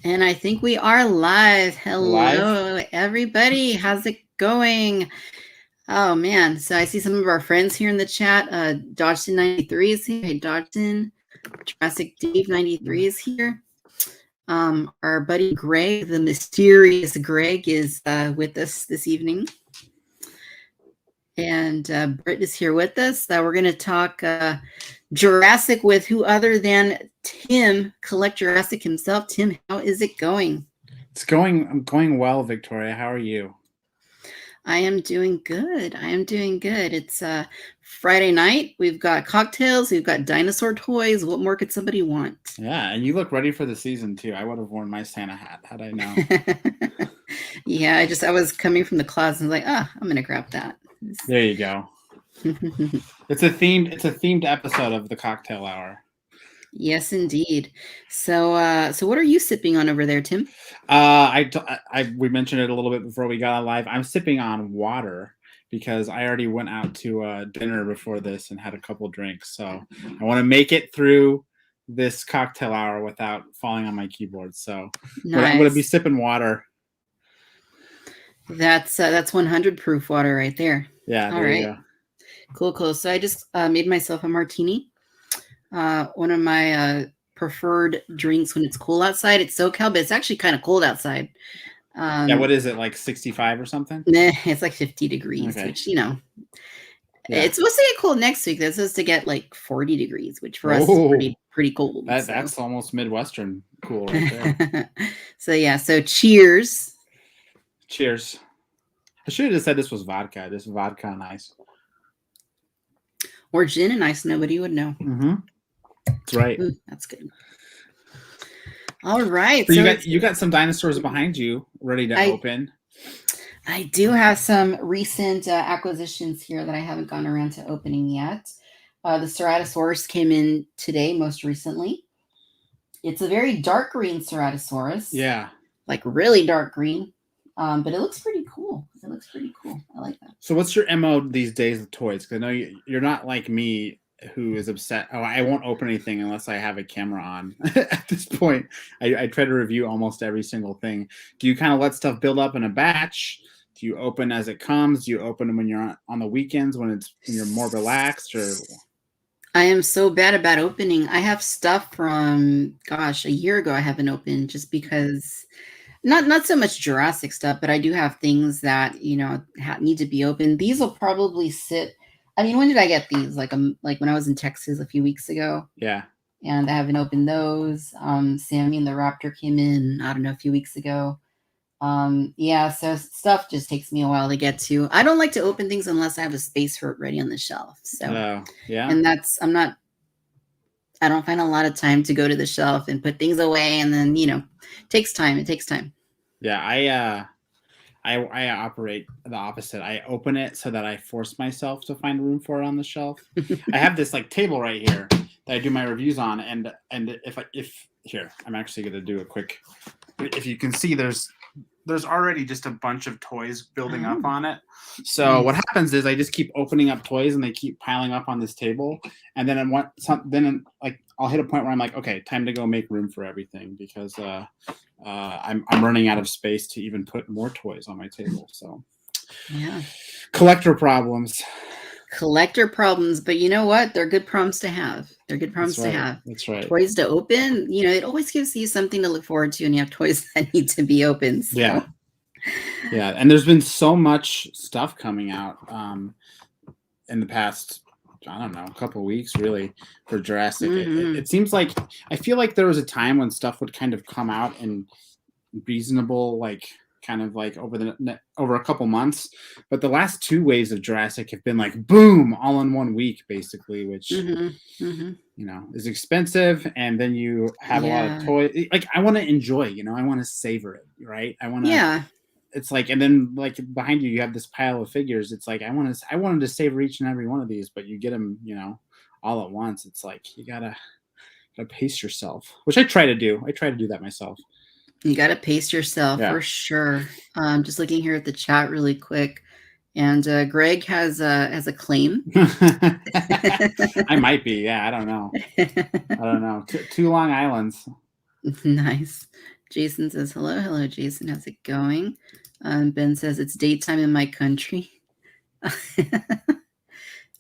And I think we are live. Live? Hello, everybody. How's it going? Oh, man. So I see some of our friends here in the chat. Dodgson93 is here. Hey, Dodgson. Jurassic Dave 93 is here. Our buddy Greg, the mysterious Greg, is with us this evening. And Britt is here with us. We're going to talk Jurassic with who other than Tim, Collect Jurassic himself. Tim, how is it going? I'm going well, Victoria. How are you? I am doing good. It's Friday night. We've got cocktails. We've got dinosaur toys. What more could somebody want? Yeah, and you look ready for the season too. I would have worn my Santa hat had I known. Yeah, I was coming from the closet and was like, I'm gonna grab that. There you go. It's a themed episode of the cocktail hour. Yes, indeed. So what are you sipping on over there, Tim? We mentioned it a little bit before we got on live. I'm sipping on water because I already went out to dinner before this and had a couple drinks. So I want to make it through this cocktail hour without falling on my keyboard. So nice. I'm going to be sipping water. That's 100 proof water right there. Yeah. All right. Cool. So I just made myself a martini. One of my preferred drinks when it's cool outside. It's SoCal, but it's actually kind of cold outside. What is it, like 65 or something? Nah, it's like 50 degrees, which, it's supposed to get cold next week. That's supposed to get like 40 degrees, which for us is pretty cold. That's almost Midwestern cool right there. So cheers. Cheers. I should have just said this was vodka. This vodka and ice. Or gin and ice. Nobody would know. Mm-hmm. That's right. Ooh, that's good. All right. So you got some dinosaurs behind you ready to open. I do have some recent acquisitions here that I haven't gone around to opening yet. The Ceratosaurus came in today, most recently. It's a very dark green Ceratosaurus. Yeah. Like really dark green. But it looks pretty cool. I like that. So what's your MO these days with toys? Because I know you're not like me, who is upset. Oh, I won't open anything unless I have a camera on. At this point, I try to review almost every single thing. Do you kind of let stuff build up in a batch? Do you open as it comes? Do you open them when you're on the weekends when you're more relaxed? Or I am so bad about opening. I have stuff from a year ago I haven't opened just because. Not so much Jurassic stuff, but I do have things that need to be opened. These will probably sit. I mean, when did I get these? Like when I was in Texas a few weeks ago. Yeah. And I haven't opened those. Sammy and the Raptor came in, I don't know, a few weeks ago. So stuff just takes me a while to get to. I don't like to open things unless I have a space for it ready on the shelf. So yeah. And I don't find a lot of time to go to the shelf and put things away, and then it takes time. Yeah, I operate the opposite. I open it so that I force myself to find room for it on the shelf. I have this like table right here that I do my reviews on, and if here, I'm actually going to do a quick. If you can see, there's already just a bunch of toys building up on it. So what happens is I just keep opening up toys and they keep piling up on this table. And then I'll hit a point where I'm like, okay, time to go make room for everything because I'm running out of space to even put more toys on my table. So yeah, collector problems. But you know what? They're good problems to have. That's right. Toys to open, it always gives you something to look forward to, and you have toys that need to be opened. So. Yeah. And there's been so much stuff coming out in the past, I don't know, a couple of weeks really for Jurassic. Mm-hmm. It seems like, I feel like there was a time when stuff would kind of come out in reasonable, kind of over a couple months, but the last two waves of Jurassic have been like boom all in 1 week basically, which is expensive, and then you have a lot of toys. Like I want to enjoy, I want to savor it, right? I want to it's like, and then like behind you have this pile of figures. It's like I wanted to savor each and every one of these, but you get them all at once. It's like you gotta pace yourself, which I try to do that myself. You got to pace yourself for sure. Just looking here at the chat really quick, and Greg has a claim. I might be. Yeah, I don't know. Two Long Islands. Nice. Jason says, hello, Jason. How's it going? Ben says, it's daytime in my country.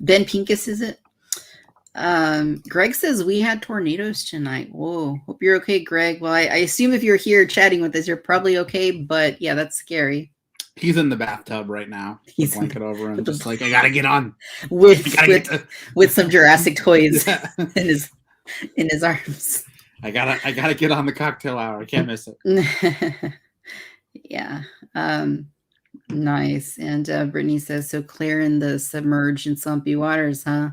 Ben Pincus, is it? Greg says, we had tornadoes tonight. Whoa. Hope you're okay, Greg. Well, I assume if you're here chatting with us, you're probably okay. But yeah, that's scary. He's in the bathtub right now. He's a blanket over him, just like, I gotta get on with some Jurassic toys in his arms. I gotta get on the cocktail hour. I can't miss it. Yeah. Nice. And Brittany says, so clear in the submerged and swampy waters, huh?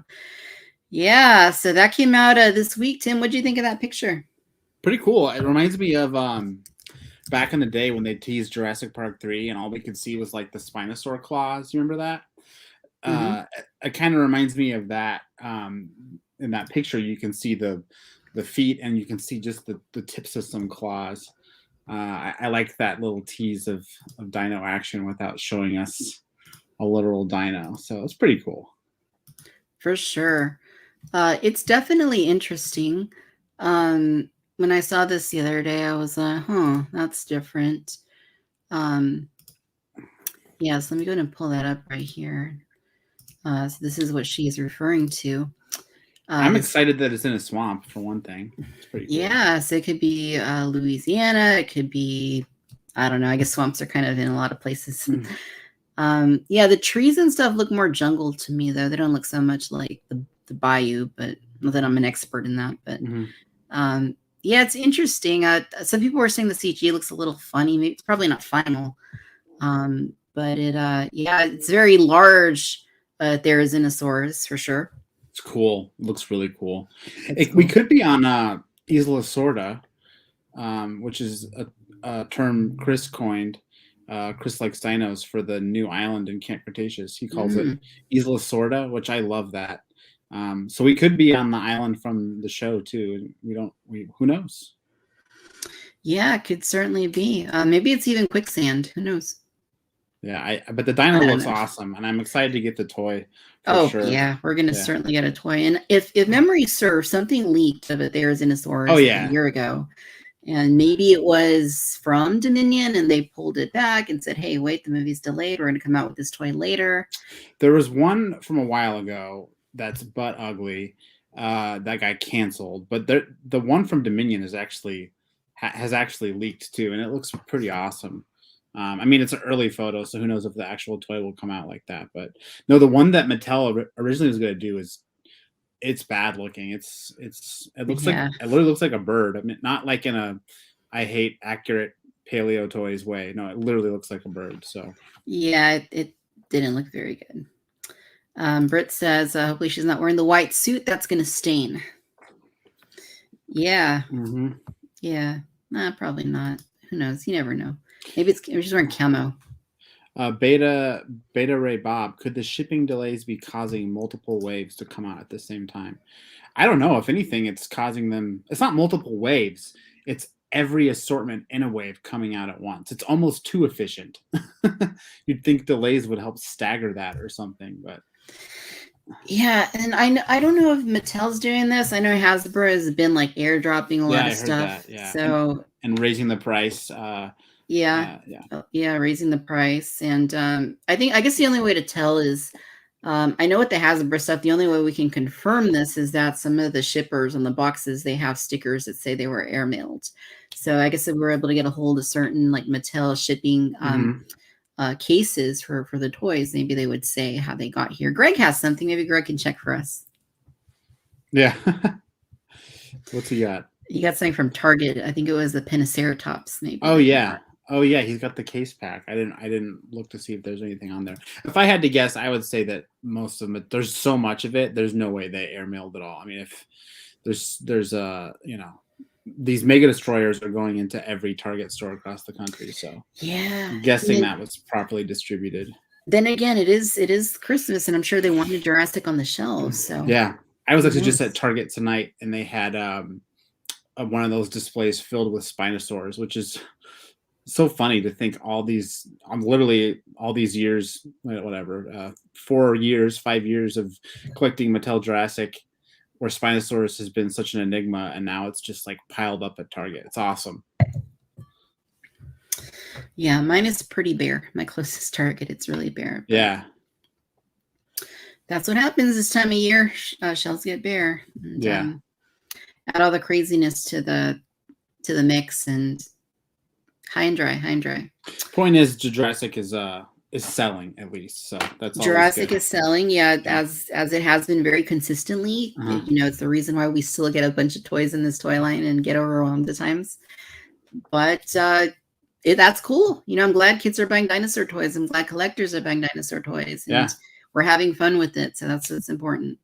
Yeah. So that came out this week. Tim, what do you think of that picture? Pretty cool. It reminds me of back in the day when they teased Jurassic Park 3 and all we could see was like the Spinosaur claws. You remember that? It kind of reminds me of that. In that picture, you can see the feet and you can see just the tips of some claws. I like that little tease of dino action without showing us a literal dino. So it's pretty cool. For sure. It's definitely interesting. When I saw this the other day, I was like, that's different. Yeah, so let me go ahead and pull that up right here. So this is what she is referring to. I'm excited that it's in a swamp, for one thing. It's pretty cool. Yeah, so it could be Louisiana. It could be, I don't know. I guess swamps are kind of in a lot of places. Yeah, the trees and stuff look more jungle to me, though. They don't look so much like the bayou, but not that I'm an expert in that. But yeah, it's interesting. Some people were saying the CG looks a little funny. Maybe it's probably not final. But yeah, it's very large. Therizinosaurus for sure. It's cool. It looks really cool. We could be on Isla Sorda, which is a term Chris coined. Chris likes dinos for the new island in Camp Cretaceous. He calls it Isla Sorda, which I love that. So we could be on the island from the show too. Who knows? Yeah, it could certainly be. Maybe it's even quicksand. Who knows? Yeah, but the dino looks awesome, and I'm excited to get the toy. Sure. Yeah, we're gonna certainly get a toy. And if memory serves, something leaked of it. There's Therizinosaurus a year ago, and maybe it was from Dominion, and they pulled it back and said, "Hey, wait, the movie's delayed. We're gonna come out with this toy later." There was one from a while ago that's butt ugly that got canceled, but the one from Dominion has actually leaked too, and it looks pretty awesome. I mean, it's an early photo, so who knows if the actual toy will come out like that. But no, the one that Mattel originally was going to do it's bad looking. It looks like it literally looks like a bird. I mean, not like in a I hate accurate paleo toys way. No, it literally looks like a bird. So yeah, it didn't look very good. Britt says, hopefully she's not wearing the white suit. That's going to stain. Yeah. Yeah. Nah, probably not. Who knows? You never know. Maybe she's wearing camo. Beta Ray Bob, could the shipping delays be causing multiple waves to come out at the same time? I don't know. If anything, it's causing them. It's not multiple waves. It's every assortment in a wave coming out at once. It's almost too efficient. You'd think delays would help stagger that or something, but yeah. And I don't know if Mattel's doing this. I know Hasbro has been like airdropping a lot of stuff. So and raising the price. Raising the price. And I guess the only way to tell is I know with the Hasbro stuff, the only way we can confirm this is that some of the shippers on the boxes, they have stickers that say they were airmailed. So I guess if we're able to get a hold of certain like Mattel shipping cases for the toys, maybe they would say how they got here. Greg has something. Maybe Greg can check for us. Yeah. What's he got? You got something from Target. I think it was the Pentaceratops, maybe. Oh yeah. He's got the case pack. I didn't look to see if there's anything on there. If I had to guess, I would say that most of them, there's so much of it, there's no way they airmailed at all. I mean, if there's these mega destroyers are going into every Target store across the country, so yeah, I'm guessing that was properly distributed. Then again, it is Christmas, and I'm sure they wanted Jurassic on the shelves. So yeah, I was actually just at Target tonight, and they had one of those displays filled with Spinosaurs, which is so funny to think literally all these years, whatever, 5 years of collecting Mattel Jurassic, where Spinosaurus has been such an enigma, and now it's just like piled up at Target. It's awesome. Yeah, mine is pretty bare. My closest Target, it's really bare. Yeah. That's what happens this time of year. Shelves get bare. And, yeah. Add all the craziness to the mix, and high and dry. Point is, Jurassic is selling at least, so that's Jurassic is selling, yeah, Yeah. as it has been very consistently. You know, it's the reason why we still get a bunch of toys in this toy line and get overwhelmed at times. But that's cool. You know, I'm glad kids are buying dinosaur toys. I'm glad collectors are buying dinosaur toys, and we're having fun with it. So that's what's important.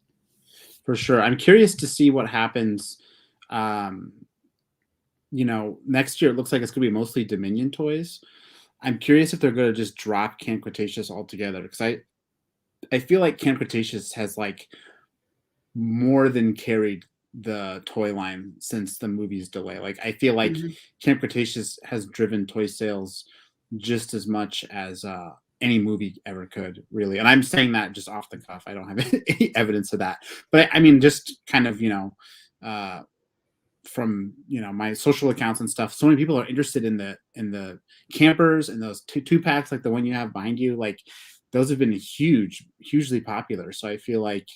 For sure. I'm curious to see what happens. You know, next year it looks like it's going to be mostly Dominion toys. I'm curious if they're going to just drop Camp Cretaceous altogether, because I feel like Camp Cretaceous has like more than carried the toy line since the movie's delay. Like, I feel like Camp Cretaceous has driven toy sales just as much as any movie ever could, really. And I'm saying that just off the cuff. I don't have any evidence of that, but I mean, just kind of, you know, from, you know, my social accounts and stuff, so many people are interested in the campers and those two packs, like the one you have behind you. Like, those have been hugely popular. So I feel like,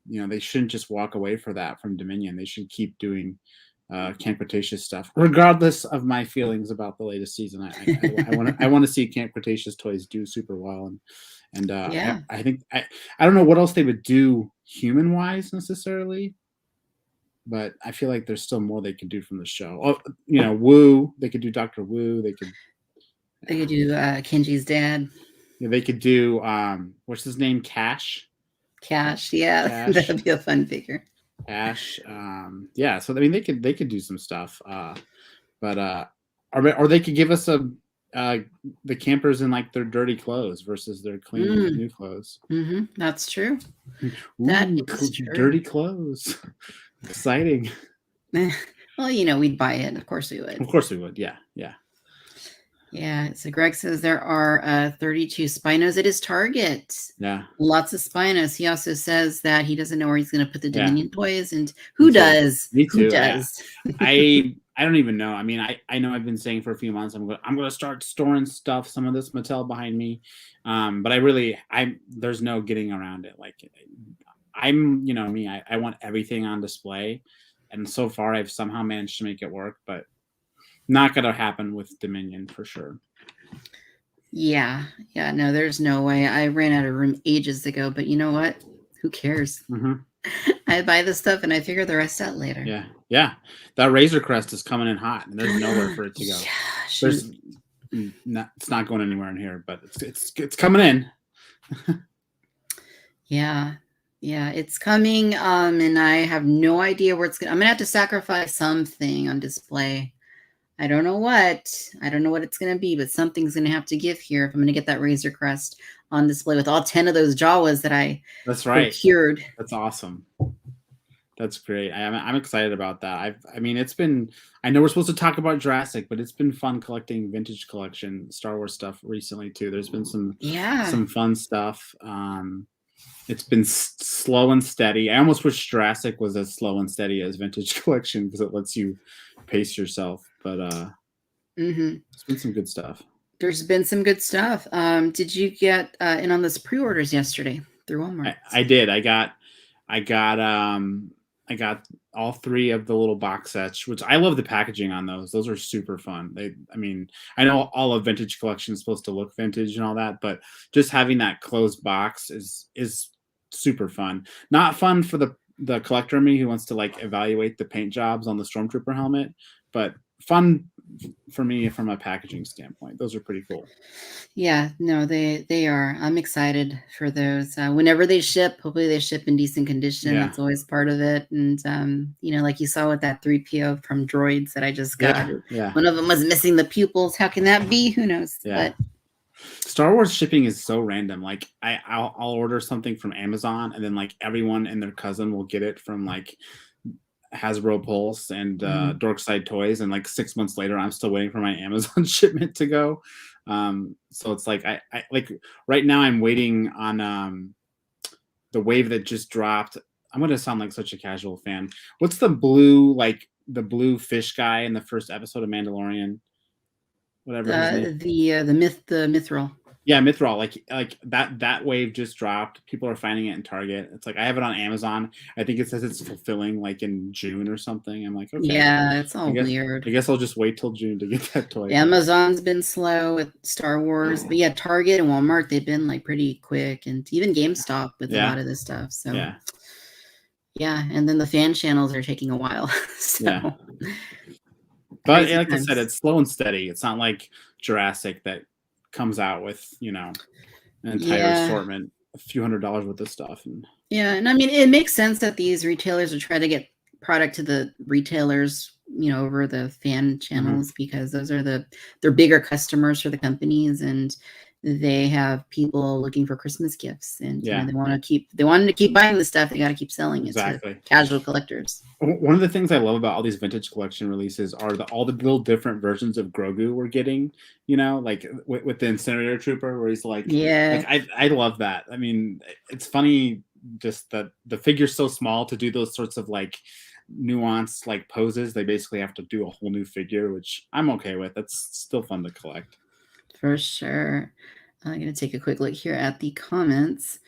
you know, they shouldn't just walk away from Dominion. They should keep doing Camp Cretaceous stuff, regardless of my feelings about the latest season. I want to see Camp Cretaceous toys do super well, and I think I don't know what else they would do human wise necessarily, but I feel like there's still more they could do from the show. Oh, you know, Wu, they could do Dr. Wu. They could do Kenji's dad. Yeah, they could do what's his name? Cash, yeah. Cash. That'd be a fun figure. Cash. Yeah, so I mean, they could do some stuff. But or they could give us the campers in like their dirty clothes versus their clean new clothes. That's true. Ooh, that is true. Dirty clothes. Exciting. Well, you know, we'd buy it. Of course we would. Of course we would. Yeah. So Greg says there are 32 Spinos at his Target. Yeah. Lots of Spinos. He also says that he doesn't know where he's going to put the Dominion toys, and who does? Me too. Who does? Yeah. I don't even know. I mean, I know I've been saying for a few months I'm going to start storing stuff, some of this Mattel behind me. But there's no getting around it. Like, I'm, you know, me, I want everything on display, and so far I've somehow managed to make it work, but not going to happen with Dominion for sure. Yeah. No, there's no way. I ran out of room ages ago, but you know what? Who cares? I buy the stuff and I figure the rest out later. Yeah. That Razor Crest is coming in hot, and there's nowhere for it to go. It's not going anywhere in here, but it's coming in. Yeah, it's coming. And I have no idea where it's going. I'm gonna have to sacrifice something on display. I don't know what it's going to be, but something's going to have to give here if I'm going to get that Razor Crest on display with all 10 of those Jawas that I procured. That's awesome. That's great. I'm excited about that. I know we're supposed to talk about Jurassic, but it's been fun collecting vintage collection Star Wars stuff recently too. There's been some fun stuff. It's been slow and steady. I almost wish Jurassic was as slow and steady as vintage collection, because it lets you pace yourself. But it's been some good stuff. There's been some good stuff. Did you get in on this pre-orders yesterday through Walmart? I did. I got all 3 of the little box sets, which I love the packaging on those. Those are super fun. I know all of vintage collection is supposed to look vintage and all that, but just having that closed box is super fun. Not fun for the collector in me who wants to like evaluate the paint jobs on the Stormtrooper helmet, but fun for me from a packaging standpoint. Those are pretty cool. Yeah, no, they are. I'm excited for those. Whenever they ship, hopefully they ship in decent condition. That's always part of it. And you know, like you saw with that 3PO from Droids that I just got. One of them was missing the pupils. How can that be? Who knows? But Star Wars shipping is so random. Like I'll order something from Amazon, and then like everyone and their cousin will get it from like Hasbro Pulse and Dorkside Toys, and like 6 months later I'm still waiting for my Amazon shipment to go. So it's like I like right now I'm waiting on the wave that just dropped. I'm gonna sound like such a casual fan. What's the blue fish guy in the first episode of Mandalorian? whatever his name. The Mithril. Yeah, Mithril, like that wave just dropped. People are finding it in Target. It's like I have it on Amazon. I think it says it's fulfilling like in June or something. I'm like, okay. Yeah, it's all weird. I guess I'll just wait till June to get that toy. Amazon's been slow with Star Wars, but yeah, Target and Walmart, they've been like pretty quick, and even GameStop with a lot of this stuff. So yeah, and then the fan channels are taking a while. So but like I said, it's slow and steady. It's not like Jurassic that comes out with, you know, an entire assortment, a few $100s worth of stuff. And I mean, it makes sense that these retailers are trying to get product to the retailers, you know, over the fan channels, because those are they're bigger customers for the companies, and they have people looking for Christmas gifts, and you know, they want to keep buying the stuff. They got to keep selling it to casual collectors. One of the things I love about all these vintage collection releases are all the little different versions of Grogu we're getting, you know, like with the Incinerator Trooper, where he's like, I love that. I mean, it's funny just that the figure's so small to do those sorts of like nuanced like poses. They basically have to do a whole new figure, which I'm okay with. That's still fun to collect. For sure. I'm going to take a quick look here at the comments.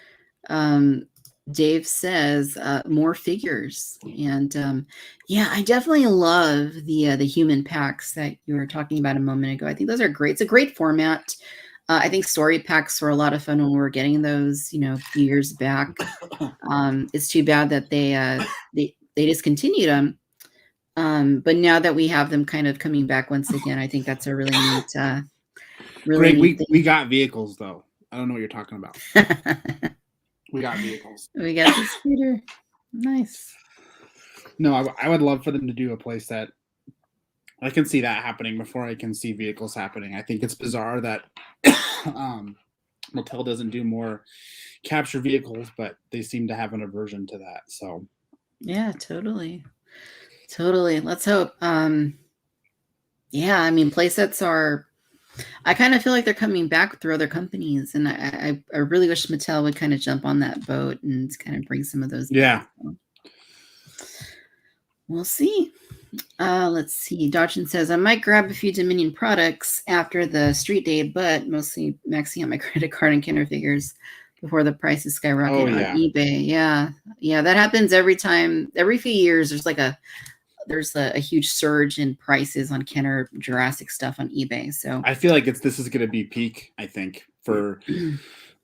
Dave says more figures, and yeah, I definitely love the human packs that you were talking about a moment ago. I think those are great. It's a great format. I think story packs were a lot of fun when we were getting those, you know, a few years back. It's too bad that they discontinued them. But now that we have them kind of coming back once again, I think that's a really neat. Great. We got vehicles though. I don't know what you're talking about. We got vehicles. We got the scooter. Nice. No, I would love for them to do a playset. I can see that happening before I can see vehicles happening. I think it's bizarre that Mattel doesn't do more capture vehicles, but they seem to have an aversion to that. So yeah, totally. Let's hope. Yeah, I mean, playsets are. I kind of feel like they're coming back through other companies, and I really wish Mattel would kind of jump on that boat and kind of bring some of those. Yeah. Back. We'll see. Let's see. Dodgen says, I might grab a few Dominion products after the street day, but mostly maxing out my credit card and Kenner figures before the prices skyrocket on eBay. Yeah, that happens every time. Every few years, there's a huge surge in prices on Kenner Jurassic stuff on eBay. So I feel like this is going to be peak, I think, for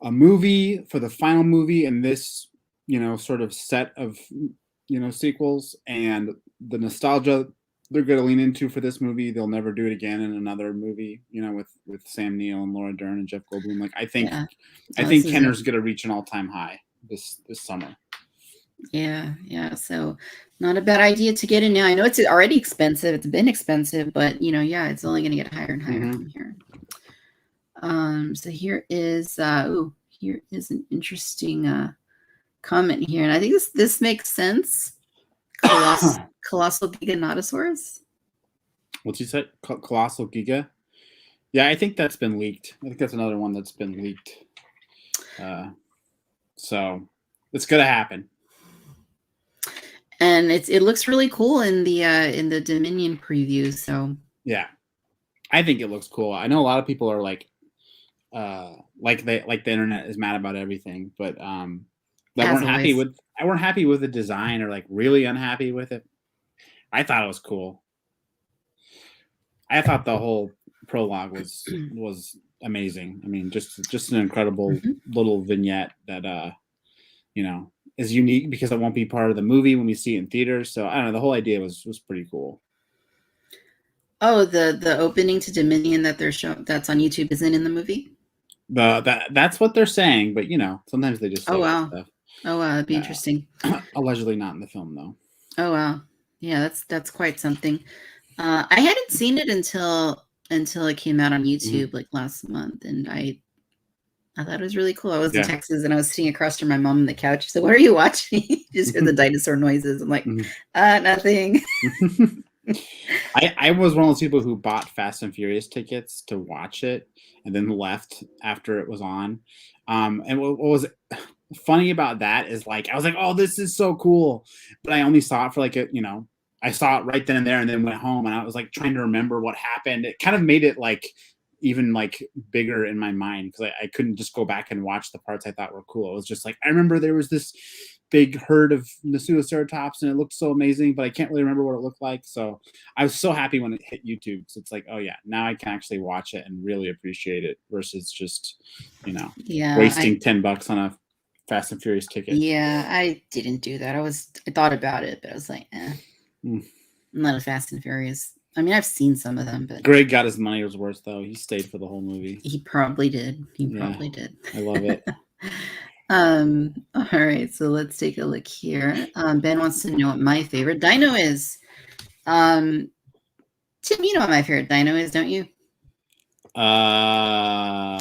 a movie, for the final movie, and this, you know, sort of set of, you know, sequels, and the nostalgia they're going to lean into for this movie. They'll never do it again in another movie, you know, with Sam Neill and Laura Dern and Jeff Goldblum. Like I think Kenner's going to reach an all-time high this summer. Yeah. So not a bad idea to get in now. I know it's already expensive. It's been expensive, but you know, yeah, it's only going to get higher and higher from here. So here is an interesting comment here, and I think this makes sense. Colossal Giganotosaurus. What's he said? Colossal Giga. Yeah, I think that's been leaked. I think that's another one that's been leaked. So it's gonna happen. And it looks really cool in the Dominion preview. So yeah, I think it looks cool. I know a lot of people are like the internet is mad about everything, but that weren't happy with the design, or like really unhappy with it. I thought it was cool. I thought the whole prologue was amazing. I mean, just an incredible little vignette that you know, is unique because it won't be part of the movie when we see it in theaters. So I don't know. The whole idea was pretty cool. Oh, the opening to Dominion that they're showing that's on YouTube isn't in the movie. That's what they're saying, but you know, sometimes they just say stuff. Oh wow, that'd be interesting. Allegedly not in the film though. Oh wow, yeah, that's quite something. I hadn't seen it until it came out on YouTube like last month, and I thought it was really cool. I was in Texas and I was sitting across from my mom on the couch. She said, "What are you watching?" Just hear the dinosaur noises. I'm like, nothing. I was one of those people who bought Fast and Furious tickets to watch it and then left after it was on. And what was funny about that is like I was like, "Oh, this is so cool," but I only saw it for like I I saw it right then and there, and then went home, and I was like trying to remember what happened. It kind of made it like even like bigger in my mind because I couldn't just go back and watch the parts I thought were cool. It was just like I remember there was this big herd of Nasutoceratops and it looked so amazing, but I can't really remember what it looked like. So I was so happy when it hit YouTube because it's like, oh yeah, now I can actually watch it and really appreciate it versus just, wasting $10 on a Fast and Furious ticket. Yeah, I didn't do that. I thought about it, but I was like, I'm not a Fast and Furious. I mean, I've seen some of them, but Greg got his money's worth though. He stayed for the whole movie. He probably did. Probably did. I love it. All right, so let's take a look here. Ben wants to know what my favorite dino is. Tim, you know what my favorite dino is, don't you? I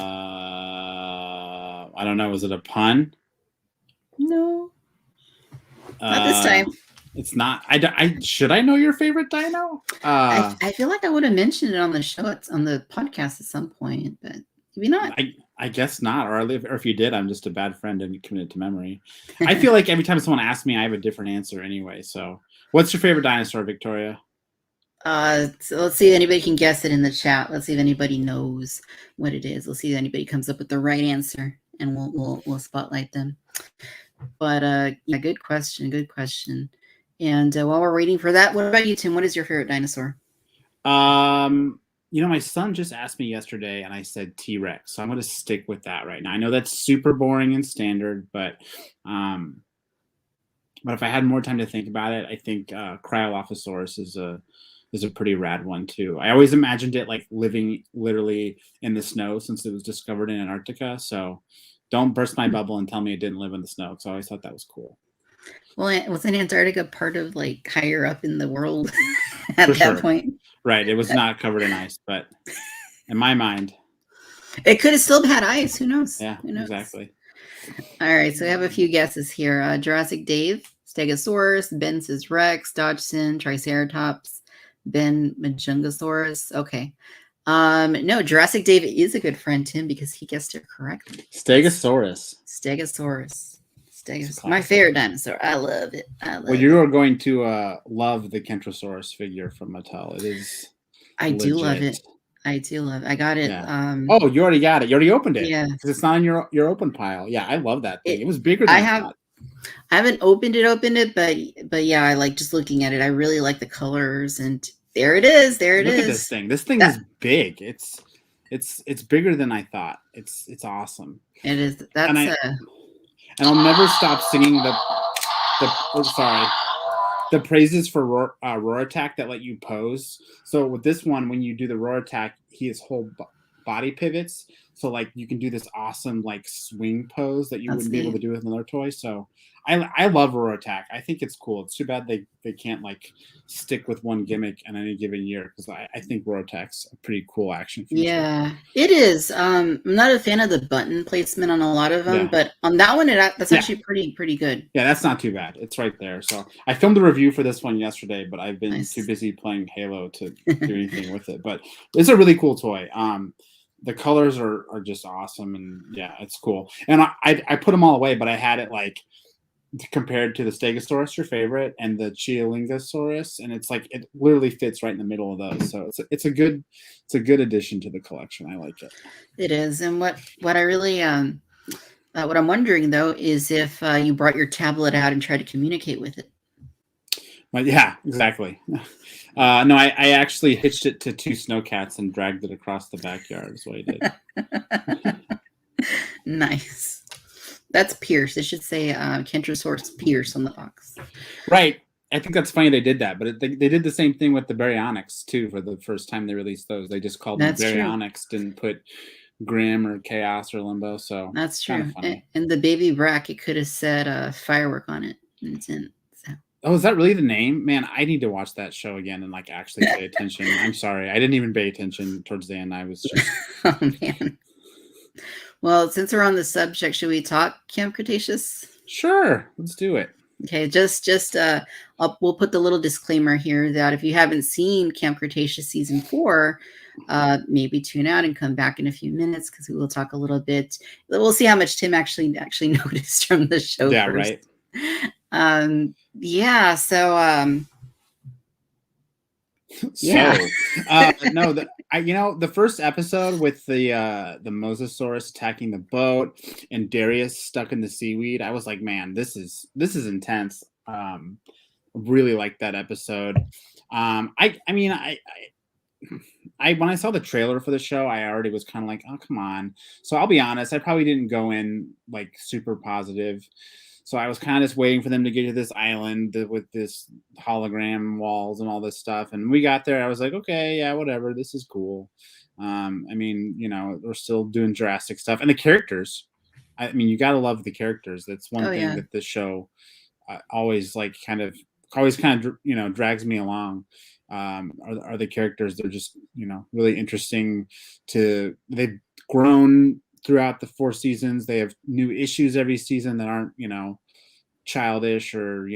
don't know. Was it a pun? No. Not this time. It's not. Should I know your favorite dino? I feel like I would have mentioned it on the show. It's on the podcast at some point, but maybe not. I guess not. Or if you did, I'm just a bad friend and committed to memory. I feel like every time someone asks me, I have a different answer anyway. So, what's your favorite dinosaur, Victoria? So let's see if anybody can guess it in the chat. Let's see if anybody knows what it is. Let's see if anybody comes up with the right answer, and we'll spotlight them. But yeah, good question. Good question. And while we're waiting for that, what about you, Tim? What is your favorite dinosaur? My son just asked me yesterday, and I said T-Rex. So I'm going to stick with that right now. I know that's super boring and standard, but if I had more time to think about it, I think Cryolophosaurus is a pretty rad one too. I always imagined it like living literally in the snow since it was discovered in Antarctica. So don't burst my bubble and tell me it didn't live in the snow. So I always thought that was cool. Well, wasn't Antarctica part of like higher up in the world at that point? Right. It was not covered in ice, but in my mind, it could have still had ice. Who knows? Yeah, who knows? Exactly. All right. So we have a few guesses here. Jurassic Dave, Stegosaurus, Ben says Rex, Dodgson, Triceratops, Ben Majungasaurus. Okay. No, Jurassic Dave is a good friend, Tim, because he guessed it correctly. Stegosaurus. My favorite dinosaur. I love it. You are going to love the Kentrosaurus figure from Mattel. It is. I do love it. I got it. Yeah. You already got it. You already opened it. Yeah. Because it's not in your open pile. Yeah, I love that thing. It was bigger than I thought. I haven't opened it, but yeah, I like just looking at it. I really like the colors, and there it is. Look at this thing. This thing is big. It's bigger than I thought. It's awesome. It is. And I'll never stop singing the praises for roar attack that let you pose. So with this one, when you do the roar attack, his whole body pivots. So like you can do this awesome like swing pose that you wouldn't be able to do with another toy. So I love roar attack. I think it's cool. It's too bad they can't like stick with one gimmick in any given year because I think roar attack's a pretty cool action feature. Yeah, it is. I'm not a fan of the button placement on a lot of them, but on that one, that's actually pretty good. Yeah, that's not too bad. It's right there. So I filmed a review for this one yesterday, but I've been too busy playing Halo to do anything with it. But it's a really cool toy. The colors are just awesome, and yeah, it's cool. And I put them all away, but I had it like compared to the Stegosaurus, your favorite, and the Chialingosaurus, and it's like it literally fits right in the middle of those. So it's a good addition to the collection. I like it. It is, and what I really what I'm wondering though is if you brought your tablet out and tried to communicate with it. Well, yeah, exactly. No, I actually hitched it to 2 snowcats and dragged it across the backyard. Is what I did. Nice. That's Pierce. It should say Kentrosaurus Pierce on the box. Right. I think that's funny they did that, but they did the same thing with the Baryonyx too. For the first time they released those, they just called them Baryonyx, didn't put Grim or Chaos or Limbo. So that's true. And the baby bracket could have said Firework on it. And it didn't. Oh, is that really the name? Man, I need to watch that show again and like actually pay attention. I'm sorry. I didn't even pay attention towards the end. I was just oh man. Well, since we're on the subject, should we talk Camp Cretaceous? Sure. Let's do it. Okay, we'll put the little disclaimer here that if you haven't seen Camp Cretaceous season 4, maybe tune out and come back in a few minutes because we will talk a little bit. We'll see how much Tim actually noticed from the show. Yeah, first. Right. Yeah, so Yeah. No, the first episode with the Mosasaurus attacking the boat and Darius stuck in the seaweed, I was like, man, this is intense. Really liked that episode. When I saw the trailer for the show, I already was kind of like, oh, come on. So I'll be honest, I probably didn't go in like super positive. So I was kind of just waiting for them to get to this island with this hologram walls and all this stuff. And we got there. I was like, okay, yeah, whatever. This is cool. We're still doing Jurassic stuff. And the characters, you got to love the characters. That's one thing that this show always drags me along. Are the characters. They're just, really interesting they've grown throughout the 4 seasons. They have new issues every season that aren't, childish or,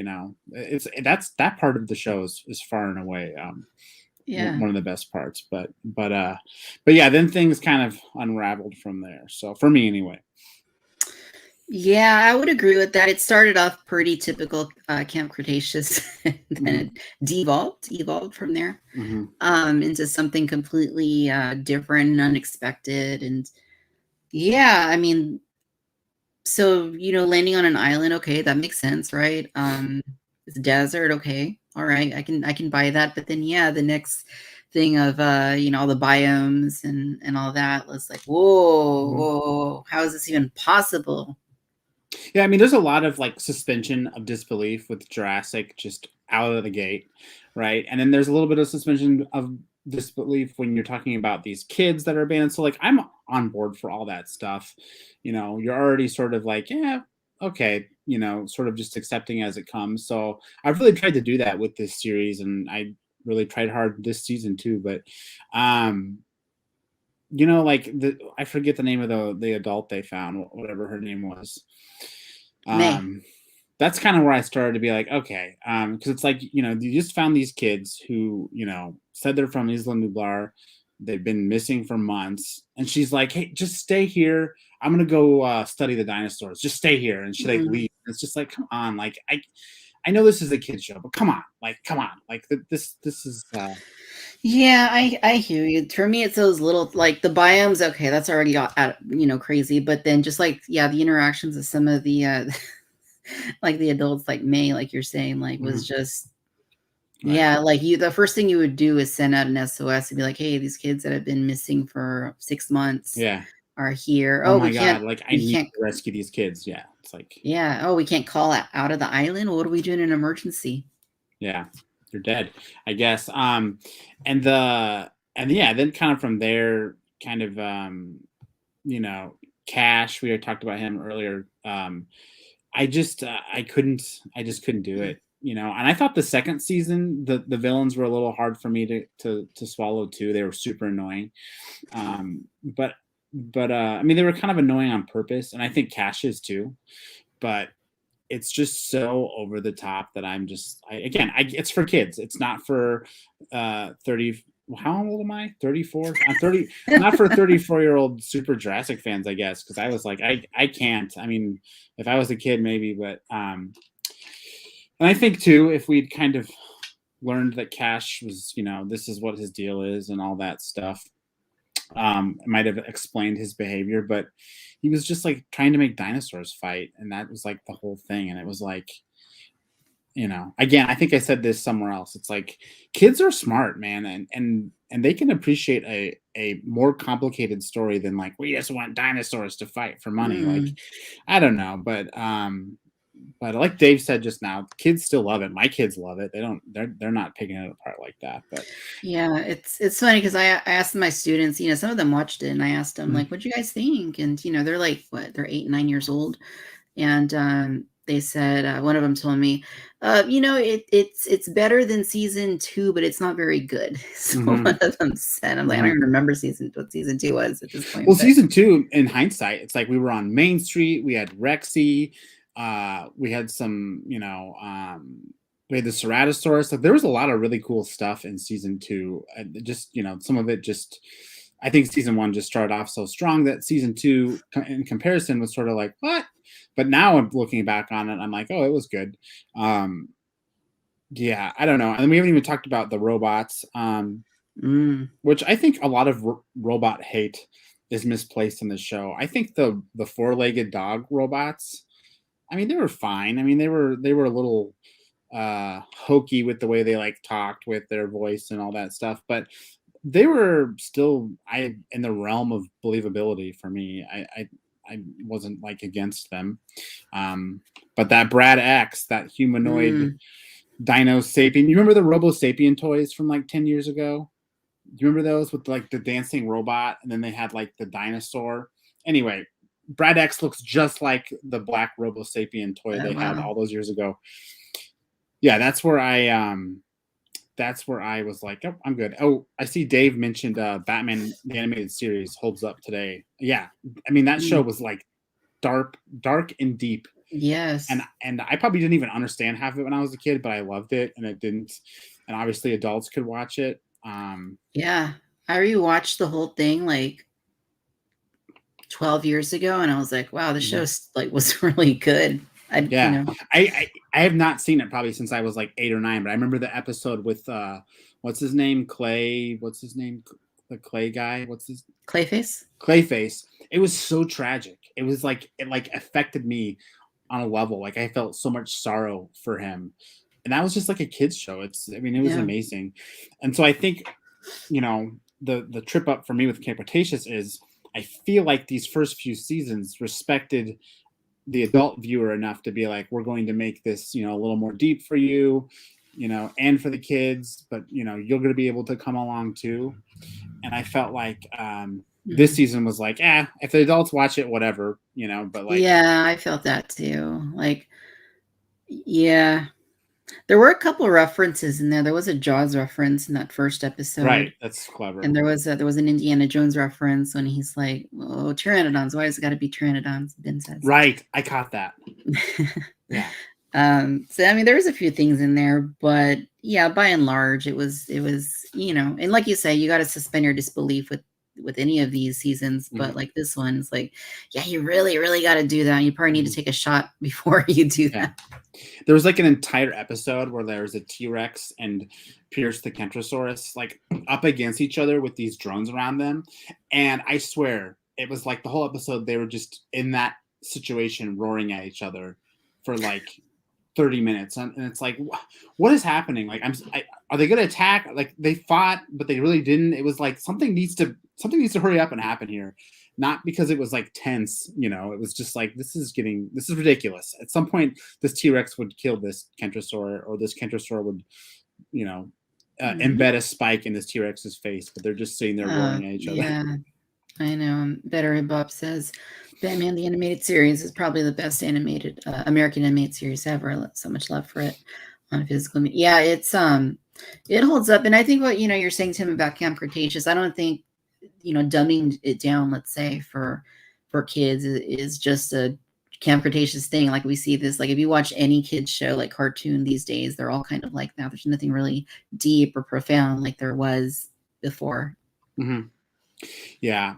that's that part of the show is far and away one of the best parts. But yeah, then things kind of unraveled from there. So for me anyway. Yeah, I would agree with that. It started off pretty typical Camp Cretaceous, and then it evolved from there into something completely different and unexpected. And yeah, so landing on an island, okay, that makes sense, right? It's a desert, okay, all right, I can buy that. But then the next thing of all the biomes and all that was like, whoa, how is this even possible? Yeah, there's a lot of like suspension of disbelief with Jurassic just out of the gate, right? And then there's a little bit of suspension of disbelief when you're talking about these kids that are abandoned. So like I'm on board for all that stuff. You're already sort of like, yeah, okay, sort of just accepting as it comes. So I've really tried to do that with this series, and I really tried hard this season too. But like I forget the name of the adult they found, whatever her name was. That's kind of where I started to be like, okay, because it's like, you just found these kids who, said they're from Isla Nublar. They've been missing for months, and she's like, hey, just stay here. I'm gonna go study the dinosaurs. Just stay here. And she like leaves. It's just like, come on, like I know this is a kid show, but come on, like this is. Yeah, I hear you. For me, it's those little, like the biomes. Okay, that's already got crazy. But then just like the interactions of some of the like the adults, like May, like you're saying, like was just like the first thing you would do is send out an SOS and be like, hey, these kids that have been missing for 6 months are here. Oh my God, like I need to rescue these kids. Yeah, it's like we can't call out of the island. What do we do in an emergency? Yeah, you're dead, I guess. Then kind of from there, kind of Cash, we had talked about him earlier. I just couldn't do it, and I thought the second season the villains were a little hard for me to swallow too. They were super annoying. But they were kind of annoying on purpose, and I think Cash is too. But it's just so over the top that I'm just it's for kids. It's not for 30. How old am I? 34. I'm 30. Not for 34-year-old super Jurassic fans, I guess, because I was like, I can't. If I was a kid, maybe, but and I think too, if we'd kind of learned that Cash was, this is what his deal is and all that stuff, it might have explained his behavior, but he was just like trying to make dinosaurs fight, and that was like the whole thing. And it was like, again, I think I said this somewhere else. It's like kids are smart, man, and they can appreciate a more complicated story than like, we just want dinosaurs to fight for money. Like, I don't know, but like Dave said just now, kids still love it. My kids love it. They're not picking it apart like that. But yeah, it's funny because I asked my students, some of them watched it, and I asked them like, what do you guys think? And they're like, what, they're 8 and 9 years old, and they said, one of them told me, it's better than season 2, but it's not very good. So one of them said, I'm like, I don't even remember what season 2 was at this point. Well, season 2, in hindsight, it's like we were on Main Street. We had Rexy. We had some, we had the Ceratosaurus. Like there was a lot of really cool stuff in season 2. Just, some of it just, I think season 1 just started off so strong that season 2 in comparison was sort of like, what? But now I'm looking back on it, I'm like, oh, it was good. Yeah, I don't know. And we haven't even talked about the robots, which I think a lot of robot hate is misplaced in the show. I think the four-legged dog robots, I mean, they were fine. I mean, they were a little hokey with the way they like talked with their voice and all that stuff, but they were still in the realm of believability for me. I wasn't like against them. But that Brad X, that humanoid Dino Sapien. You remember the Robo Sapien toys from like 10 years ago? Do you remember those with like the dancing robot, and then they had like the dinosaur? Anyway, Brad X looks just like the black Robo Sapien toy they had all those years ago. Yeah, that's where I was like, oh, I'm good. Oh, I see Dave mentioned Batman the animated series holds up today. Yeah, I mean that show was like dark and deep. Yes. And I probably didn't even understand half of it when I was a kid, but I loved it, and it didn't. And obviously, adults could watch it. Yeah, I rewatched the whole thing like 12 years ago, and I was like, wow, the show like was really good. I have not seen it probably since I was like 8 or 9, but I remember the episode with what's his name, Clay. What's his name? The Clay guy. What's his Clayface? Clayface. It was so tragic. It was like it like affected me on a level. Like I felt so much sorrow for him, and that was just like a kids show. It was amazing, and so I think the trip up for me with Camp Cretaceous is I feel like these first few seasons respected the adult viewer enough to be like, we're going to make this a little more deep for you, and for the kids, but you're going to be able to come along too. And I felt like this season was like, if the adults watch it, whatever, but like, yeah, I felt that too. Like, yeah, there were a couple references in there. There was a Jaws reference in that first episode, right? That's clever. And there was an Indiana Jones reference when he's like, "Oh, pteranodons. Why has it got to be pteranodons?" Ben says, "Right, I caught that." Yeah. So I mean, there was a few things in there, but yeah, by and large, it was and like you say, you got to suspend your disbelief with any of these seasons, but like this one's like, yeah, you really got to do that. You probably need to take a shot before you do that. There was like an entire episode where there was a T-Rex and Pierce the Kentrosaurus like up against each other with these drones around them, and I swear it was like the whole episode they were just in that situation roaring at each other for like 30 minutes, and it's like, what is happening? Like, are they going to attack? Like they fought, but they really didn't. It was like something needs to hurry up and happen here. Not because it was like tense, it was just like, this is ridiculous. At some point, this T-Rex would kill this Kentrosaur, or this Kentrosaur would, embed a spike in this T-Rex's face, but they're just sitting there roaring at each other. Yeah, I know. Better Bob says, Batman the Animated Series is probably the best animated American animated series ever. So much love for it on physical. Yeah, it's it holds up, and I think what you're saying, Tim, about Camp Cretaceous, I don't think dumbing it down, let's say for kids is just a Camp Cretaceous thing. Like we see this, like if you watch any kids show, like cartoon these days, they're all kind of like that. There's nothing really deep or profound like there was before. Mm-hmm. Yeah.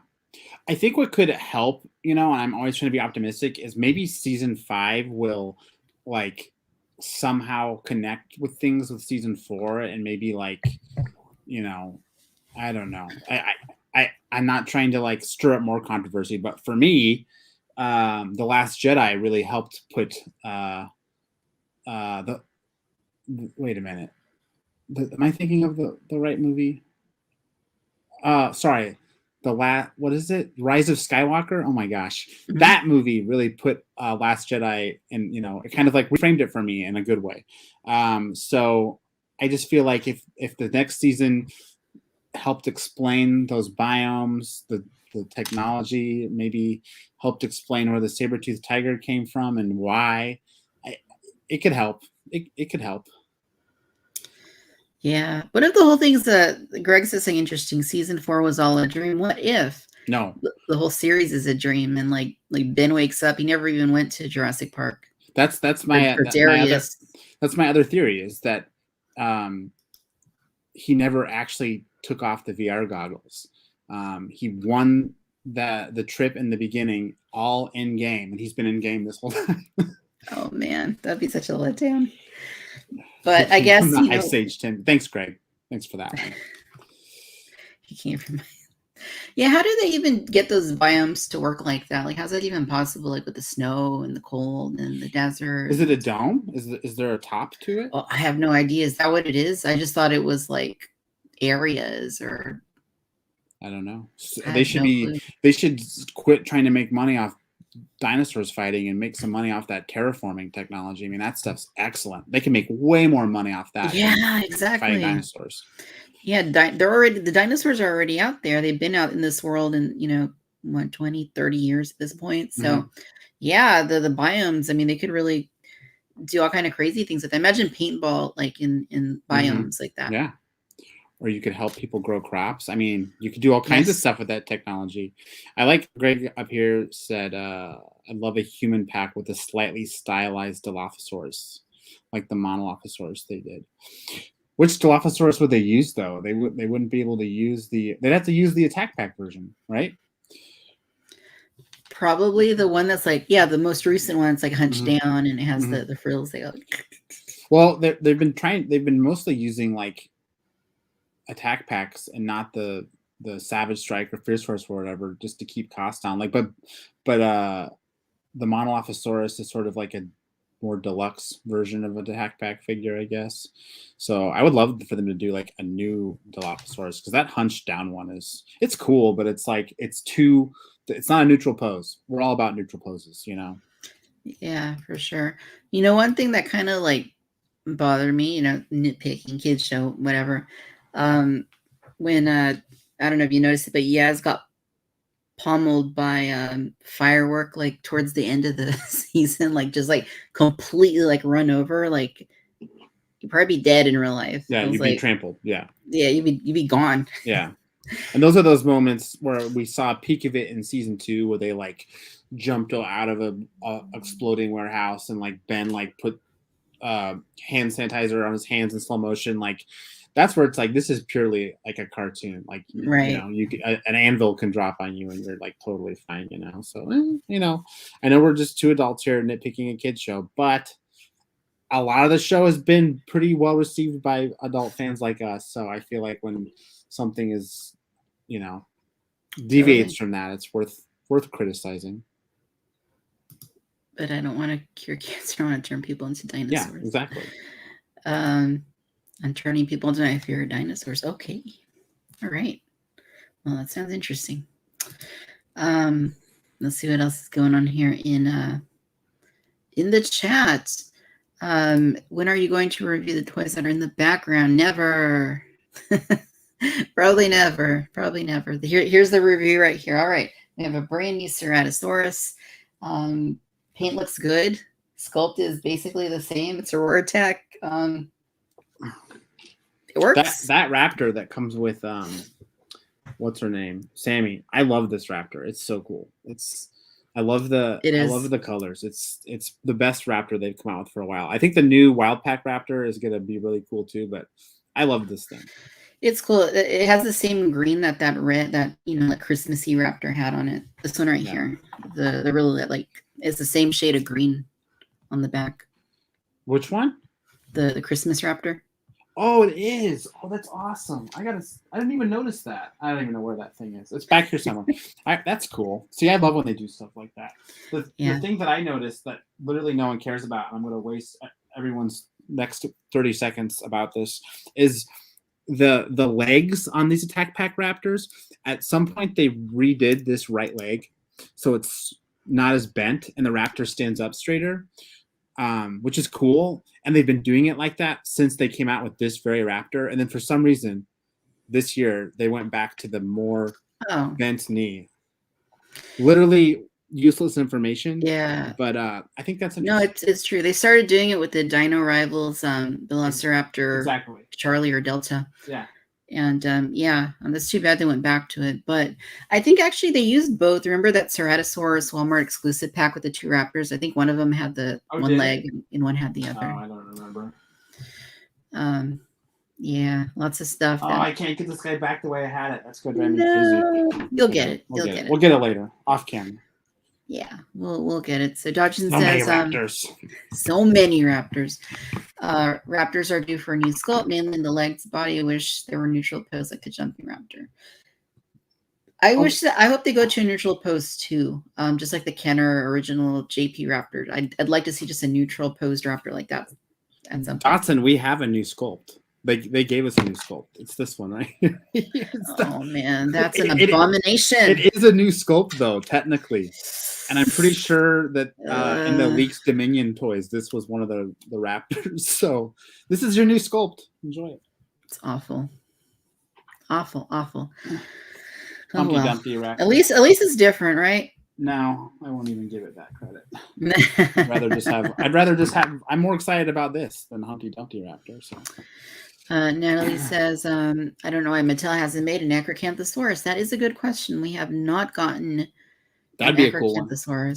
I think what could help, and I'm always trying to be optimistic, is maybe season 5 will like somehow connect with things with season 4, and maybe like, I don't know. I'm not trying to like stir up more controversy, but for me, The Last Jedi really helped put wait a minute. Am I thinking of the right movie? Sorry. What is it? Rise of Skywalker? Oh my gosh. Mm-hmm. That movie really put Last Jedi in, it kind of like reframed it for me in a good way. So I just feel like if the next season helped explain those biomes, the technology, maybe helped explain where the saber-toothed tiger came from and why, it could help. It could help. Yeah. What if the whole thing's Greg says saying interesting, season 4 was all a dream? What if the whole series is a dream, and like Ben wakes up, he never even went to Jurassic Park? That's my other theory, is that he never actually took off the VR goggles. He won the trip in the beginning all in game, and he's been in game this whole time. Oh man, that'd be such a letdown. But I guess, From the Ice Age Tim. Thanks, Greg. Thanks for that one. He came from. Yeah, how do they even get those biomes to work like that? Like, how's that even possible? Like with the snow and the cold and the desert. Is it a dome? Is there a top to it? Oh, I have no idea. Is that what it is? I just thought it was like areas or. I don't know. They should quit trying to make money off dinosaurs fighting and make some money off that terraforming technology. I mean, that stuff's excellent. They can make way more money off that. Yeah, exactly. Fighting dinosaurs. Yeah, the dinosaurs are already out there. They've been out in this world in, 20, 30 years at this point. So yeah, the biomes, I mean, they could really do all kind of crazy things with them. Imagine paintball like in biomes like that. Yeah. Or you could help people grow crops. I mean, you could do all kinds of stuff with that technology. I like Greg up here said, I love a human pack with a slightly stylized Dilophosaurus, like the Monolophosaurus they did. Which Dilophosaurus would they use though? They wouldn't be able to use they'd have to use the attack pack version, right? Probably the one that's like, the most recent one. It's like hunched down and it has the frills. They go. Well, they've been mostly using like attack packs and not the Savage Strike or Fierce Force or whatever, just to keep costs down. Like, but the Monolophosaurus is sort of like a more deluxe version of a attack pack figure, I guess. So I would love for them to do like a new Dilophosaurus, because that hunched down one it's cool, but it's like it's not a neutral pose. We're all about neutral poses, Yeah, for sure. One thing that kind of like bothered me, nitpicking, kids show, whatever. When I don't know if you noticed it, but Yaz got pummeled by Firework like towards the end of the season, like just like completely like run over, like you'd probably be dead in real life. Yeah, you'd be trampled. Yeah, you'd be gone. Yeah. And those are those moments where we saw a peek of it in season 2, where they like jumped out of a exploding warehouse, and like Ben like put hand sanitizer on his hands in slow motion. Like that's where it's like, this is purely like a cartoon. Like, right. An anvil can drop on you and you're like totally fine, So, I know we're just two adults here nitpicking a kid's show, but a lot of the show has been pretty well received by adult fans like us. So I feel like when something is, deviates from that, it's worth criticizing. But I don't want to cure cancer. I want to turn people into dinosaurs. Yeah, exactly. I'm turning people into my favorite dinosaurs. Okay. All right. Well, that sounds interesting. Let's see what else is going on here in the chat. When are you going to review the toys that are in the background? Never. Probably never. Here's the review right here. All right. We have a brand new Ceratosaurus. Paint looks good. Sculpt is basically the same. It's Auroraraptor. It works. That raptor that comes with what's her name? Sammy. I love this raptor. It's so cool. I love the colors. It's the best raptor they've come out with for a while. I think the new Wild Pack Raptor is gonna be really cool too, but I love this thing. It's cool. It has the same green that red, that like Christmassy raptor had on it. This one right here. The really like, it's the same shade of green on the back. Which one? The Christmas raptor. Oh, it is. Oh, that's awesome. I didn't even notice that. I don't even know where that thing is. It's back here somewhere. That's cool. See, I love when they do stuff like that. The thing that I noticed that literally no one cares about, and I'm going to waste everyone's next 30 seconds about this, is the legs on these attack pack raptors. At some point, they redid this right leg, so it's not as bent, and the raptor stands up straighter. Which is cool, and they've been doing it like that since they came out with this very raptor. And then for some reason, this year they went back to the more bent knee. Literally useless information. Yeah, but I think that's it's true. They started doing it with the Dino Rivals, Velociraptor, exactly. Charlie or Delta. Yeah. And that's too bad they went back to it. But I think actually they used both. Remember that Ceratosaurus Walmart exclusive pack with the two raptors? I think one of them had the one leg and one had the other. Oh, I don't remember. Yeah, lots of stuff. I can't get this guy back the way I had it. That's good. No, you'll get it. You'll get it. We'll get it later, off camera. Yeah, we'll get it. So Dodgen So many says, raptors. So many raptors. Raptors are due for a new sculpt, mainly in the legs, body. I wish there were neutral pose like the jumping raptor. I hope they go to a neutral pose too, just like the Kenner original JP Raptor. I'd like to see just a neutral posed raptor like that. At some point. Dotson, we have a new sculpt. They gave us a new sculpt. It's this one, right? Oh man, that's an abomination. It is a new sculpt though, technically, and I'm pretty sure that in the Leaks Dominion toys, this was one of the raptors. So this is your new sculpt. Enjoy it. It's awful, awful, awful. Humpty Dumpty raptor. At least it's different, right? No, I won't even give it that credit. I'd rather just have. I'm more excited about this than Humpty Dumpty Raptor. So. Natalie says, I don't know why Mattel hasn't made an Acrocanthosaurus. That is a good question. We have not gotten That'd be a cool one.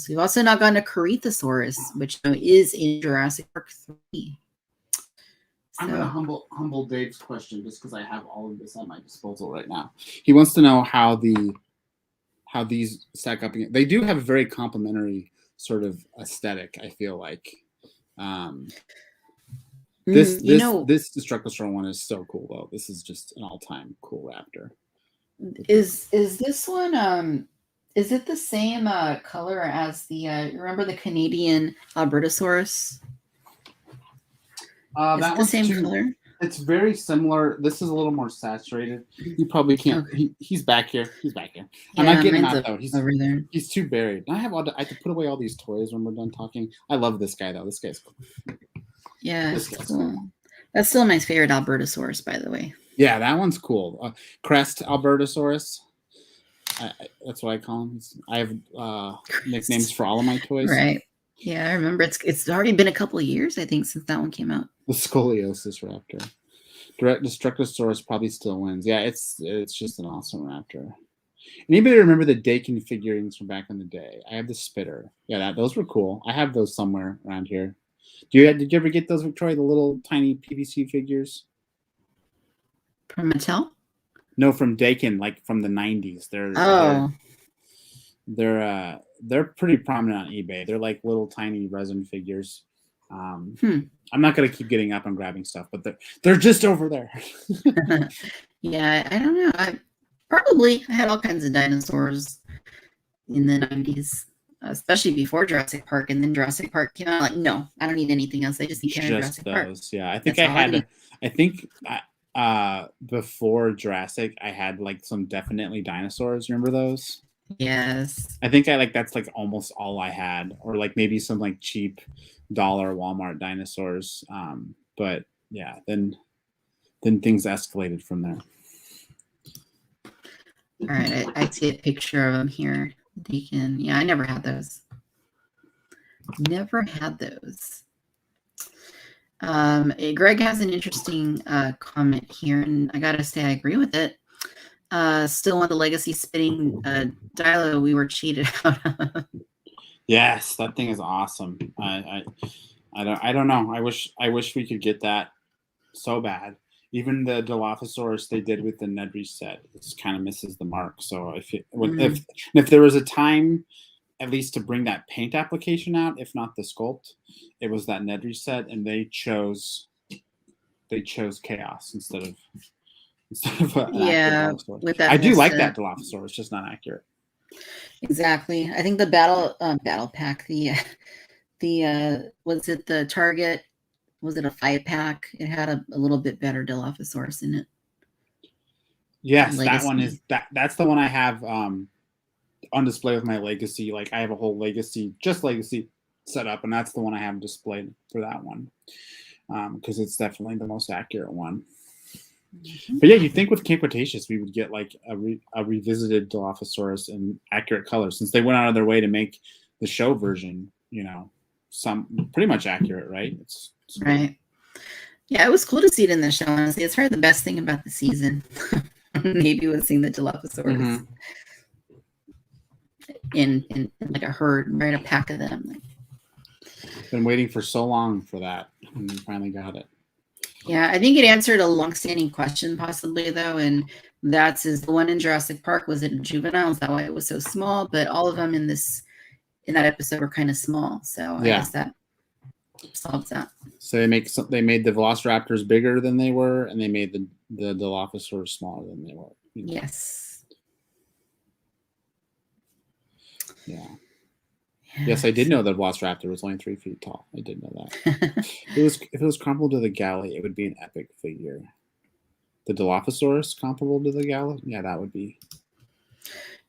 We've also not gotten a Corethosaurus, which is in Jurassic Park 3. I'm going to humble Dave's question just because I have all of this at my disposal right now. He wants to know how these stack up. They do have a very complementary sort of aesthetic, I feel like. This Destructosaur one is so cool though. This is just an all-time cool raptor. Is this one is it the same color as the remember the Canadian Albertosaurus? That one's the same color. It's very similar. This is a little more saturated. You probably can't. Okay. He's back here. Yeah, I'm not getting him out though. He's over there. He's too buried. I have to put away all these toys when we're done talking. I love this guy though. This guy's cool. Yeah, it's cool. That's still my favorite Albertosaurus, by the way. Yeah, that one's cool. Crest Albertosaurus. That's what I call him. I have nicknames for all of my toys. Right. Yeah, I remember. It's already been a couple of years, I think, since that one came out. The Scoliosis Raptor. Destructosaurus probably still wins. Yeah, it's just an awesome raptor. Anybody remember the Dakin figurines from back in the day? I have the Spitter. Yeah, those were cool. I have those somewhere around here. Did you ever get those, Victroy? The little tiny PVC figures from Mattel? No, from Dakin, like from the 90s. They're pretty prominent on eBay. They're like little tiny resin figures. I'm not gonna keep getting up and grabbing stuff, but they're just over there. Yeah, I don't know. I had all kinds of dinosaurs in the 90s, especially before Jurassic Park, and then Jurassic Park came out. Like, no, I don't need anything else. I just need Jurassic Park. Yeah, I think before Jurassic, I had like some definitely dinosaurs. Remember those? Yes. I think that's like almost all I had, or like maybe some like cheap dollar Walmart dinosaurs. But yeah, then things escalated from there. All right, I see a picture of them here. Yeah, I never had those. Greg has an interesting comment here, and I gotta say I agree with it. Still want the legacy spinning Dilo we were cheated out of. Yes, that thing is awesome. I don't know. I wish we could get that so bad. Even the Dilophosaurus they did with the Nedry set, it kind of misses the mark. So if there was a time, at least to bring that paint application out, if not the sculpt, it was that Nedry set, and they chose chaos instead of with that. I do like that Dilophosaurus, it's just not accurate. Exactly. I think the battle pack, was it the Target? Was it a 5-pack? It had a little bit better Dilophosaurus in it. Yes, that one is that's the one I have on display with my Legacy. Like I have a whole Legacy set up, and that's the one I have displayed for that one. Because it's definitely the most accurate one. Mm-hmm. But yeah, you think with King Cretaceous we would get like a revisited Dilophosaurus in accurate color, since they went out of their way to make the show version, some pretty much accurate, right? It's right. Yeah, it was cool to see it in the show. Honestly, it's probably the best thing about the season. Maybe was seeing the Dilophosaurus in like a herd, right? A pack of them. Been waiting for so long for that, and we finally got it. Yeah, I think it answered a long-standing question, possibly though, and is the one in Jurassic Park. Was it a juvenile? Is that why it was so small? But all of them in this in that episode were kind of small. So I guess that solves that. So they made the Velociraptors bigger than they were, and they made the Dilophosaurs smaller than they were. You know? Yes. Yeah. Yes, I did know that Velociraptor was only 3 feet tall. I did know that. If it was comparable to the Galley, it would be an epic figure. The Dilophosaurus comparable to the Galley? Yeah, that would be.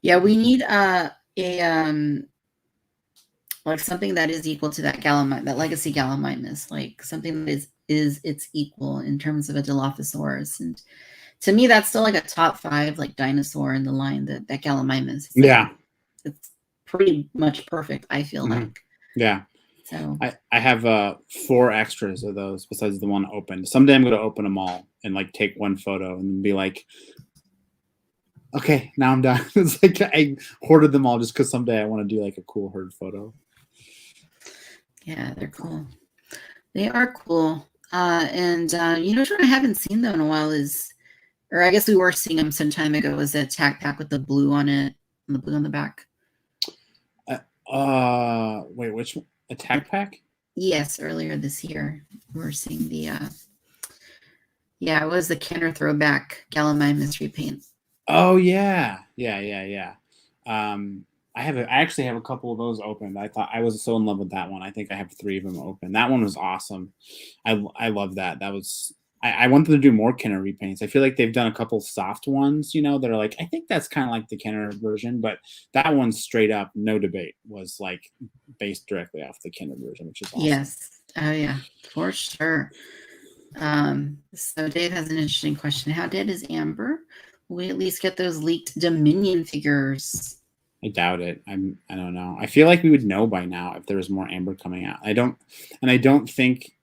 Yeah, we need like something that is equal to that that legacy Gallimimus, like something that is its equal in terms of a Dilophosaurus. And to me, that's still like a top 5 like dinosaur in the line, that Gallimimus. Yeah. It's pretty much perfect, I feel like. Yeah. So I have 4 extras of those besides the one opened. Someday I'm going to open them all and like take one photo and be like, okay, now I'm done. It's like I hoarded them all just because someday I want to do like a cool herd photo. Yeah, they're cool. They are cool. And you know what I haven't seen though in a while is, or I guess we were seeing them some time ago, was a tack pack with the blue on it, and the blue on the back. Wait, which one? A tack pack? Yes, earlier this year we were seeing the it was the Kenner Throwback Gallimimus repaint. Oh yeah. I actually have a couple of those opened. I was so in love with that one. I think I have 3 of them open. That one was awesome. I love that. That was I want them to do more Kenner repaints. I feel like they've done a couple soft ones, that are like, I think that's kind of like the Kenner version, but that one straight up, no debate, was like based directly off the Kenner version, which is awesome. Yes. Oh yeah, for sure. So Dave has an interesting question. How dead is Amber? Will we at least get those leaked Dominion figures? I doubt it. I don't know. I feel like we would know by now if there was more Amber coming out. I don't think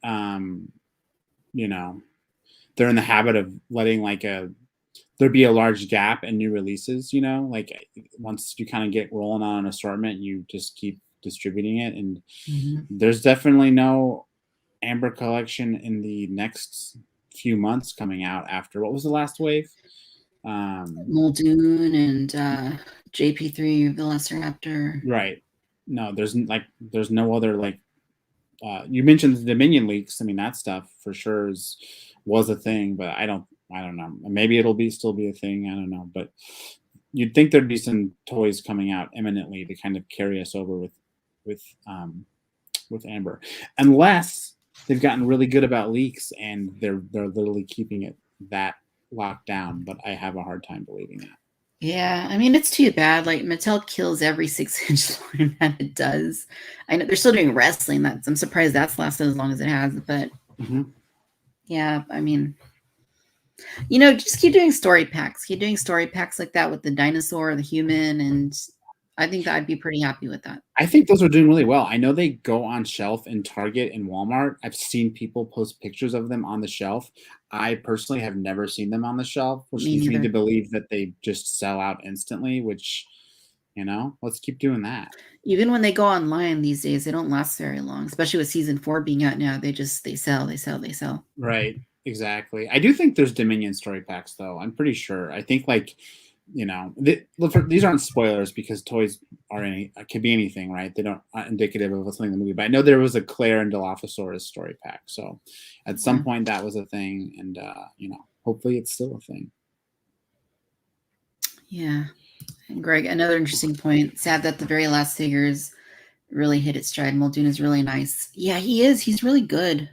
they're in the habit of letting like there be a large gap in new releases, like once you kind of get rolling on an assortment, you just keep distributing it. And there's definitely no Amber collection in the next few months coming out after, what was the last wave? Muldoon and JP3 Velociraptor. Right. No, there's no other like you mentioned the Dominion leaks. I mean, that stuff for sure was a thing, but I don't know. Maybe it'll still be a thing. I don't know, but you'd think there'd be some toys coming out imminently to kind of carry us over with Amber, unless they've gotten really good about leaks and they're literally keeping it that locked down. But I have a hard time believing that. Yeah, I mean, it's too bad. Like Mattel kills every 6-inch line that it does. I know they're still doing wrestling. I'm surprised that's lasted as long as it has. But yeah, I mean, just keep doing story packs. Keep doing story packs like that with the dinosaur, the human, and I think that I'd be pretty happy with that. I think those are doing really well. I know they go on shelf in Target and Walmart. I've seen people post pictures of them on the shelf. I personally have never seen them on the shelf, which leads me to believe that they just sell out instantly, which, let's keep doing that. Even when they go online these days, they don't last very long, especially with season 4 being out now. They sell. Right. Exactly. I do think there's Dominion story packs, though. I'm pretty sure. I think these aren't spoilers because toys can be anything, right? They aren't indicative of something in the movie. But I know there was a Claire and Dilophosaurus story pack, so at some point that was a thing, and hopefully it's still a thing. Yeah, and Greg, another interesting point. Sad that the very last figures really hit its stride. Muldoon is really nice. Yeah, he is. He's really good.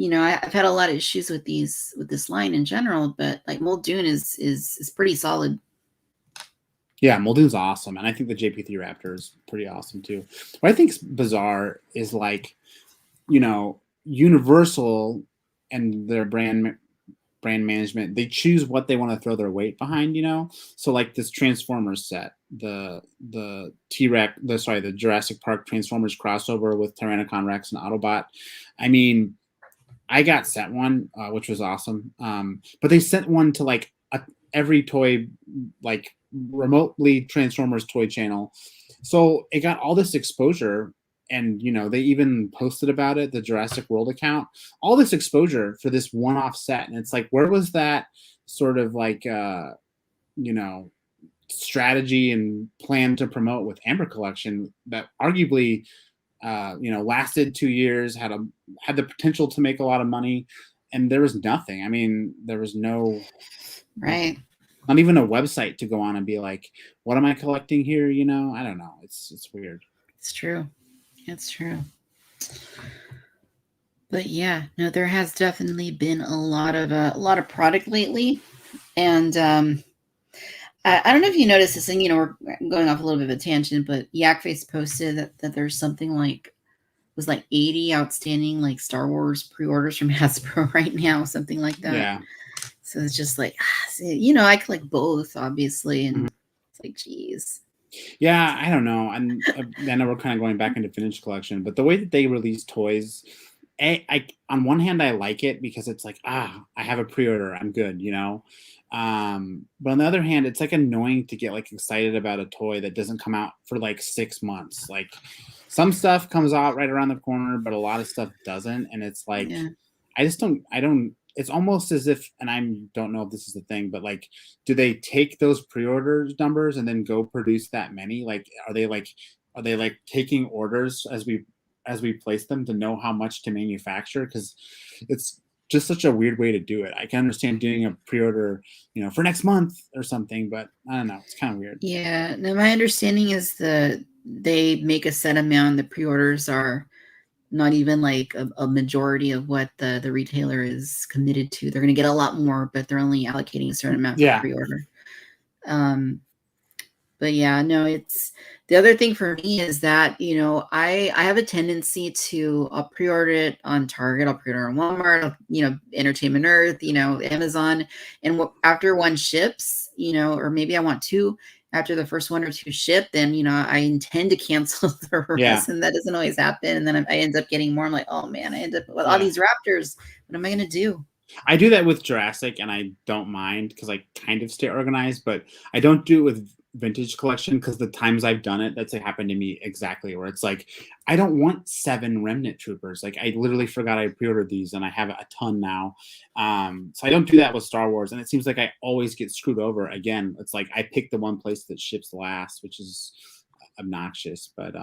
I've had a lot of issues with this line in general, but like Muldoon is pretty solid. Yeah, Muldoon's awesome, and I think the JP3 Raptor is pretty awesome too. What I think's bizarre is like, Universal and their brand management, they choose what they want to throw their weight behind. So like this Transformers set, the Jurassic Park Transformers crossover with Tyrannicon Rex and Autobot. I mean, I got sent one, which was awesome. But they sent one to like every toy, like remotely Transformers toy channel. So it got all this exposure, and they even posted about it, the Jurassic World account, all this exposure for this one-off set. And it's like, where was that sort of like strategy and plan to promote with Amber Collection that arguably lasted 2 years, had the potential to make a lot of money, and there was nothing. I mean, there was no right. Not even a website to go on and be like, what am I collecting here? I don't know. It's weird. It's true. It's true. But yeah, no, there has definitely been a lot of product lately, and I don't know if you noticed this, and we're going off a little bit of a tangent, but Yakface posted that there's something like, was like 80 outstanding like Star Wars pre-orders from Hasbro right now, something like that. Yeah. So it's just like, I collect both, obviously, and it's like, geez. Yeah, I don't know. And I know we're kind of going back into vintage collection, but the way that they release toys, I on one hand I like it because it's like, I have a pre-order, I'm good, but on the other hand, it's like annoying to get like excited about a toy that doesn't come out for like 6 months. Like some stuff comes out right around the corner, but a lot of stuff doesn't, and it's like, yeah. I don't. It's almost as if, and I don't know if this is the thing, but like, do they take those pre-orders numbers and then go produce that many? Like, are they taking orders as we place them to know how much to manufacture? Because it's just such a weird way to do it. I can understand doing a pre-order, for next month or something, but I don't know. It's kind of weird. Yeah. No, my understanding is they make a set amount. The pre-orders are not even like a majority of what the retailer is committed to. They're going to get a lot more, but they're only allocating a certain amount for pre-order. But yeah, no, it's the other thing for me is that, I have a tendency to, I'll pre-order it on Target, I'll pre-order on Walmart, Entertainment Earth, Amazon. And after one ships, or maybe I want two, after the first 1 or 2 ship, then, I intend to cancel the rest, and that doesn't always happen. And then I end up getting more. I'm like, oh man, I end up with all these Raptors. What am I going to do? I do that with Jurassic, and I don't mind because I kind of stay organized, but I don't do it with vintage collection because the times I've done it, that's happened to me exactly, where it's like, I don't want 7 Remnant Troopers. Like, I literally forgot I pre-ordered these, and I have a ton now. So I don't do that with Star Wars, and it seems like I always get screwed over. Again, it's like I pick the one place that ships last, which is obnoxious, but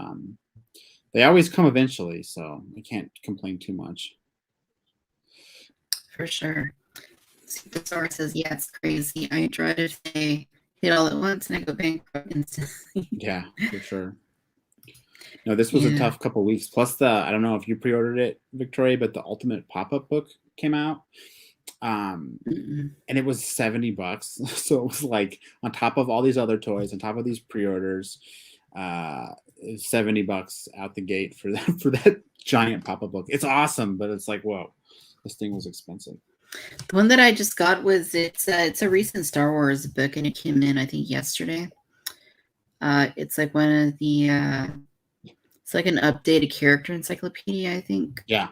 they always come eventually, so I can't complain too much. For sure. Superstar says, yeah, it's crazy. I tried to say hit all at once and I go bankrupt instantly. Yeah, for sure. No, this was a tough couple of weeks. Plus I don't know if you pre-ordered it, Victroy, but the Ultimate Pop-Up book came out. And it was $70. So it was like, on top of all these other toys, on top of these pre-orders, $70 out the gate for that giant pop-up book. It's awesome, but it's like, whoa, this thing was expensive. The one that I just got was it's a recent Star Wars book, and it came in I think yesterday. It's like one of the it's like an updated character encyclopedia, I think. Yeah.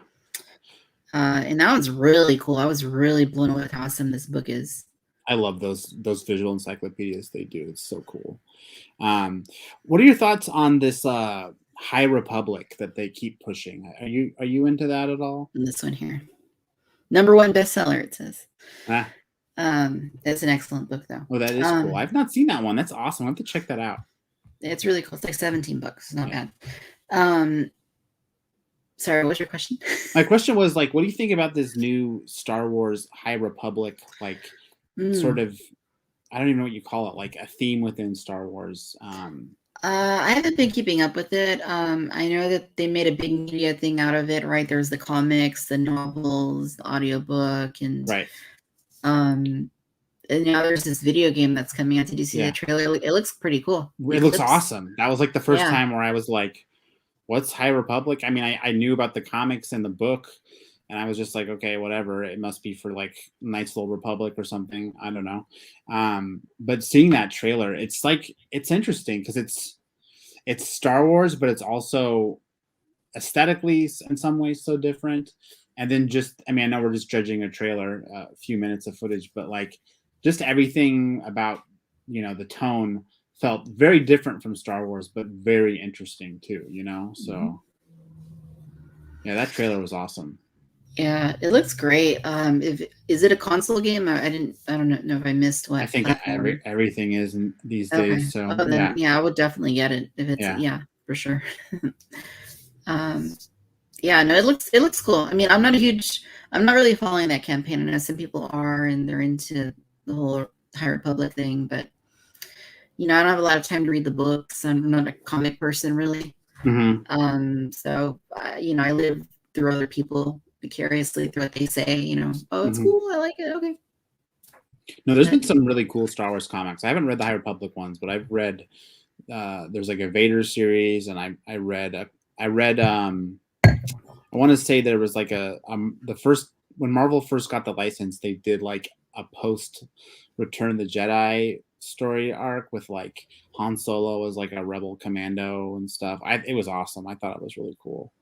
And that was really cool. I was really blown away with how awesome this book is. I love those visual encyclopedias they do. It's so cool. What are your thoughts on this High Republic that they keep pushing? Are you into that at all? This one here. #1 bestseller, it says. It's an excellent book, though. Oh, that is cool. I've not seen that one. That's awesome. I have to check that out. It's really cool. It's like $17. It's not bad. Sorry, what's your question? My question was like, what do you think about this new Star Wars High Republic, like sort of, I don't even know what you call it, like a theme within Star Wars? I haven't been keeping up with it. I know that they made a big media thing out of it, right? There's the comics, the novels, the audiobook, and right. And now there's this video game that's coming out. Did you see the trailer? It looks pretty cool. It looks awesome. That was like the first time where I was like, what's High Republic? I mean, I knew about the comics and the book, and I was just like, okay, whatever. It must be for like Knights of the Old Republic or something. I don't know. But seeing that trailer, it's like, it's interesting because it's Star Wars, but it's also aesthetically in some ways so different. And then just, I mean, I know we're just judging a trailer, a few minutes of footage, but like just everything about, the tone felt very different from Star Wars, but very interesting too, So yeah, that trailer was awesome. Yeah, it looks great. Is it a console game? I don't know if I missed I what think platform. everything is these Okay. days. So Oh, then yeah, yeah, I would definitely get it if it's yeah. yeah, for sure. um, yeah, no, it looks cool. I mean, I'm not really following that campaign. I know some people are, and they're into the whole High Republic thing, but I don't have a lot of time to read the books. I'm not a comic person really. So I live through other people vicariously through what they say. Oh, it's cool. I like it. Okay. No, there's been some really cool Star Wars comics. I haven't read the High Republic ones, but I've read. There's like a Vader series, and I read. I want to say there was like the first when Marvel first got the license, they did like a post Return the Jedi story arc with like Han Solo as like a rebel commando and stuff. It was awesome. I thought it was really cool.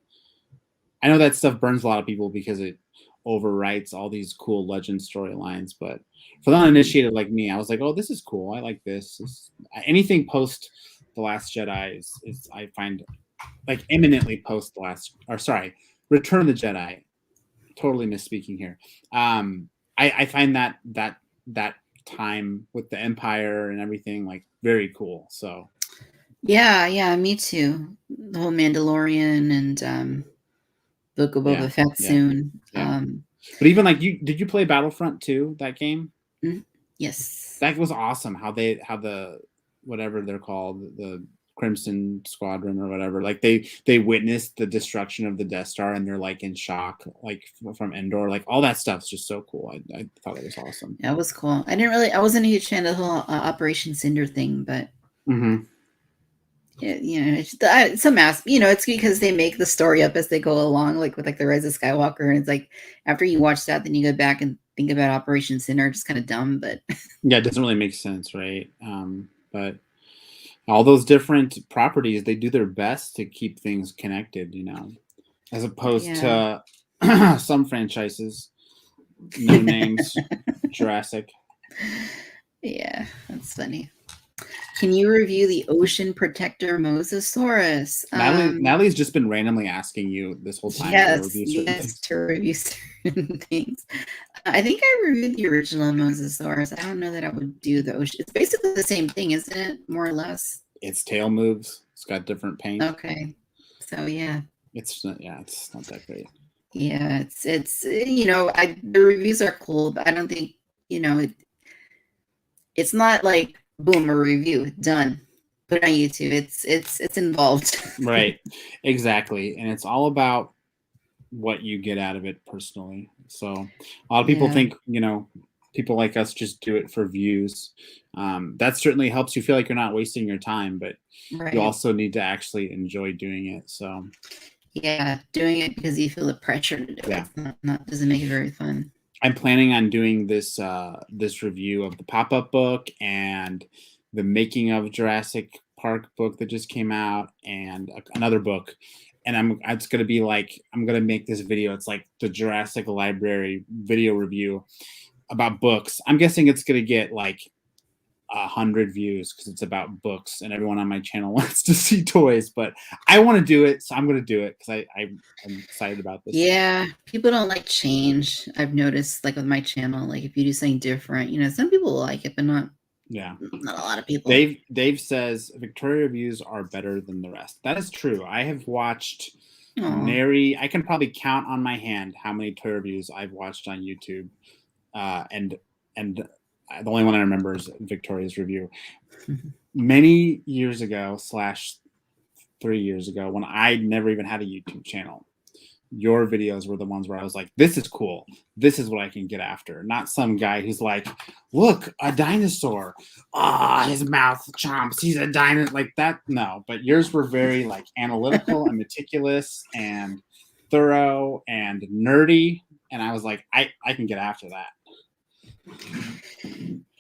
I know that stuff burns a lot of people because it overwrites all these cool legend storylines, but for the uninitiated like me, I was like, oh, this is cool. I like this. Anything post The Last Jedi is I find like eminently post Return of the Jedi. Totally misspeaking here. I find that time with the Empire and everything like very cool. So yeah, me too. The whole Mandalorian and Book of Boba Fett soon. But even like did you play Battlefront 2, that game? Yes. That was awesome. How the whatever they're called, the Crimson Squadron or whatever, like they witnessed the destruction of the Death Star and they're like in shock, like from Endor, like all that stuff's just so cool. I thought it was awesome. That was cool. I wasn't a huge fan of the whole Operation Cinder thing, but it's a mass. It's because they make the story up as they go along, like with like the Rise of Skywalker, and it's like after you watch that, then you go back and think about Operation Cinder. It's kind of dumb, but yeah, it doesn't really make sense, right? But all those different properties, they do their best to keep things connected, as opposed to some franchises, no names, Jurassic. Yeah, that's funny. Can you review the ocean protector Mosasaurus? Natalie's just been randomly asking you this whole time to review certain things. I think I reviewed the original Mosasaurus. I don't know that I would do the ocean. It's basically the same thing, isn't it? More or less. Its tail moves. It's got different paint. Okay. So yeah. It's not that great. Yeah, it's the reviews are cool, but I don't think it's not like boom, a review done, put it on YouTube. It's involved. Right, exactly, and it's all about what you get out of it personally. So a lot of people think people like us just do it for views. That certainly helps you feel like you're not wasting your time, but you also need to actually enjoy doing it. So yeah, doing it because you feel the pressure to do it. Not doesn't make it very fun. I'm planning on doing this this review of the pop-up book and the Making of Jurassic Park book that just came out, and another book. And it's gonna be like I'm gonna make this video. It's like the Jurassic Library video review about books. I'm guessing it's gonna get like 100 views because it's about books, and everyone on my channel wants to see toys, but I want to do it, so I'm going to do it because I'm excited about this. Yeah, people don't like change. I've noticed, like with my channel, like if you do something different, some people like it, but not a lot of people. Dave says Victoria reviews are better than the rest. That is true. I have watched I can probably count on my hand how many toy reviews I've watched on YouTube, and the only one I remember is Victoria's review. Many years ago / 3 years ago, when I never even had a YouTube channel, your videos were the ones where I was like, this is cool. This is what I can get after. Not some guy who's like, look, a dinosaur. His mouth chomps. He's a dinosaur. Like that. No, but yours were very like analytical and meticulous and thorough and nerdy. And I was like, I can get after that.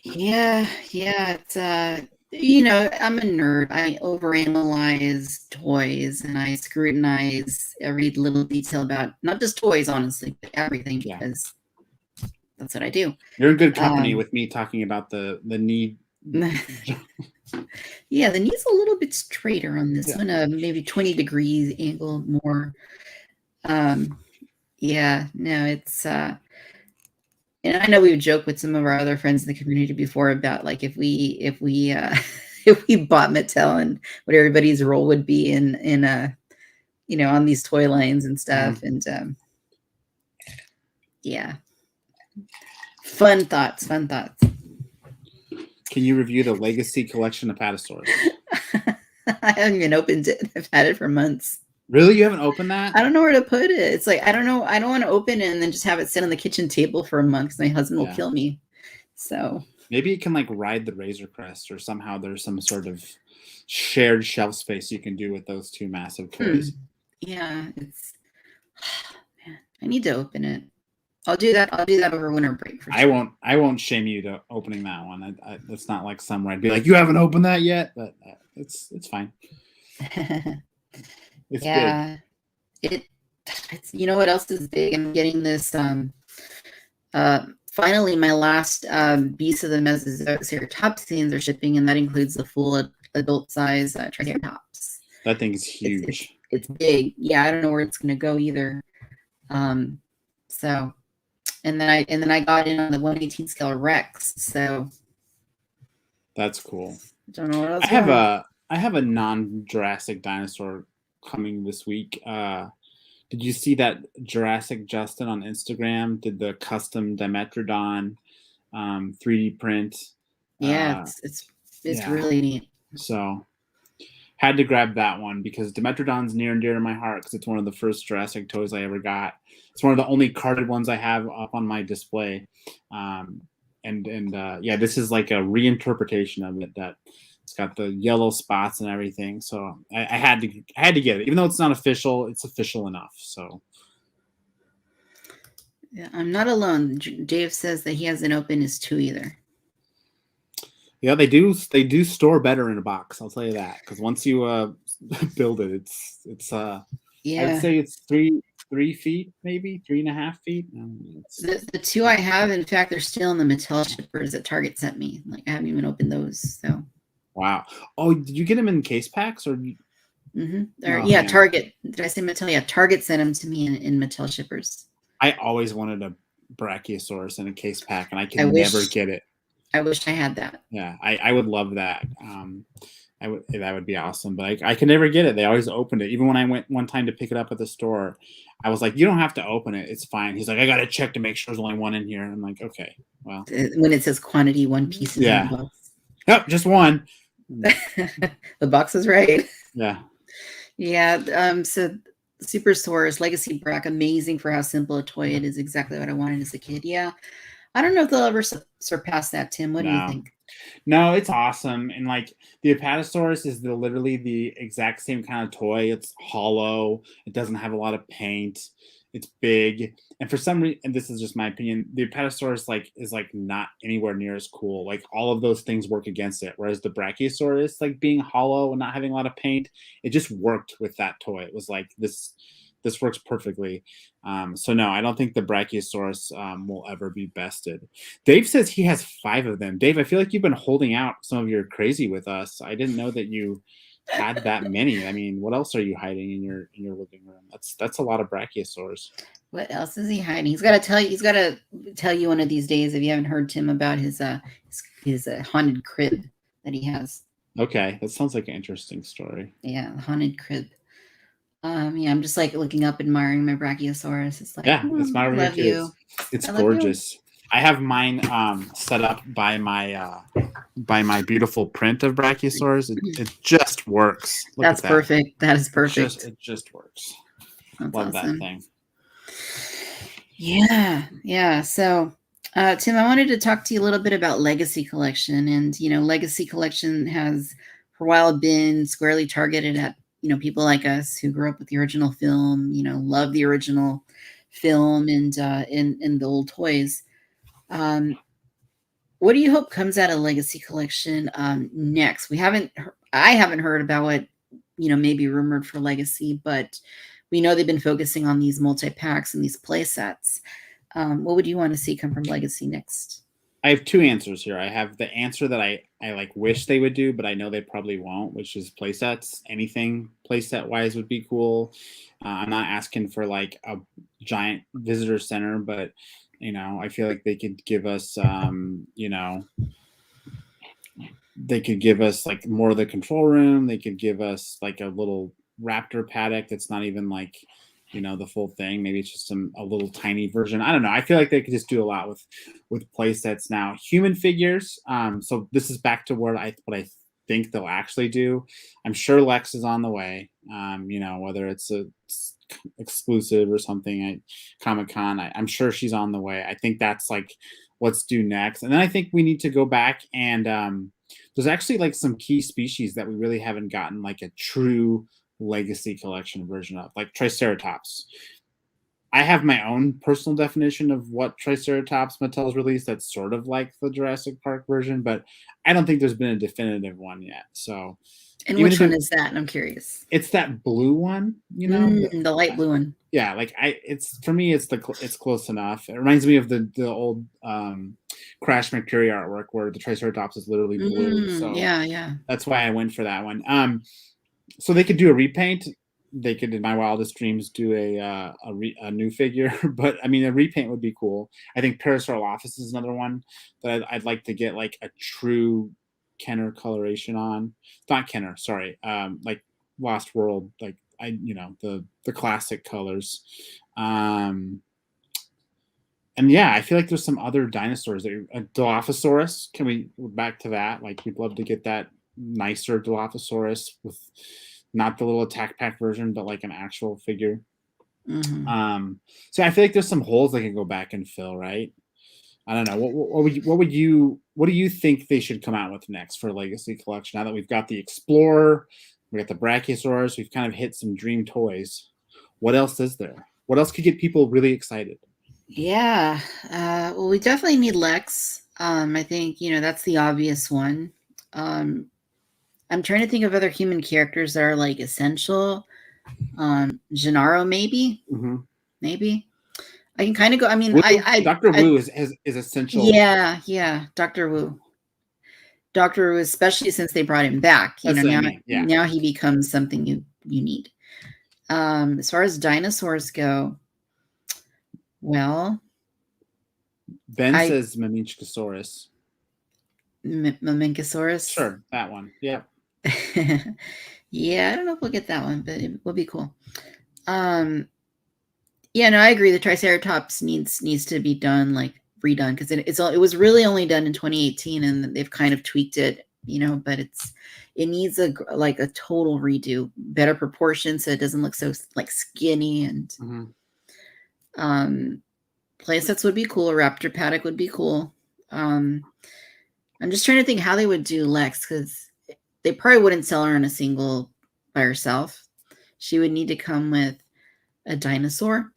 Yeah, it's I'm a nerd. I overanalyze toys and I scrutinize every little detail about not just toys, honestly, but everything, because that's what I do. You're in good company with me talking about the knee. Yeah, the knee's a little bit straighter on this one, maybe 20 degrees angle more. Yeah, no, it's and I know we've joked with some of our other friends in the community before about like if we if we bought Mattel and what everybody's role would be in on these toy lines and stuff. And yeah. Fun thoughts. Can you review the Legacy collection of Apatosaurs? I haven't even opened it. I've had it for months. Really? You haven't opened that? I don't know where to put it. It's like, I don't know. I don't want to open it and then just have it sit on the kitchen table for a month because my husband will kill me. So maybe you can like ride the Razor Crest, or somehow there's some sort of shared shelf space you can do with those two massive toys. Yeah, it's man, I need to open it. I'll do that over winter break. For sure. I won't shame you to opening that one. It's not like somewhere I'd be like, you haven't opened that yet, but it's fine. It's big. It's you know what else is big? I'm getting this finally my last Beast of the Mesozoic are shipping, and that includes the full adult size Triceratops. That thing is huge. It's big. Yeah, I don't know where it's gonna go either. So and then I got in on the 1/18 scale Rex. So that's cool. I don't know what else. I have a non-Jurassic dinosaur coming this week. Did you see that Jurassic Justin on Instagram did the custom Dimetrodon 3D print? Yeah, it's really neat. So had to grab that one because Dimetrodon's near and dear to my heart because it's one of the first Jurassic toys I ever got. It's one of the only carded ones I have up on my display. This is like a reinterpretation of it that it's got the yellow spots and everything. So I had to get it. Even though it's not official, it's official enough. So yeah, I'm not alone. Dave says that he hasn't opened his 2 either. Yeah, they do store better in a box. I'll tell you that, because once you build it, it's I'd say it's 3 feet, maybe 3.5 feet. The 2 I have, in fact, they're still in the Mattel shippers that Target sent me. Like I haven't even opened those. So wow. Oh, did you get them in case packs or? Yeah, Target. Did I say Mattel? Yeah, Target sent them to me in Mattel shippers. I always wanted a Brachiosaurus in a case pack, and I could never get it. I wish I had that. Yeah, I would love that. That would be awesome, but I could never get it. They always opened it. Even when I went one time to pick it up at the store, I was like, "You don't have to open it. It's fine." He's like, "I got to check to make sure there's only one in here." I'm like, "Okay, well." When it says quantity, 1 piece is in the box. Yep, just one. The box is right. Yeah. Yeah. So Supersaurus Legacy Brack, amazing for how simple a toy it is. Exactly what I wanted as a kid. Yeah. I don't know if they'll ever surpass that, Tim. What do you think? No, it's awesome. And like the Apatosaurus is literally the exact same kind of toy. It's hollow. It doesn't have a lot of paint. It's big. And for some reason, and this is just my opinion, the Apatosaurus is not anywhere near as cool. Like all of those things work against it. Whereas the Brachiosaurus, like being hollow and not having a lot of paint, it just worked with that toy. It was like this works perfectly. So no, I don't think the Brachiosaurus will ever be bested. Dave says he has 5 of them. Dave, I feel like you've been holding out some of your crazy with us. I didn't know that you had that many. I mean, what else are you hiding in your living room? That's a lot of Brachiosaurs. What else is he hiding? He's got to tell you one of these days if you haven't heard Tim about his haunted crib that he has. Okay, that sounds like an interesting story. Yeah, the haunted crib. I'm just like looking up, admiring my Brachiosaurus. It's like, it's my love you. It's gorgeous. I have mine set up by my beautiful print of Brachiosaurus. It just works. That's perfect. That is perfect. It just works. That's love awesome. That thing. Yeah. So, Tim, I wanted to talk to you a little bit about Legacy Collection, and Legacy Collection has for a while been squarely targeted at people like us who grew up with the original film, love the original film and the old toys. What do you hope comes out of Legacy Collection next? I haven't heard about what may be rumored for Legacy, but we know they've been focusing on these multi-packs and these play sets. What would you want to see come from Legacy next? I have 2 answers here. I have the answer that I I like wish they would do, but I know they probably won't, which is playsets. Anything playset wise would be cool. I'm not asking for like a giant visitor center, but I feel like they could give us, they could give us like more of the control room. They could give us like a little raptor paddock that's not even like, the full thing. Maybe it's just a little tiny version. I don't know. I feel like they could just do a lot with play sets now. Human figures. So this is back to what I think they'll actually do. I'm sure Lex is on the way. Whether it's a exclusive or something at Comic-Con, I'm sure she's on the way. I think that's like what's due next. And then I think we need to go back and there's actually like some key species that we really haven't gotten like a true legacy collection version of, like Triceratops. I have my own personal definition of what Triceratops Mattel's released that's sort of like the Jurassic Park version, but I don't think there's been a definitive one yet. So, and which one is that? I'm curious. It's that blue one, the light blue one. Yeah, like for me, it's close enough. It reminds me of the old Crash McCurry artwork where the Triceratops is literally blue. So yeah, that's why I went for that one. So they could do a repaint. They could, in my wildest dreams, do a new figure. But I mean, a repaint would be cool. I think Parasaurolophus is another one that I'd like to get like a true Kenner coloration on. Not Kenner, sorry. Like Lost World, like the classic colors. And yeah, I feel like there's some other dinosaurs. Dilophosaurus. Can we back to that? Like, we'd love to get that nicer Dilophosaurus with not the little attack pack version, but like an actual figure. So I feel like there's some holes they can go back and fill, right? I don't know. What do you think they should come out with next for Legacy Collection? Now that we've got the Explorer, we got the Brachiosaurus, we've kind of hit some dream toys. What else is there? What else could get people really excited? Yeah. Well, we definitely need Lex. I think, that's the obvious one. I'm trying to think of other human characters that are like essential. Gennaro, maybe. Maybe. I can kind of go. I mean, Dr. Wu is essential. Yeah, Dr. Wu. Dr. Wu, especially since they brought him back. Now he becomes something you need. As far as dinosaurs go, well, Ben says Mamenchisaurus. Mamenchisaurus? Sure, that one. Yeah. Yeah, I don't know if we'll get that one, but it will be cool. Yeah, no, I agree. The Triceratops needs to be done, like redone, because it was really only done in 2018, and they've kind of tweaked it, but it needs a total redo, better proportions, so it doesn't look so like skinny, and playsets would be cool. A raptor paddock would be cool. I'm just trying to think how they would do Lex, because they probably wouldn't sell her in a single by herself. She would need to come with a dinosaur.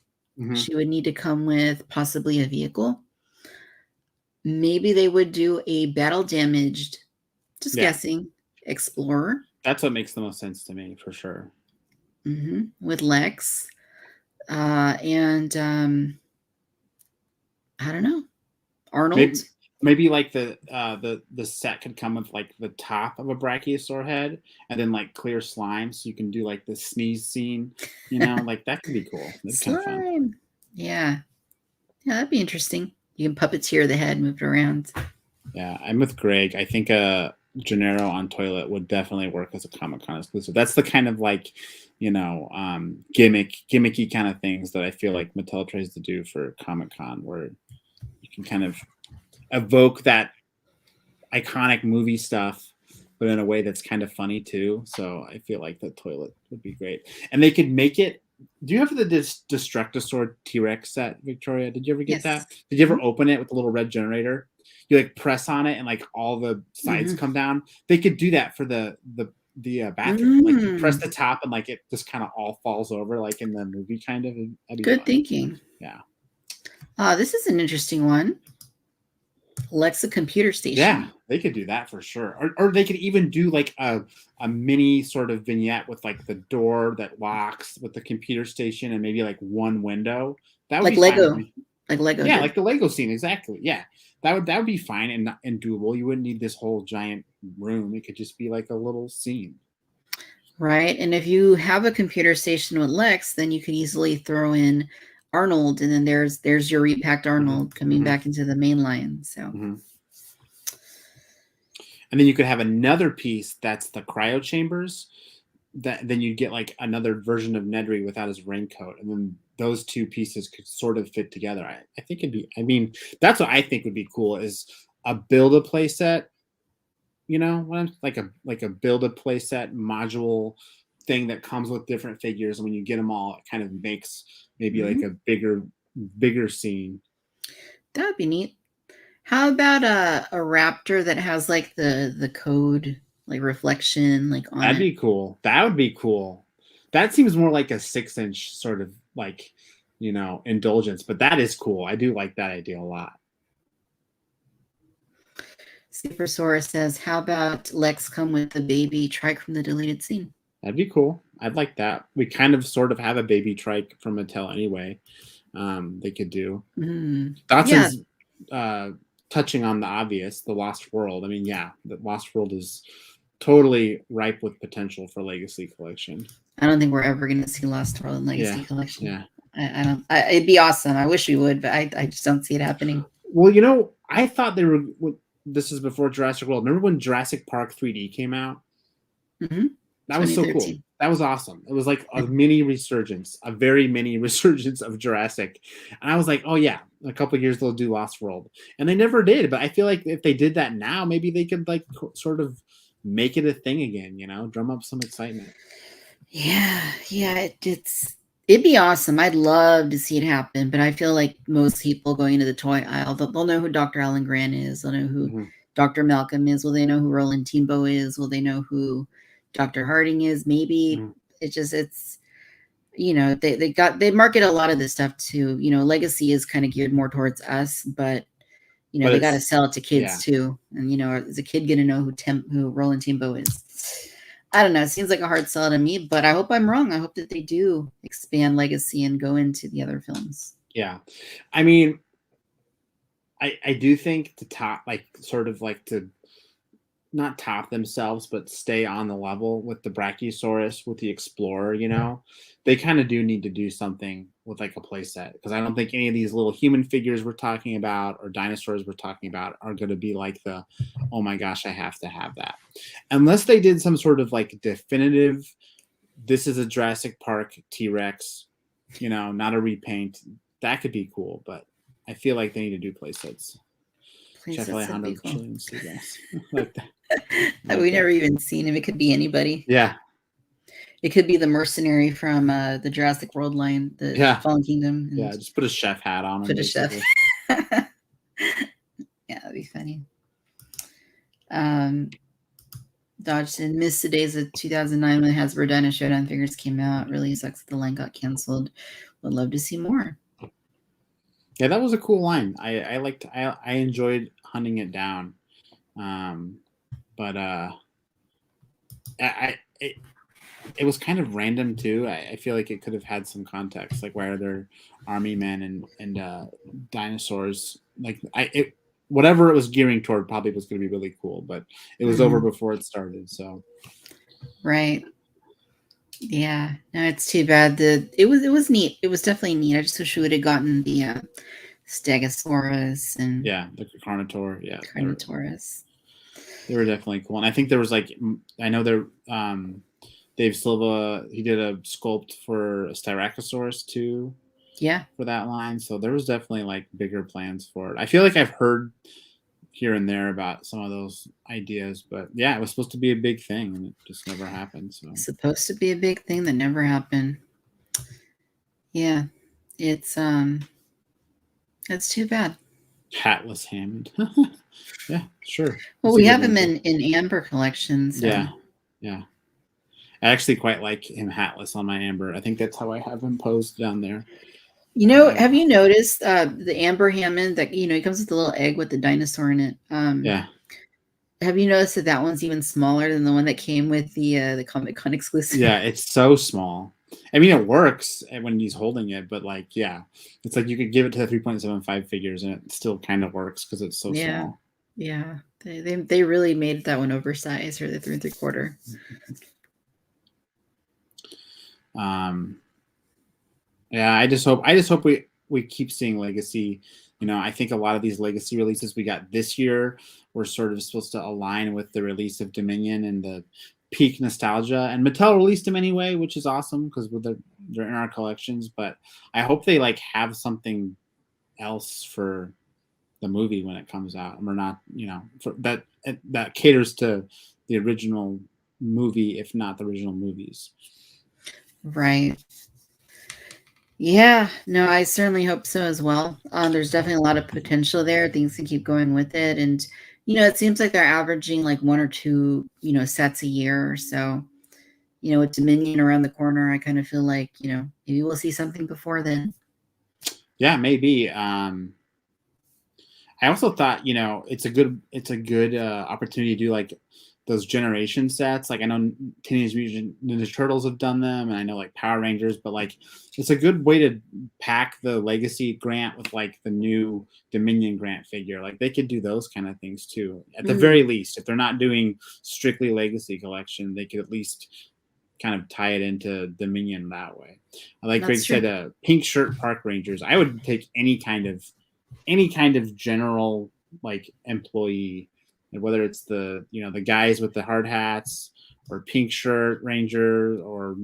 She would need to come with possibly a vehicle. Maybe they would do a battle damaged, just guessing, Explorer. That's what makes the most sense to me, for sure. With Lex. And I don't know. Arnold. Maybe like the set could come with like the top of a brachiosaur head and then like clear slime, so you can do like the sneeze scene, like that could be cool. That's slime. Kind of fun. Yeah, that'd be interesting. You can puppeteer the head, move it around. Yeah, I'm with Greg. I think Gennaro on toilet would definitely work as a Comic-Con exclusive. That's the kind of like, gimmicky kind of things that I feel like Mattel tries to do for Comic-Con, where you can kind of evoke that iconic movie stuff, but in a way that's kind of funny too. So I feel like the toilet would be great. And they could make it. Do you have the Destructosaur T-Rex set, Victoria? Did you ever get that? Did you ever open it with the little red generator? You like press on it and like all the sides come down. They could do that for the bathroom. Like you press the top and like it just kind of all falls over, like in the movie kind of. Good thinking. Yeah. This is an interesting one. Alexa computer station. Yeah, they could do that for sure. Or they could even do like a mini sort of vignette with like the door that locks with the computer station and maybe like one window. That would like be Lego. fine. like Lego Yeah, did. like the Lego scene, exactly. Yeah, that would be fine and doable. You wouldn't need this whole giant room. It could just be like a little scene. Right. And if you have a computer station with Lex, then you could easily throw in Arnold, and then there's your repacked Arnold coming back into the main line. So and then you could have another piece that's the cryo chambers. That then you'd get like another version of Nedry without his raincoat, and then those two pieces could sort of fit together. I think it'd be. I mean, that's what I think would be cool is a build a play set. You know, what I'm like a build a play set module thing that comes with different figures. And when you get them all, it kind of makes maybe like a bigger scene. That would be neat. How about a raptor that has like the code, like reflection, like on That'd be cool. That would be cool. That seems more like a 6-inch sort of like, you know, indulgence, but that is cool. I do like that idea a lot. Supersaurus says, how about Lex come with the baby trike from the deleted scene? That'd be cool. I'd like that. We kind of sort of have a baby trike from Mattel anyway. They could do. Dotson's touching on the obvious, the Lost World. I mean, yeah, the Lost World is totally ripe with potential for Legacy Collection. I don't think we're ever going to see Lost World in Legacy Collection. Yeah. I don't. It'd be awesome. I wish we would, but I just don't see it happening. Well, you know, I thought they were. This is before Jurassic World. Remember when Jurassic Park 3D came out? That was so cool. That was awesome. It was like a mini resurgence, a very mini resurgence of Jurassic. And I was like, oh yeah, in a couple of years they'll do Lost World. And they never did. But I feel like if they did that now, maybe they could like sort of make it a thing again, you know, drum up some excitement. Yeah, it'd be awesome. I'd love to see it happen, but I feel like most people going into the toy aisle, they'll know who Dr. Alan Grant is. They'll know who Dr. Malcolm is. Will they know who Roland Tebow is? Will they know who Dr. Harding is? Maybe. It's you know, they market a lot of this stuff too. You know, Legacy is kind of geared more towards us, but you know, they got to sell it to kids too. And you know, is a kid gonna know who Roland Tebow is? I don't know. It seems like a hard sell to me, but I hope I'm wrong. I hope that they do expand Legacy and go into the other films. Yeah. I mean, I do think to top, like, sort of like to not top themselves, but stay on the level with the Brachiosaurus, with the Explorer, you know, they kind of do need to do something with like a play set, because I don't think any of these little human figures we're talking about or dinosaurs we're talking about are going to be like the, oh my gosh, I have to have that. Unless they did some sort of like definitive, this is a Jurassic Park T-Rex, you know, not a repaint. That could be cool, but I feel like they need to do play sets. Chef Alejandro Chilling Seagrass. Like that. We never even seen him. It could be anybody. Yeah. It could be the mercenary from the Jurassic World line, the Fallen Kingdom. Yeah, just put a chef hat on him. Put a chef. Yeah, that'd be funny. Dodgson missed the days of 2009 when the Hasbro Dino Showdown figures came out. Really sucks that the line got canceled. Would love to see more. Yeah, that was a cool line. I liked. I enjoyed hunting it down, but it was kind of random too. I feel like it could have had some context, like why are there army men and dinosaurs? Like whatever it was gearing toward probably was going to be really cool, but it was over before it started. So, right. Yeah, no, it's too bad. It was neat. It was definitely neat. I just wish we would have gotten the Stegosaurus and the Carnotaur. Yeah, Carnotaurus. They were definitely cool, and I think there was like, I know there Dave Silva, he did a sculpt for a Styracosaurus too. Yeah, for that line. So there was definitely like bigger plans for it. I feel like I've heard here and there about some of those ideas, but yeah, it was supposed to be a big thing and it just never happened. So it's supposed to be a big thing that never happened. Yeah, it's too bad. Hatless Hammond. Yeah, sure. Well, we have him in Amber collections. So. Yeah. I actually quite like him hatless on my Amber. I think that's how I have him posed down there. You know, have you noticed the Amber Hammond that, you know, he comes with a little egg with the dinosaur in it? Yeah. Have you noticed that one's even smaller than the one that came with the Comic-Con exclusive? Yeah, it's so small. I mean, it works when he's holding it, but like, yeah, it's like you could give it to the 3.75 figures and it still kind of works because it's so small. Yeah, they really made that one oversized, or the 3 3/4. Yeah, I just hope we keep seeing legacy. You know, I think a lot of these legacy releases we got this year were sort of supposed to align with the release of Dominion and the peak nostalgia. And Mattel released them anyway, which is awesome because they're in our collections. But I hope they like have something else for the movie when it comes out, and we're not, you know, for that caters to the original movie, if not the original movies. Right. Yeah, no, I certainly hope so as well. There's definitely a lot of potential there. Things can keep going with it. And, it seems like they're averaging like 1 or 2, sets a year or so. With Dominion around the corner, I kind of feel like, maybe we'll see something before then. Yeah, maybe. I also thought, it's a good opportunity to do like those generation sets. Like I know Teenage Mutant Ninja Turtles have done them, and I know like Power Rangers, but like it's a good way to pack the Legacy Grant with like the new Dominion Grant figure. Like they could do those kind of things too. At the very least, if they're not doing strictly Legacy collection, they could at least kind of tie it into Dominion that way. Like Greg said, pink shirt Park Rangers. I would take any kind of general like employee, whether it's the guys with the hard hats or pink shirt ranger, or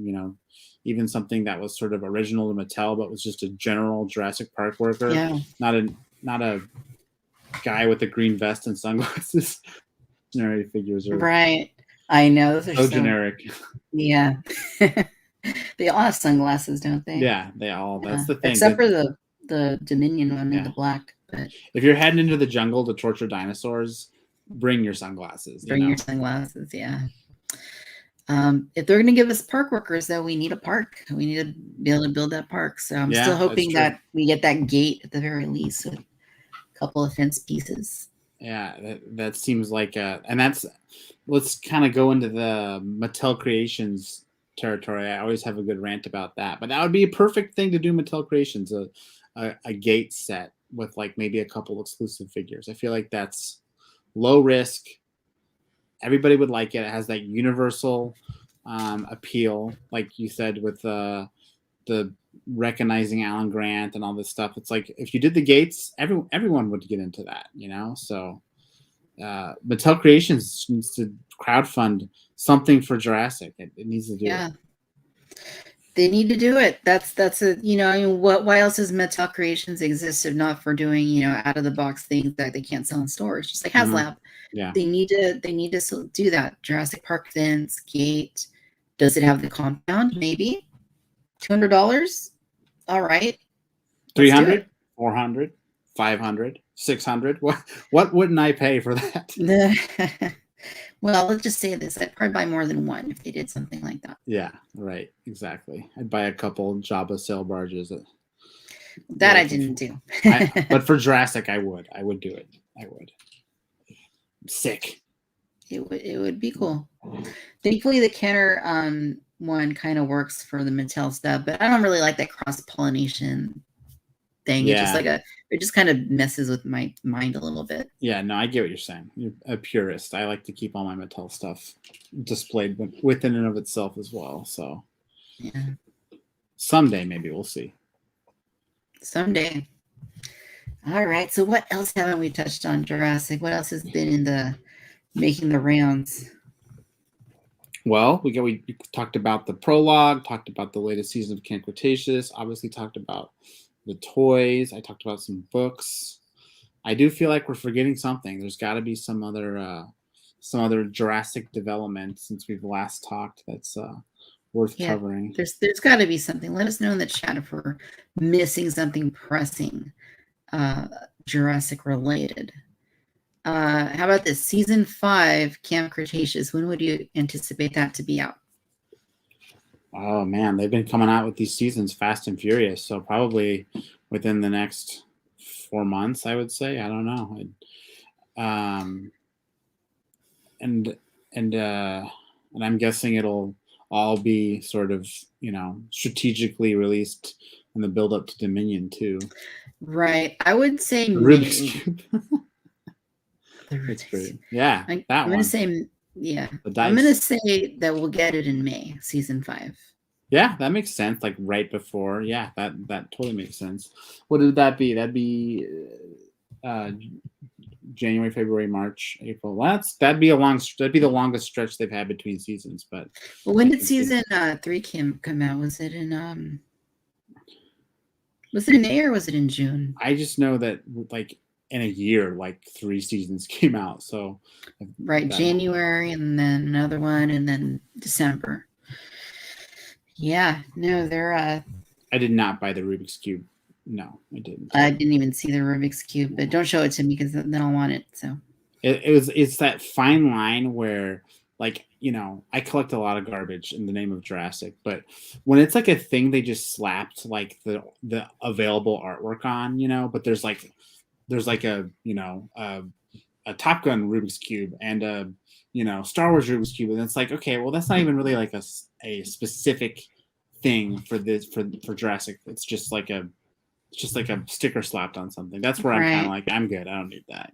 even something that was sort of original to Mattel but was just a general Jurassic Park worker. Yeah. Not a guy with a green vest and sunglasses. Generic figures are right. I know, those are so generic. Yeah. They all have sunglasses, don't they? Yeah, they all. That's the thing. Except for the Dominion one in the black. But if you're heading into the jungle to torture dinosaurs, bring your sunglasses. Bring your sunglasses, yeah. If they're going to give us park workers, though, we need a park. We need to be able to build that park. So I'm still hoping that we get that gate at the very least with a couple of fence pieces. Yeah, that seems like let's kind of go into the Mattel Creations territory. I always have a good rant about that, but that would be a perfect thing to do. Mattel Creations, a gate set with like maybe a couple exclusive figures. I feel like that's low risk. Everybody would like it. It has that universal appeal, like you said, with the recognizing Alan Grant and all this stuff. It's like if you did the gates, everyone would get into that, So Mattel Creations needs to crowdfund something for Jurassic. It needs to do it. They need to do it. That's a why else does Mattel Creations exist if not for doing out of the box things that they can't sell in stores, just like HasLab. Yeah, they need to do that. Jurassic Park fence, gate. Does it have the compound? Maybe $200. All right, 300, 400, 500, 600. What wouldn't I pay for that? Well, let's just say this. I'd probably buy more than one if they did something like that. Yeah, right. Exactly. I'd buy a couple Jabba sail barges. That I didn't do. But for Jurassic, I would do it. I would. Sick. It would be cool. Thankfully, the Kenner one kind of works for the Mattel stuff, but I don't really like that cross-pollination thing. Yeah. It just kind of messes with my mind a little bit. Yeah, no, I get what you're saying. You're a purist. I like to keep all my Mattel stuff displayed within and of itself as well. So yeah, someday maybe we'll see. Someday. All right. So what else haven't we touched on Jurassic? What else has been making the rounds? Well, we talked about the prologue, talked about the latest season of Camp Cretaceous, obviously talked about the toys. I talked about some books. I do feel like we're forgetting something. There's got to be some other Jurassic development since we've last talked that's worth covering. There's got to be something. Let us know in the chat if we're missing something pressing, Jurassic related. How about this? Season 5, Camp Cretaceous. When would you anticipate that to be out? Oh man, they've been coming out with these seasons fast and furious. So probably within the next 4 months, I would say. I don't know. And I'm guessing it'll all be sort of, strategically released in the build up to Dominion too. Right. I would say The Rubik's May. Cube. That's great. Yeah, that I'm one. gonna say, yeah. The dice. I'm gonna say that we'll get it in May, season 5. Yeah, that makes sense. Like right before. Yeah, that totally makes sense. What would that be? That'd be January, February, March, April. That'd be the longest stretch they've had between seasons. But when did season 3 come out? Was it in May or was it in June? I just know that like in a year, like 3 seasons came out. So right, January and then another one and then December. Yeah, no, they're I did not buy the Rubik's Cube. No, I didn't. I didn't even see the Rubik's Cube, but don't show it to me because then I'll want it. So it's that fine line where, like, I collect a lot of garbage in the name of Jurassic, but when it's like a thing they just slapped like the available artwork on, but there's like a a Top Gun Rubik's Cube and a Star Wars Rubik's Cube, and it's like, okay, well, that's not even really like a specific thing for Jurassic. It's just like a sticker slapped on something. That's where I'm kind of like, I'm good. I don't need that.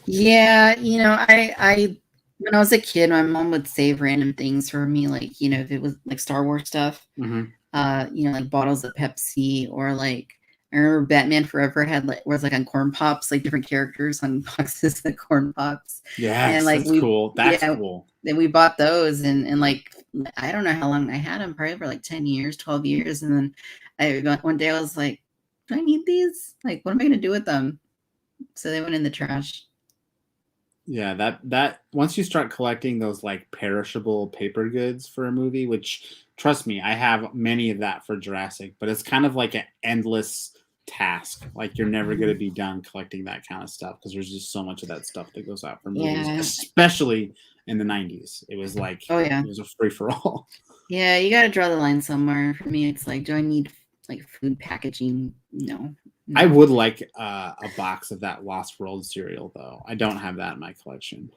Yeah, I when I was a kid, my mom would save random things for me, like if it was like Star Wars stuff, like bottles of Pepsi, or like I remember Batman Forever was like on corn pops, like different characters on boxes of corn pops. Yeah, and like that's cool. That's cool. Then we bought those, and like I don't know how long I had them, probably for like 10 years, 12 years, and then one day I was like, do I need these? Like, what am I going to do with them? So they went in the trash. Yeah, that once you start collecting those like perishable paper goods for a movie, which trust me, I have many of that for Jurassic, but it's kind of like an endless task. Like you're never going to be done collecting that kind of stuff because there's just so much of that stuff that goes out for movies, especially in the 90s. It was like, it was a free for all. Yeah, you got to draw the line somewhere. For me, it's like, do I need like food packaging? No. I would like a box of that Lost World cereal, though. I don't have that in my collection.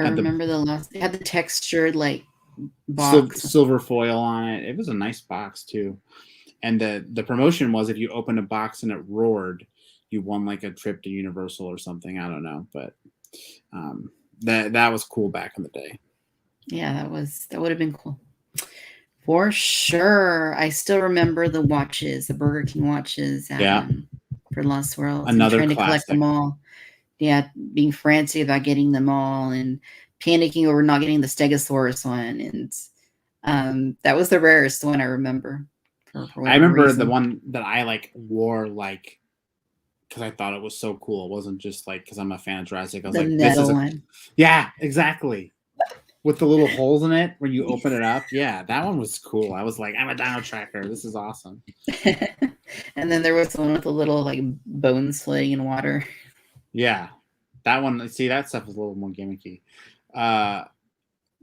I remember it had the textured like box, silver foil on it. It was a nice box too, and the promotion was if you opened a box and it roared, you won like a trip to Universal or something. I don't know, but that was cool back in the day. Yeah, that would have been cool. For sure. I still remember the watches, the Burger King watches for Lost World. Another trying classic. To collect them all. Yeah, being frantic about getting them all and panicking over not getting the Stegosaurus one. And that was the rarest one I remember. I remember the one that I like wore like because I thought it was so cool. It wasn't just like because I'm a fan of Jurassic. I was like, this is one. Yeah, exactly. With the little holes in it when you open it up. Yeah, that one was cool. I was like, I'm a dino tracker. This is awesome. And then there was the one with the little like bones floating in water. Yeah, that one. See, that stuff is a little more gimmicky.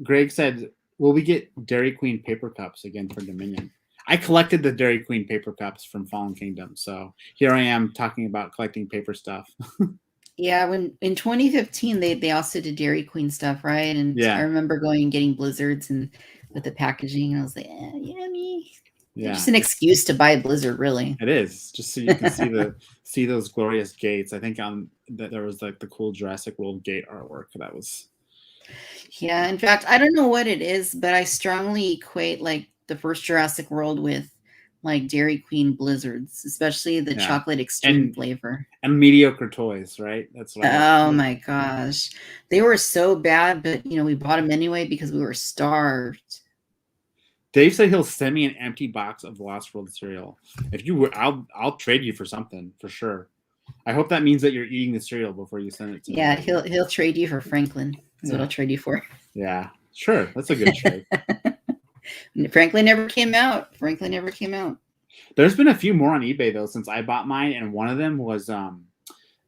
Greg said, will we get Dairy Queen paper cups again for Dominion? I collected the Dairy Queen paper cups from Fallen Kingdom. So here I am talking about collecting paper stuff. Yeah, when in 2015 they also did Dairy Queen stuff, right? And I remember going and getting Blizzards and with the packaging, and I was like, yummy. Yeah, just an excuse to buy a Blizzard, really. It is just so you can see those glorious gates. I think that there was like the cool Jurassic World gate artwork that was. Yeah, in fact, I don't know what it is, but I strongly equate like the first Jurassic World with like Dairy Queen Blizzards, especially the chocolate extreme flavor. And mediocre toys, right? That's what my gosh. They were so bad, but we bought them anyway because we were starved. Dave said he'll send me an empty box of the Lost World cereal. If you were, I'll trade you for something for sure. I hope that means that you're eating the cereal before you send it to me. Yeah, he'll trade you for Franklin. That's what I'll trade you for. Yeah, sure. That's a good trade. Franklin never came out. There's been a few more on eBay though since I bought mine, and one of them was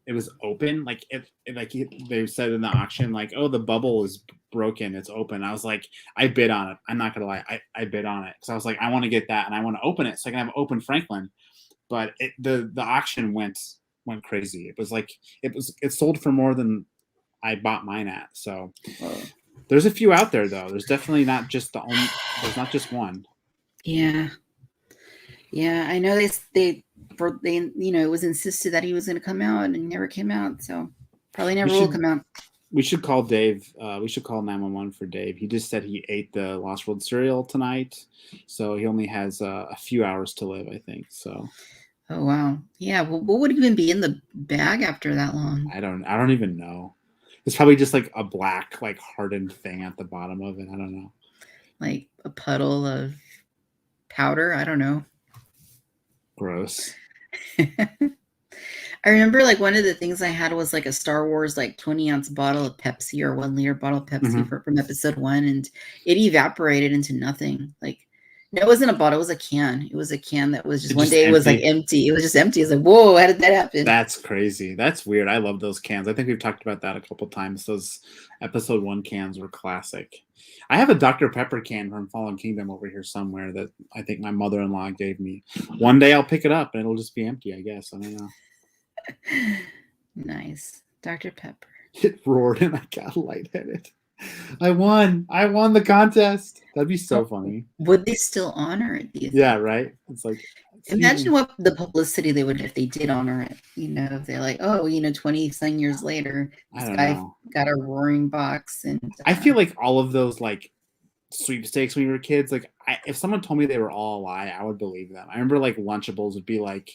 it was open. Like they said in the auction, like, oh, the bubble is broken, it's open. I was like, I bid on it. I'm not gonna lie, I bid on it because I was like, I want to get that and I want to open it so I can have an open Franklin. But the auction went went crazy. It was like it sold for more than I bought mine at. So There's a few out there though. There's definitely not just there's not just one. Yeah. Yeah, I know they it was insisted that he was going to come out and he never came out, so probably never will come out. We should call Dave. We should call 911 for Dave. He just said he ate the Lost World cereal tonight, so he only has a few hours to live, I think. So. Oh wow, yeah. Well, what would even be in the bag after that long? I don't even know. It's probably just like a black, like hardened thing at the bottom of it. I don't know. Like a puddle of powder. I don't know. Gross. I remember like one of the things I had was like a Star Wars like 20-ounce bottle of Pepsi or 1 liter bottle of Pepsi from episode 1, and it evaporated into nothing. Like, no, it wasn't a bottle, it was a can. It was a can that was just one day empty. It was like empty. It was just empty. It's like, whoa, how did that happen? That's crazy. That's weird. I love those cans. I think we've talked about that a couple times. Those episode 1 cans were classic. I have a Dr. Pepper can from Fallen Kingdom over here somewhere that I think my mother-in-law gave me. One day I'll pick it up and it'll just be empty, I guess. I don't know. Nice. Dr. Pepper. It roared and I got lightheaded. I won the contest. That'd be so funny. Would they still honor it? Yeah, right. It's like, imagine what the publicity they would if they did honor it. If they're like, oh, 20-some years later, this guy got a roaring box. And I feel like all of those like sweepstakes when we were kids, like if someone told me they were all a lie, I would believe them. I remember like Lunchables would be like,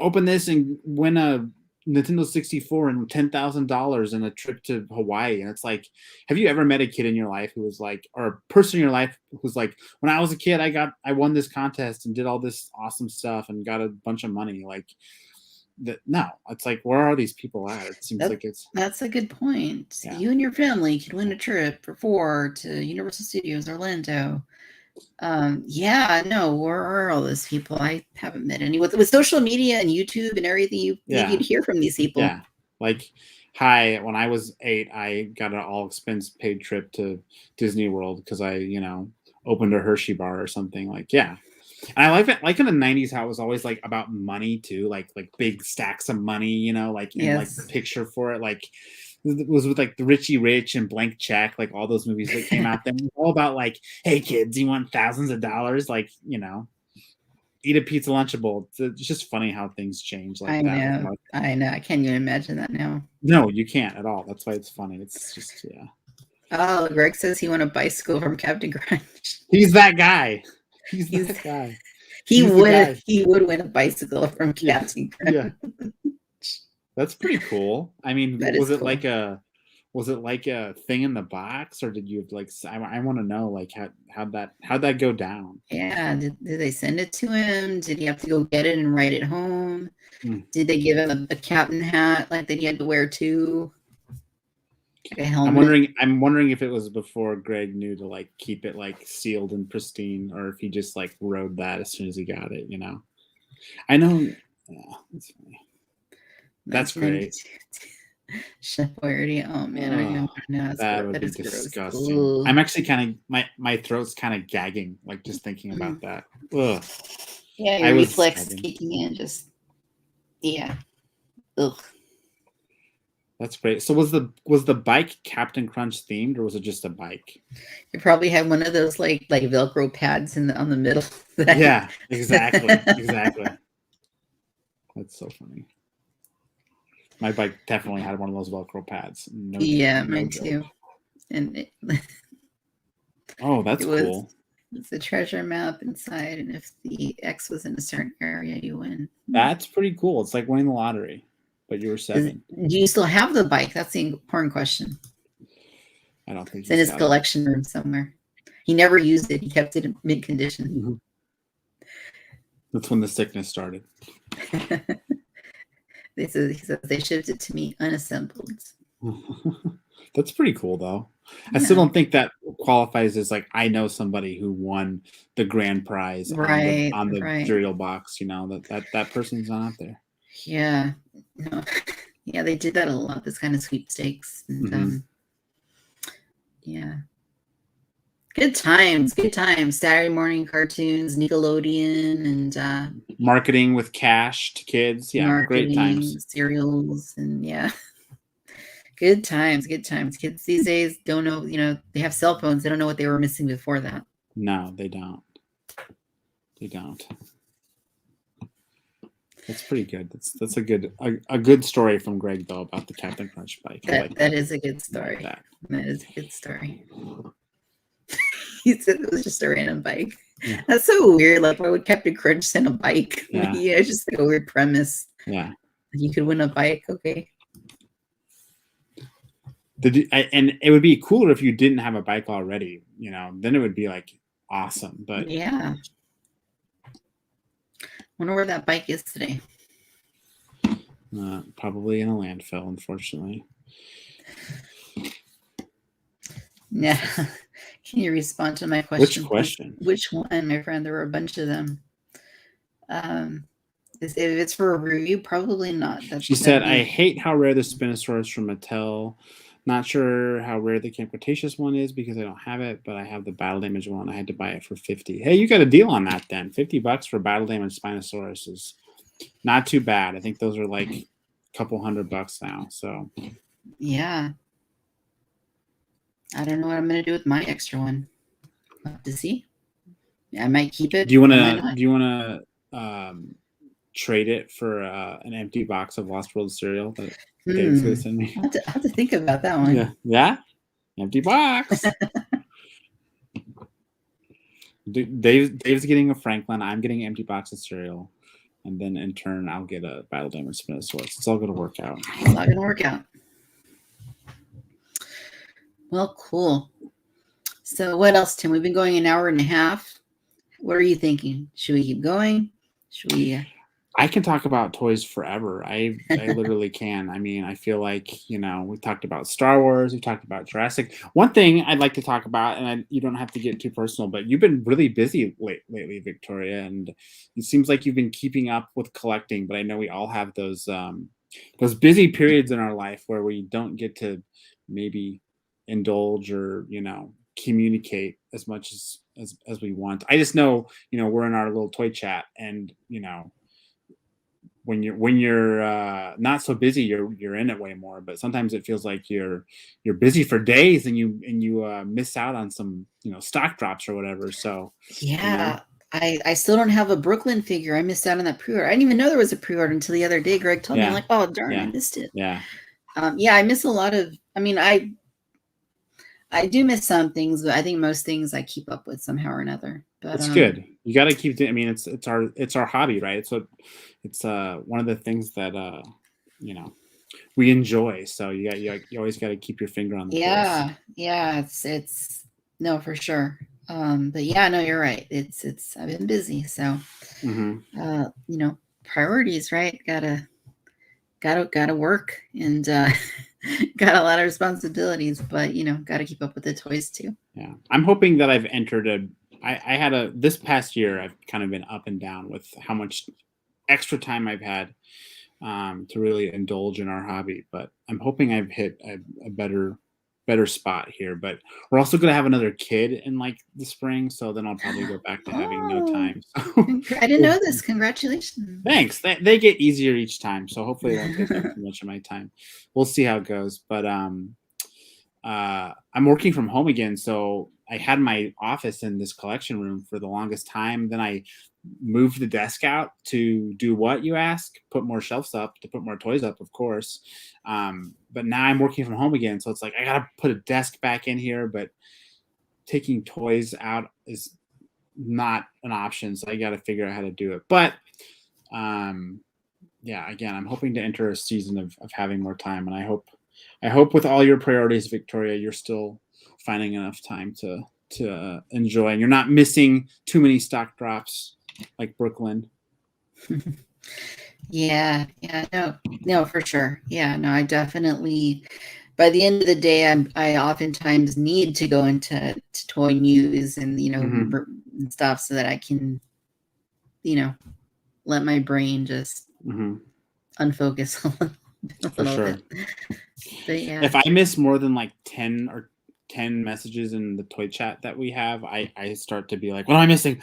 open this and win a Nintendo 64 and $10,000 and a trip to Hawaii. And it's like, have you ever met a kid in your life who was like, or a person in your life who's like, when I was a kid, I won this contest and did all this awesome stuff and got a bunch of money. Like that. No, it's like, where are these people at? It seems that's a good point. Yeah. You and your family could win a trip for 4 to Universal Studios Orlando. Where are all those people? I haven't met any with social media and YouTube and everything. You'd hear from these people. Yeah, like, hi, when I was 8, I got an all expense paid trip to Disney World because I opened a Hershey bar or something. Like, yeah. And I like it, like in the 90s, how it was always like about money too, like big stacks of money, like in like the picture for it, like it was with like the Richie Rich and Blank Check, like all those movies that came out then. It was all about like, hey kids, you want thousands of dollars? Like, eat a pizza Lunchable. It's just funny how things change like that. I know. I can't even imagine that now. No, you can't at all. That's why it's funny. It's just, yeah. Oh, Greg says he won a bicycle from Captain Crunch. He's that guy. He's that guy. He would win a bicycle from Captain Crunch. Yeah. That's pretty cool. I mean, was it like a thing in the box, or did you like? I want to know like how'd that go down? Yeah, did they send it to him? Did he have to go get it and write it home? Did they give him a captain hat like that he had to wear too? Like a helmet? I'm wondering if it was before Greg knew to like keep it like sealed and pristine, or if he just like rode that as soon as he got it. I know. Yeah, that's funny. That's great. Chef Boyardee. Oh man, I don't know. That would be disgusting. Gross. I'm actually kind of my throat's kind of gagging, like just thinking about that. Ugh. Yeah, your reflex kicking in. Just ugh. That's great. So was the bike Captain Crunch themed, or was it just a bike? You probably had one of those like Velcro pads on the middle. Yeah, exactly. That's so funny. My bike definitely had one of those Velcro pads. Mine too. And that's cool. It's a treasure map inside, and if the X was in a certain area, you win. That's pretty cool. It's like winning the lottery, but you were 7. Do you still have the bike? That's the important question. I don't think it's in his collection room somewhere. He never used it. He kept it in mint condition. Mm-hmm. That's when the sickness started. He says they shipped it to me unassembled. That's pretty cool, though. Yeah. I still don't think that qualifies as like I know somebody who won the grand prize on the cereal box. That person's not out there. Yeah, no, yeah, they did that a lot. This kind of sweepstakes, and yeah. Good times. Saturday morning cartoons, Nickelodeon, and marketing with cash to kids. Yeah, great times. Cereals, and Good times. Kids these days don't know, they have cell phones. They don't know what they were missing before that. No, they don't. That's pretty good. That's a good story from Greg though about the Captain Crunch bike. That is a good story. That is a good story. He said it was just a random bike. Yeah. That's so weird. Like, why would Captain Crunch send a bike? Yeah, it's just like a weird premise. Yeah, you could win a bike. Okay. And it would be cooler if you didn't have a bike already. Then it would be like awesome. But yeah. Wonder where that bike is today. Probably in a landfill, unfortunately. Yeah. Can you respond to my question? Which question? Which one, my friend? There were a bunch of them. If it's for a review, probably not. She said, I hate how rare the Spinosaurus from Mattel. Not sure how rare the Camp Cretaceous one is because I don't have it, but I have the battle damage one. I had to buy it for $50. Hey, you got a deal on that then. $50 for battle damage Spinosaurus is not too bad. I think those are like a couple $100 now. So yeah. I don't know what I'm gonna do with my extra one. We'll have to see. I might keep it. Do you wanna trade it for an empty box of Lost World cereal that Dave's gonna send me? I'll have to think about that one. Yeah. Empty box. Dave's getting a Franklin. I'm getting an empty box of cereal, and then in turn I'll get a battle damage Spinosaurus. It's all gonna work out. Well, cool. So what else, Tim? We've been going an hour and a half. What are you thinking? Should we keep going? Should we? I can talk about toys forever. I literally can. I mean, I feel like, we talked about Star Wars. We talked about Jurassic. One thing I'd like to talk about, and you don't have to get too personal, but you've been really busy lately, Victoria, and it seems like you've been keeping up with collecting, but I know we all have those busy periods in our life where we don't get to maybe indulge or communicate as much as we want. I just know we're in our little toy chat, and when you're not so busy, you're in it way more, but sometimes it feels like you're busy for days and you miss out on some stock drops or whatever. So yeah. I still don't have a Brooklyn figure. I missed out on that pre-order. I didn't even know there was a pre-order until the other day. Greg told me. I'm like, oh darn, I missed it. I miss a lot of, I do miss some things, but I think most things I keep up with somehow or another. But it's good. You got to keep doing. I mean, it's our hobby, right? It's one of the things that we enjoy. So you always got to keep your finger on the pulse. Yeah. It's no, for sure. But yeah, no, you're right. It's I've been busy, so priorities, right? Gotta work and got a lot of responsibilities, but gotta keep up with the toys too. Yeah, I'm hoping that I've entered this past year I've kind of been up and down with how much extra time I've had to really indulge in our hobby, but I'm hoping I've hit a better spot here. But we're also going to have another kid in like the spring, so then I'll probably go back to having no time. So, I didn't know this. Congratulations. Thanks. They get easier each time, so hopefully it won't take up too much of my time. We'll see how it goes. But I'm working from home again, so I had my office in this collection room for the longest time. Then I moved the desk out to do what, you ask? Put more shelves up, to put more toys up, of course. But now I'm working from home again, so it's like I gotta put a desk back in here, but taking toys out is not an option, so I gotta figure out how to do it. But again, I'm hoping to enter a season of having more time, and I hope with all your priorities, Victoria, you're still finding enough time to enjoy, and you're not missing too many stock drops like Brooklyn. No, for sure. I definitely, by the end of the day, I oftentimes need to go into toy news and and stuff so that I can let my brain just unfocus a little bit. But yeah, if I miss more than like 10 messages in the toy chat that we have, I start to be like, what am I missing?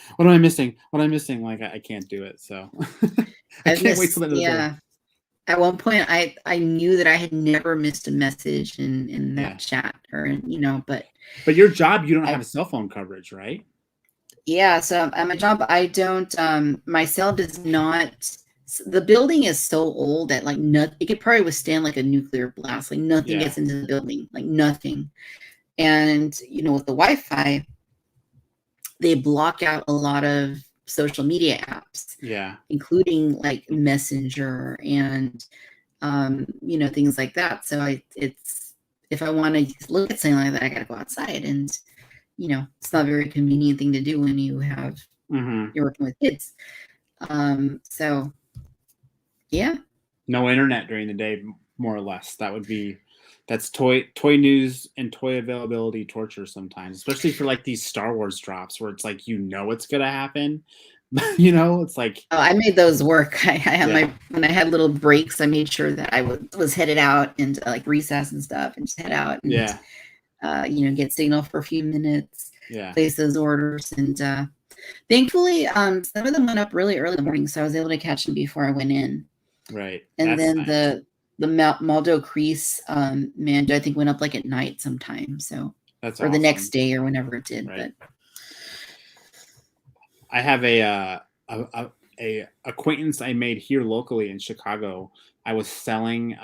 Like I can't do it. So I can't wait till the end of the day. at one point I knew that I had never missed a message in that chat, or but your job, you don't have a cell phone coverage, right? Yeah, so at my job, I don't. My cell does not. The building is so old that like nothing. It could probably withstand like a nuclear blast. Like nothing gets into the building. Like nothing. And with the Wi-Fi, they block out a lot of social media apps. Yeah. Including like Messenger and things like that. So it's if I want to look at something like that, I got to go outside, and it's not a very convenient thing to do when you have you're working with kids. So yeah. No internet during the day, more or less. That's toy news and toy availability torture sometimes, especially for like these Star Wars drops where it's like it's gonna happen. It's like, oh, I made those work. I had when I had little breaks, I made sure that I was headed out into like recess and stuff, and just head out and get signal for a few minutes, place those orders, and thankfully some of them went up really early in the morning, so I was able to catch them before I went in. Right. And that's then nice. the Maldo Crease Mando, I think, went up like at night sometime. So that's or awesome. The next day or whenever it did. Right. But I have a acquaintance I made here locally in Chicago. I was selling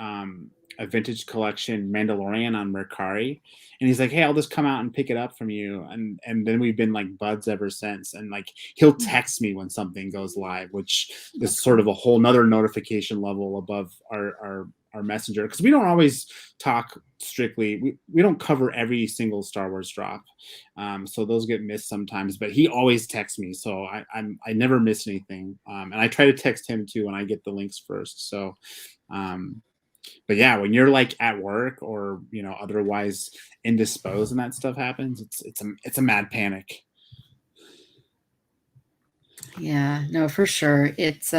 a vintage collection Mandalorian on Mercari, and he's like, "Hey, I'll just come out and pick it up from you." And then we've been like buds ever since. And like he'll text me when something goes live, which is sort of a whole nother notification level above our messenger, because we don't always talk strictly. We don't cover every single Star Wars drop, so those get missed sometimes. But he always texts me, so I never miss anything. And I try to text him too when I get the links first. So. But yeah, when you're like at work or otherwise indisposed and that stuff happens, it's a mad panic. Yeah, no, for sure. It's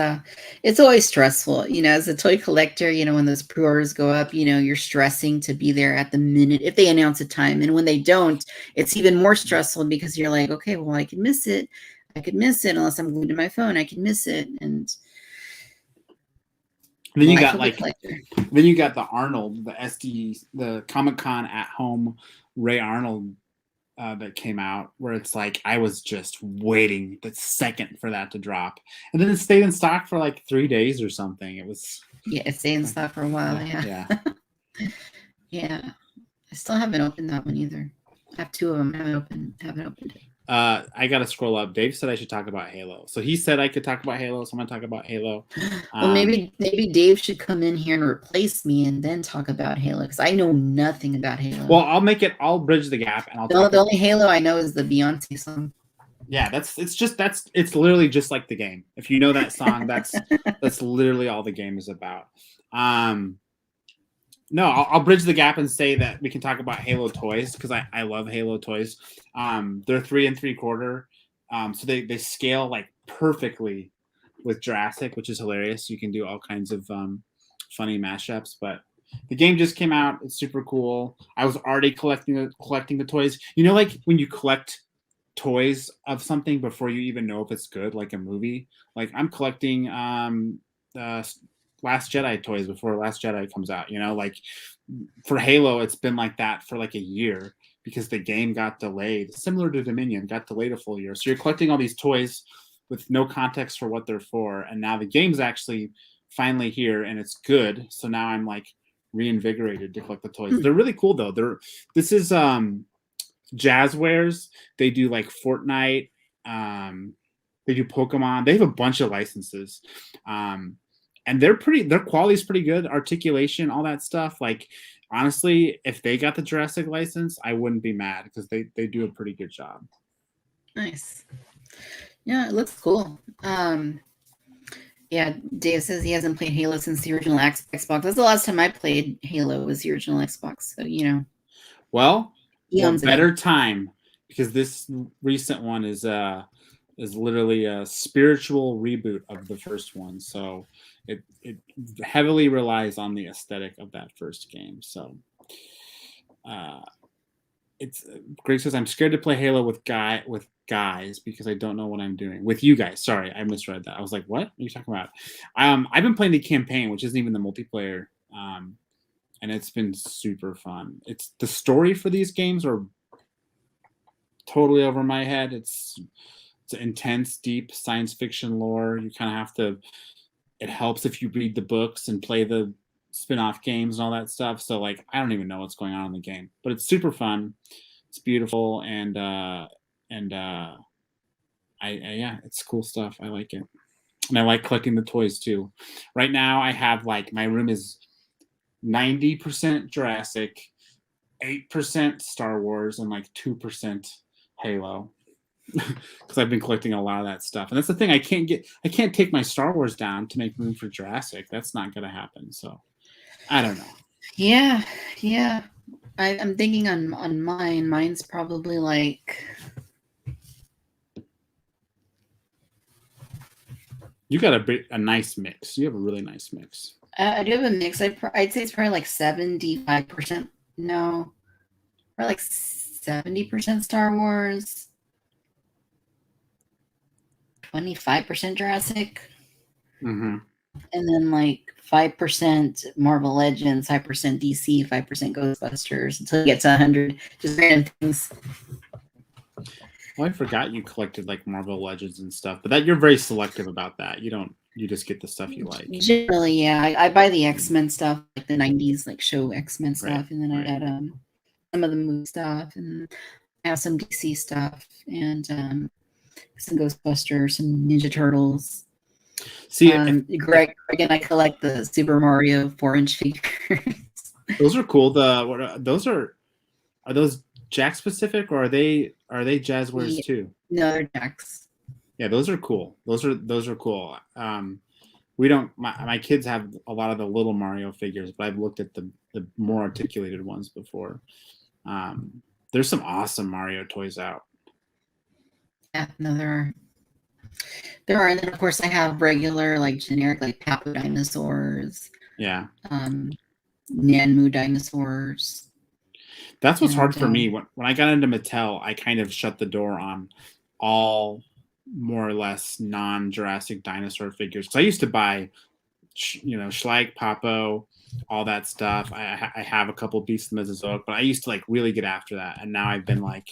always stressful, as a toy collector. When those pre-orders go up, you're stressing to be there at the minute if they announce a time, and when they don't, it's even more stressful because you're like, okay, well, I could miss it unless I'm glued to my phone. I could miss it, and then you got the Arnold, the Comic-Con at home Ray Arnold that came out, where it's like I was just waiting the second for that to drop, and then it stayed in stock for like 3 days or something. It stayed in stock for a while. Yeah. Yeah. I still haven't opened that one either. I have two of them. Haven't opened it. I gotta scroll up. Dave said I should talk about Halo, so he said I could talk about Halo, so I'm gonna talk about Halo. Well, maybe Dave should come in here and replace me, and then talk about Halo, because I know nothing about Halo. Well, I'll bridge the gap, and the only Halo I know is the Beyonce song. Yeah, it's literally just like the game. If you know that song, that's literally all the game is about. No, I'll bridge the gap and say that we can talk about Halo toys, because I love Halo toys. They're 3 3/4, so they scale like perfectly with Jurassic, which is hilarious. You can do all kinds of funny mashups. But the game just came out. It's super cool. I was already collecting the toys. Like when you collect toys of something before you even know if it's good, like a movie. Like I'm collecting Last Jedi toys before Last Jedi comes out. Like for Halo, it's been like that for like a year, because the game got delayed, similar to Dominion, got delayed a full year. So you're collecting all these toys with no context for what they're for, and now the game's actually finally here and it's good. So now I'm like reinvigorated to collect the toys. They're really cool though. This is Jazzwares. They do like Fortnite. They do Pokemon. They have a bunch of licenses. And their quality is pretty good. Articulation, all that stuff. Like, honestly, if they got the Jurassic license, I wouldn't be mad, because they do a pretty good job. Nice. Yeah, it looks cool. Yeah, Dave says he hasn't played Halo since the original Xbox. That's the last time I played Halo, was the original Xbox. So, Well, better time, because this recent one is literally a spiritual reboot of the first one. So it heavily relies on the aesthetic of that first game. So it's Greg says, I'm scared to play Halo with guys because I don't know what I'm doing. With you guys. Sorry, I misread that. I was like, what are you talking about? I've been playing the campaign, which isn't even the multiplayer. And it's been super fun. It's the story for these games are totally over my head. It's intense, deep science fiction lore. You kind of have to. It helps if you read the books and play the spin-off games and all that stuff. So like, I don't even know what's going on in the game, but it's super fun. It's beautiful and yeah, it's cool stuff. I like it, and I like collecting the toys too. Right now, I have like my room is 90% Jurassic, 8% Star Wars, and like 2% Halo. Because I've been collecting a lot of that stuff, and that's the thing. I can't take my Star Wars down to make room for Jurassic. That's not gonna happen. So I don't know. Yeah. I'm thinking on mine. Mine's probably like. You got a nice mix. You have a really nice mix. I do have a mix. I'd say it's probably like 75%. No, probably like 70% Star Wars, 25% Jurassic, Mm-hmm. and then like 5% Marvel Legends, 5% DC, 5% Ghostbusters until you get to 100. Just random things. Well, I forgot you collected like Marvel Legends and stuff, but that you're very selective about that. You just get the stuff you like. Generally, yeah. I buy the X-Men stuff, like the 90s like show X-Men stuff, Right, and then I got some of the movie stuff, and I have some DC stuff, and some Ghostbusters, some Ninja Turtles. See, and Greg and I collect the Super Mario 4-inch figures. Those are cool. Are those Jack specific, or are they Jazzwares too? No, they're Jacks. Yeah, those are cool. Those are cool. We don't. My kids have a lot of the little Mario figures, but I've looked at the more articulated ones before. There's some awesome Mario toys out. Yeah, no, there are, and then of course I have regular, like generic, like Papo dinosaurs. Yeah. Nanmu dinosaurs. That's what's hard for me. When I got into Mattel, I kind of shut the door on all more or less non-Jurassic dinosaur figures. Because I used to buy, Schleich, Papo, all that stuff. I have a couple Beasts of the Mesozoic, but I used to like really get after that. And now I've been like,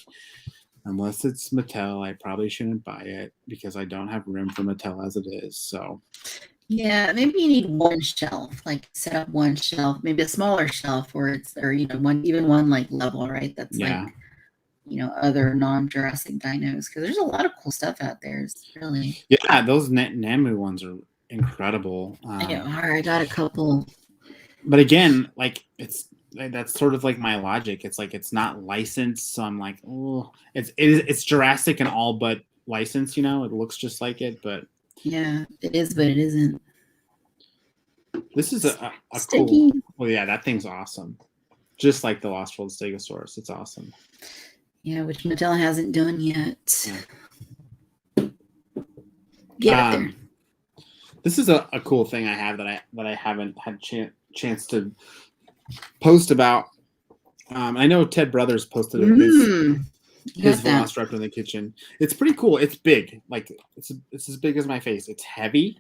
unless it's Mattel, I probably shouldn't buy it because I don't have room for Mattel as it is. So yeah, maybe you need one shelf, like set up one shelf, maybe a smaller shelf or one like level, right? That's like, other non-Jurassic dinos, because there's a lot of cool stuff out there. It's really those Namu ones are incredible. I got a couple, but again, like that's sort of like my logic. It's like it's not licensed, so I'm like, oh, it's Jurassic and all but licensed. It looks just like it, but yeah, it is, but it isn't. This is a Sticky. cool. Well, yeah, that thing's awesome. Just like the Lost World Stegosaurus, it's awesome. Yeah, which Mattel hasn't done yet. Yeah. Get there. This is a cool thing I have that I haven't had chance to post about. I know Ted Brothers posted his Velociraptor in the kitchen. It's pretty cool. It's big, like it's as big as my face. It's heavy.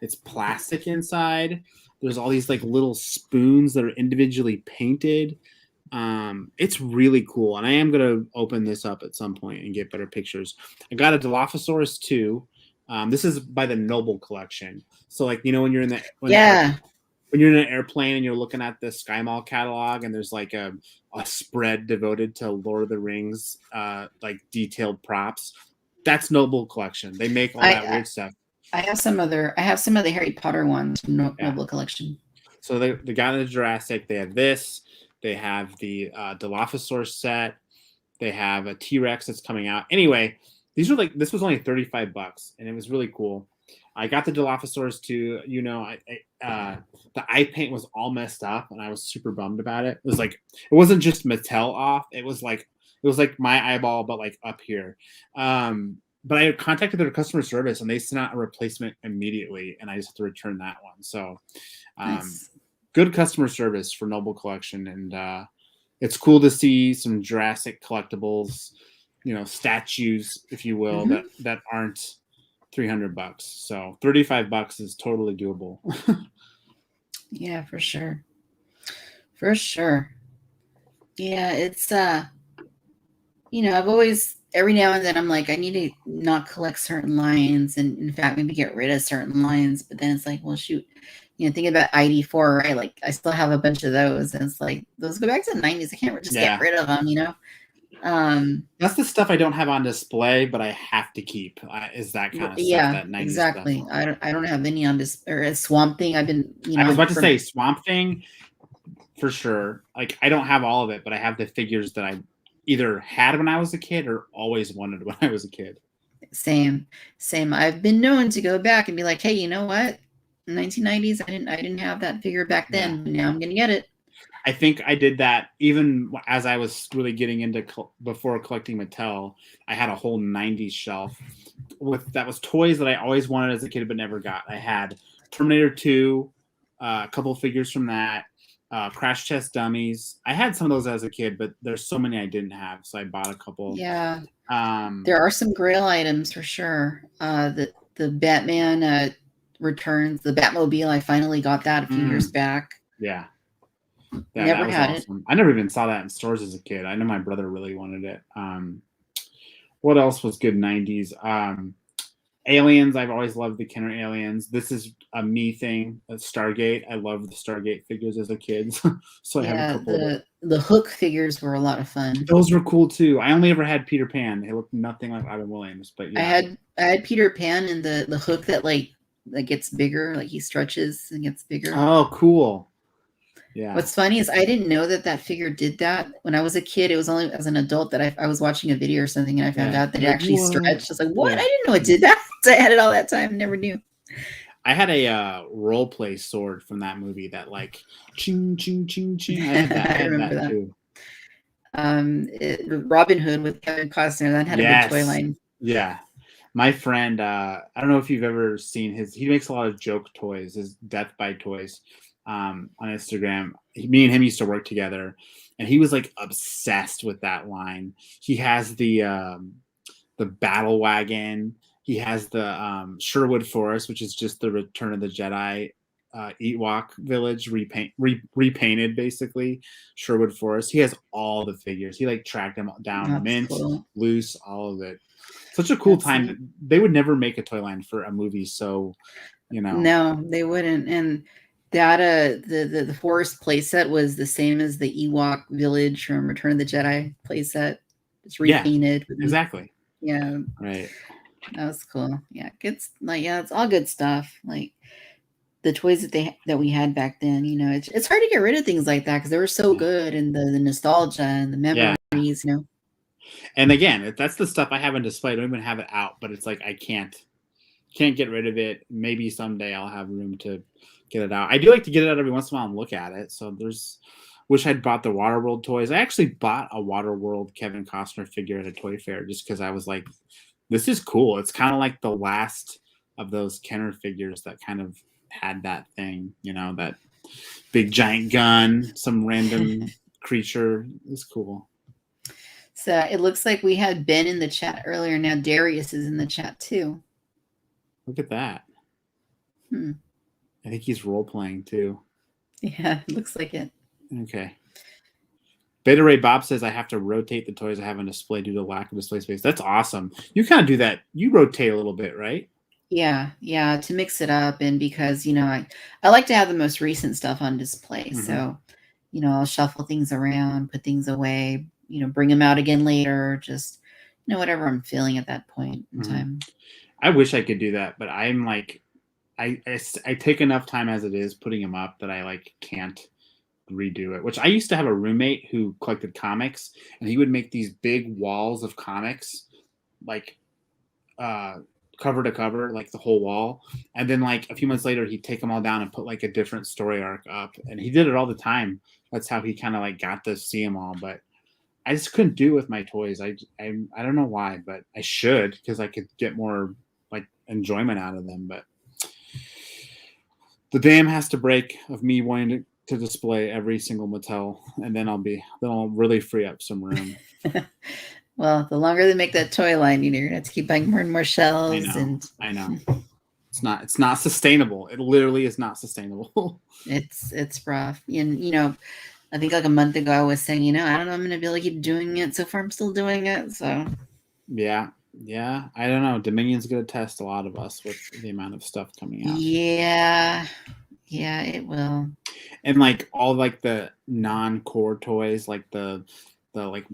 It's plastic inside. There's all these like little spoons that are individually painted. It's really cool, and I am gonna open this up at some point and get better pictures. I got a Dilophosaurus too. This is by the Noble Collection. So like when you're in the when you're in an airplane and you're looking at the Sky Mall catalog and there's like a spread devoted to Lord of the Rings like detailed props. That's Noble Collection. They make all that weird stuff. I have some of the Harry Potter ones from Noble Collection. So they got into Jurassic. They have this. They have the Dilophosaurus set. They have a T-Rex that's coming out. Anyway, this was only $35, and it was really cool. I got the Dilophosaurus too. The eye paint was all messed up, and I was super bummed about it. It wasn't just Mattel off. It was like my eyeball, but like up here. But I contacted their customer service, and they sent out a replacement immediately, and I just had to return that one. So, nice. Good customer service for Noble Collection, and it's cool to see some Jurassic collectibles. statues, if you will, that aren't $300. So $35 is totally doable. Yeah, for sure. For sure. Yeah, it's I've always, every now and then I'm like, I need to not collect certain lines, and in fact maybe get rid of certain lines, but then it's like, well, shoot, thinking about ID4, right? Like I still have a bunch of those, and it's like those go back to the 90s. I can't just get rid of them, That's the stuff I don't have on display, but I have to keep. Is that kind of stuff, that 90s exactly stuff. I don't have any on display. Or a Swamp Thing, I've been, I was about to say Swamp Thing for sure. Like I don't have all of it, but I have the figures that I either had when I was a kid or always wanted when I was a kid. Same. I've been known to go back and be like, hey, you know what? 1990s, I didn't have that figure back then, but now I'm gonna get it. I think I did that even as I was really getting into before collecting Mattel. I had a whole 90s shelf that was toys that I always wanted as a kid but never got. I had Terminator 2, a couple of figures from that, Crash Test Dummies. I had some of those as a kid, but there's so many I didn't have, so I bought a couple. Yeah. There are some Grail items for sure. The Batman Returns, the Batmobile, I finally got that a few years back. Yeah. Never had awesome. I never even saw that in stores as a kid. I know my brother really wanted it. What else was good 90s? Aliens. I've always loved the Kenner Aliens. This is a me thing. Stargate. I loved the Stargate figures as a kid. So I have a couple. The Hook figures were a lot of fun. Those were cool too. I only ever had Peter Pan. They looked nothing like Robin Williams, but yeah. I had Peter Pan and the Hook that gets bigger, like he stretches and gets bigger. Oh, cool. Yeah. What's funny is I didn't know that figure did that when I was a kid. It was only as an adult that I was watching a video or something, and I found out that it actually stretched. I was like, what? I didn't know it did that. So I had it all that time. Never knew. I had a role play sword from that movie that like ching ching ching ching. I had that. I remember that too. Robin Hood with Kevin Costner. That had a big toy line. Yeah. My friend, I don't know if you've ever seen he makes a lot of joke toys, his Death by Toys. On Instagram. Me and him used to work together, and he was like obsessed with that line. He has the battle wagon. He has the Sherwood Forest, which is just the Return of the Jedi Ewok village repainted, basically. Sherwood Forest. He has all the figures. He like tracked them down, mint, loose, all of it. Such a cool time. They would never make a toy line for a movie, so No, they wouldn't. And that the forest playset was the same as the Ewok village from Return of the Jedi playset. It's repainted. Yeah, exactly. Yeah. Right. That was cool. Yeah, it's all good stuff. Like the toys that we had back then. It's hard to get rid of things like that because they were so good, and the nostalgia and the memories. And again, that's the stuff I have on display. I don't even have it out, but it's like I can't get rid of it. Maybe someday I'll have room to get it out. I do like to get it out every once in a while and look at it. So wish I'd bought the Waterworld toys. I actually bought a Waterworld Kevin Costner figure at a toy fair just because I was like, this is cool. It's kind of like the last of those Kenner figures that kind of had that thing, that big giant gun, some random creature. It's cool. So it looks like we had Ben in the chat earlier. Now Darius is in the chat too. Look at that. I think he's role-playing too. Yeah, it looks like it. Okay. Beta Ray Bob says I have to rotate the toys I have on display due to lack of display space. That's awesome. You kind of do that. You rotate a little bit, right? Yeah, to mix it up, and because I like to have the most recent stuff on display. So, I'll shuffle things around, put things away, bring them out again later. Just whatever I'm feeling at that point in time. I wish I could do that, but I'm like, I take enough time as it is putting them up that I like can't redo it. Which I used to have a roommate who collected comics, and he would make these big walls of comics, like cover to cover, like the whole wall. And then like a few months later, he'd take them all down and put like a different story arc up. And he did it all the time. That's how he kind of like got to see them all. But I just couldn't do it with my toys. I don't know why, but I should, because I could get more like enjoyment out of them. But the dam has to break of me wanting to display every single Mattel, and then I'll really free up some room. Well, the longer they make that toy line, you're gonna have to keep buying more and more shells. I know. It's not sustainable. It literally is not sustainable. It's rough. And I think like a month ago I was saying, I don't know, I'm gonna be able to keep doing it. So far I'm still doing it. So yeah. I don't know. Dominion's gonna test a lot of us with the amount of stuff coming out. Yeah, it will. And like all like the non-core toys, like the like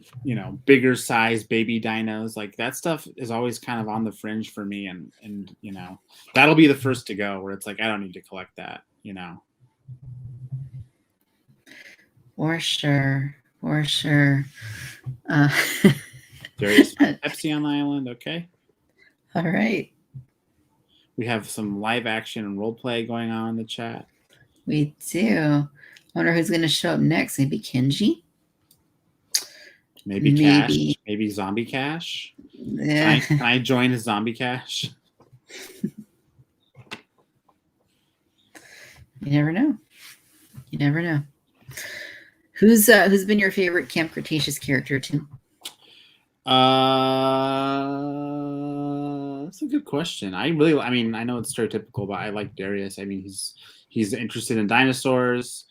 bigger size baby dinos, like that stuff is always kind of on the fringe for me, and that'll be the first to go, where it's like I don't need to collect that. For sure. There's Pepsi on the island. Okay, all right, we have some live action and role play going on in the chat. We do. I wonder who's going to show up next. Maybe Kenji? Maybe Cash. Maybe Zombie Cash. Yeah. Can I join as Zombie Cash? You never know. Who's been your favorite Camp Cretaceous character, Tim? That's a good question. I know it's stereotypical, but I like Darius. I mean, he's interested in dinosaurs.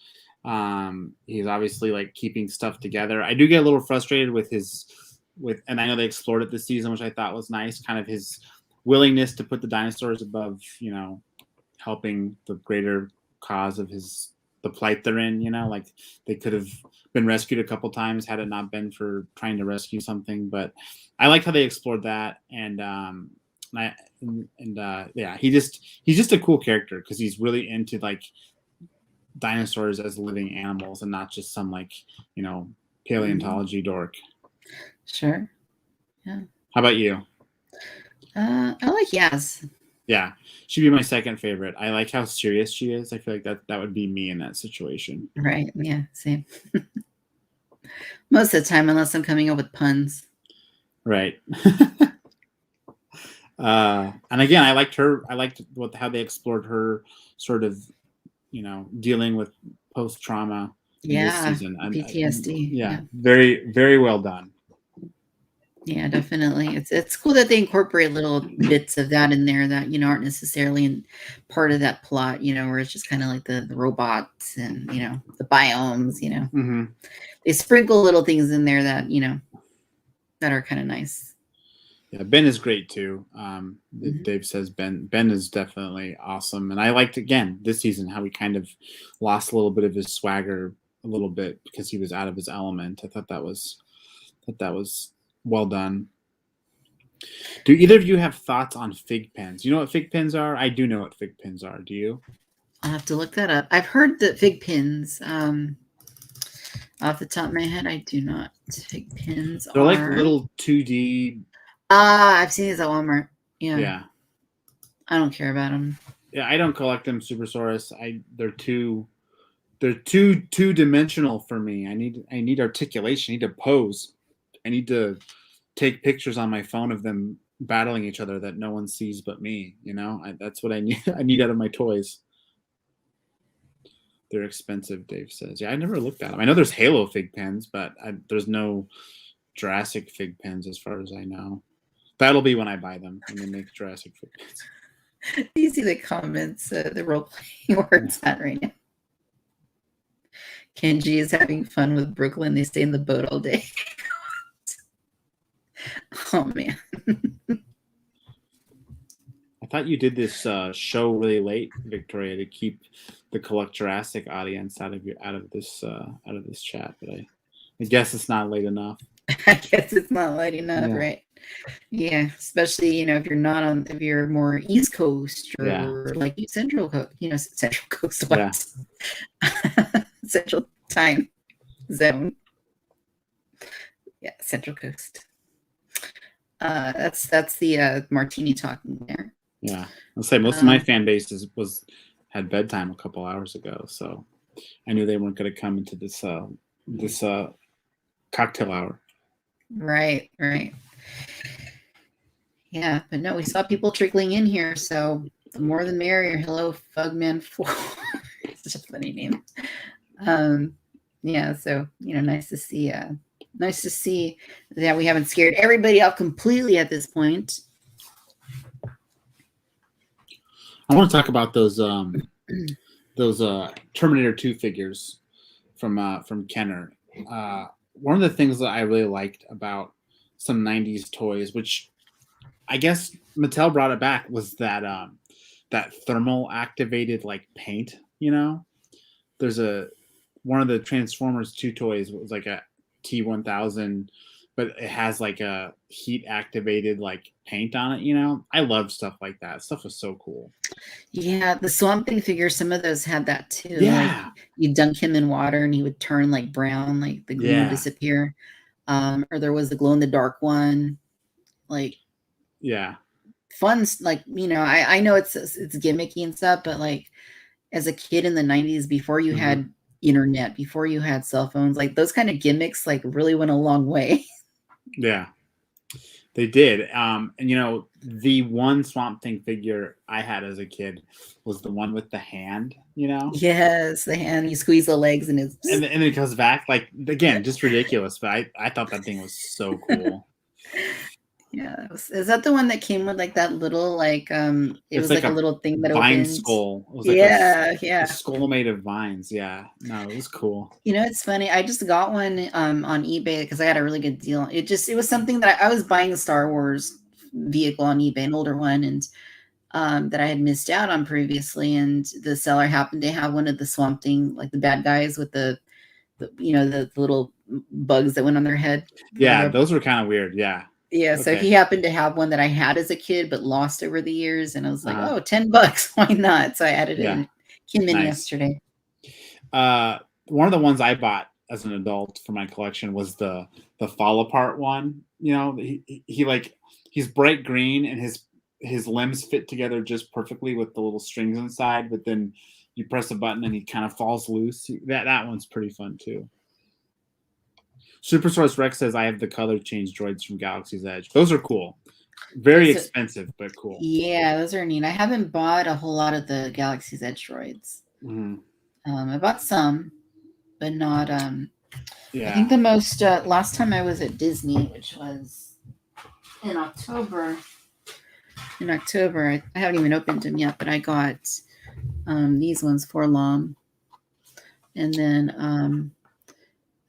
He's obviously like keeping stuff together. I do get a little frustrated and I know they explored it this season, which I thought was nice, kind of his willingness to put the dinosaurs above, helping the greater cause of the plight they're in, like they could have been rescued a couple times had it not been for trying to rescue something. But I liked how they explored that. And he's just a cool character because he's really into like dinosaurs as living animals and not just some like paleontology dork. Sure. Yeah. How about you? I like Yaz. Yeah, she'd be my second favorite. I like how serious she is. I feel like that would be me in that situation. Right. Yeah. Same. Most of the time, unless I'm coming up with puns. Right. And again, I liked how they explored her sort of, dealing with post-trauma this season. PTSD. Very, very well done. Yeah, definitely. It's cool that they incorporate little bits of that in there that aren't necessarily in part of that plot. Where it's just kind of like the robots and the biomes. Mm-hmm. They sprinkle little things in there that that are kind of nice. Yeah, Ben is great too. Dave says Ben is definitely awesome, and I liked again this season how he kind of lost a little bit of his swagger a little bit because he was out of his element. I thought that was well done. Do either of you have thoughts on fig pens? You know what fig pens are? I do know what fig pens are. Do you? I'll have to look that up. I've heard that fig pens. Off the top of my head, I do not. Fig pens They're like little 2D. I've seen these at Walmart. Yeah. I don't care about them. Yeah, I don't collect them, Supersaurus. They're too two-dimensional for me. I need articulation. I need to pose. I need to take pictures on my phone of them battling each other that no one sees but me. That's what I need. I need out of my toys. They're expensive, Dave says. Yeah, I never looked at them. I know there's Halo fig pens, but there's no Jurassic fig pens as far as I know. That'll be when I buy them when they make Jurassic fig pens. Do you see the comments, the role-playing where it's at right now? Kenji is having fun with Brooklyn. They stay in the boat all day. Oh, man. I thought you did this show really late, Victoria, to keep the Collect Jurassic audience out of this chat, but I guess it's not late enough. I guess it's not late enough, right? Yeah, especially if you're more East Coast or like Central Coast, Central Coast, Central Time Zone. Yeah, Central Coast. That's the Martini talking there. Yeah, I'll say most of my fan base had bedtime a couple hours ago, so I knew they weren't going to come into this cocktail hour. Right. Yeah, but no, we saw people trickling in here, so the more the merrier. Hello, Fugman4. It's such a funny name. Yeah, so nice to see Nice to see that we haven't scared everybody off completely at this point. I want to talk about those Terminator 2 figures from Kenner. One of the things that I really liked about some 90s toys, which I guess Mattel brought it back, was that that thermal activated like paint. There's one of the Transformers 2 toys was like a T1000, but it has like a heat activated like paint on it. I love stuff like that. Stuff was so cool. Yeah, the Swamp Thing figure, some of those had that too. Yeah. Like you dunk him in water and he would turn like brown, like the glue would disappear. Or there was the glow in the dark one. Like fun, like, I know it's gimmicky and stuff, but like as a kid in the 90s, before you had internet, before you had cell phones, like those kind of gimmicks like really went a long way. Yeah, they did. And the one Swamp Thing figure I had as a kid was the one with the hand, Yes, the hand, you squeeze the legs and it's and then it goes back, like, again, just ridiculous, but I thought that thing was so cool. Yeah, is that the one that came with like that little like it was like a little thing that vine opened? skull. It was like a skull made of vines. Yeah, no, it was cool. It's funny. I just got one on eBay because I had a really good deal. It was something that I was buying a Star Wars vehicle on eBay, an older one, and that I had missed out on previously, and the seller happened to have one of the Swamp Thing, like the bad guys with the little bugs that went on their head. Yeah, those were kind of weird. Yeah. Yeah, so he happened to have one that I had as a kid but lost over the years, and I was like, oh, $10, why not? So I added it in. Came in yesterday. One of the ones I bought as an adult for my collection was the fall apart one. He's bright green and his limbs fit together just perfectly with the little strings inside, but then you press a button and he kind of falls loose. That one's pretty fun too. Supersource Rex says, I have the color change droids from Galaxy's Edge. Those are cool. Very expensive, but cool. Yeah, those are neat. I haven't bought a whole lot of the Galaxy's Edge droids. I bought some, but not. I think the most, last time I was at Disney, which was in October. I haven't even opened them yet, but I got these ones for Lom. And then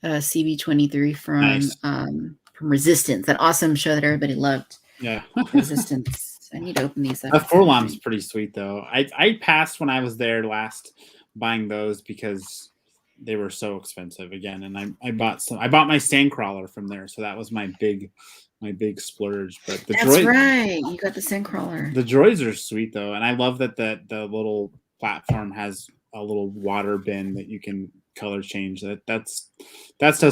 CB23 from Resistance, that awesome show that everybody loved. Yeah. Resistance. I need to open these up. That Forlom's pretty sweet though. I passed when I was there last buying those because they were so expensive again, and I bought my Sandcrawler from there, so that was my big splurge. But that's right, you got the Sandcrawler. The droids are sweet though, and I love that the little platform has a little water bin that you can color change. That's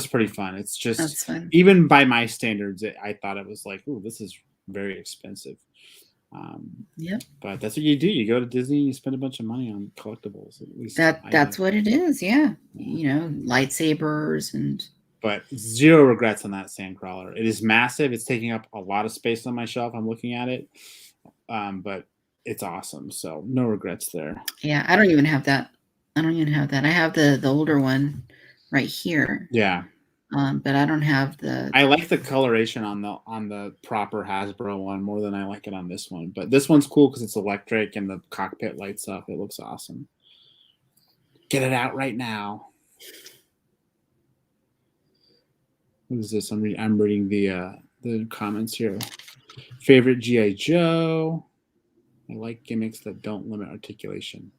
pretty fun. It's just fun. Even by my standards, I thought it was like, ooh, this is very expensive. But that's what you do. You go to Disney, you spend a bunch of money on collectibles. At least that's what it is. Yeah. Lightsabers and. But zero regrets on that Sandcrawler. It is massive. It's taking up a lot of space on my shelf. I'm looking at it, but it's awesome. So no regrets there. Yeah, I don't even have that. I have the older one right here. Yeah. But I don't have the. I like the coloration on the proper Hasbro one more than I like it on this one. But this one's cool because it's electric and the cockpit lights up. It looks awesome. Get it out right now. What is this? I'm reading the comments here. Favorite G.I. Joe. I like gimmicks that don't limit articulation.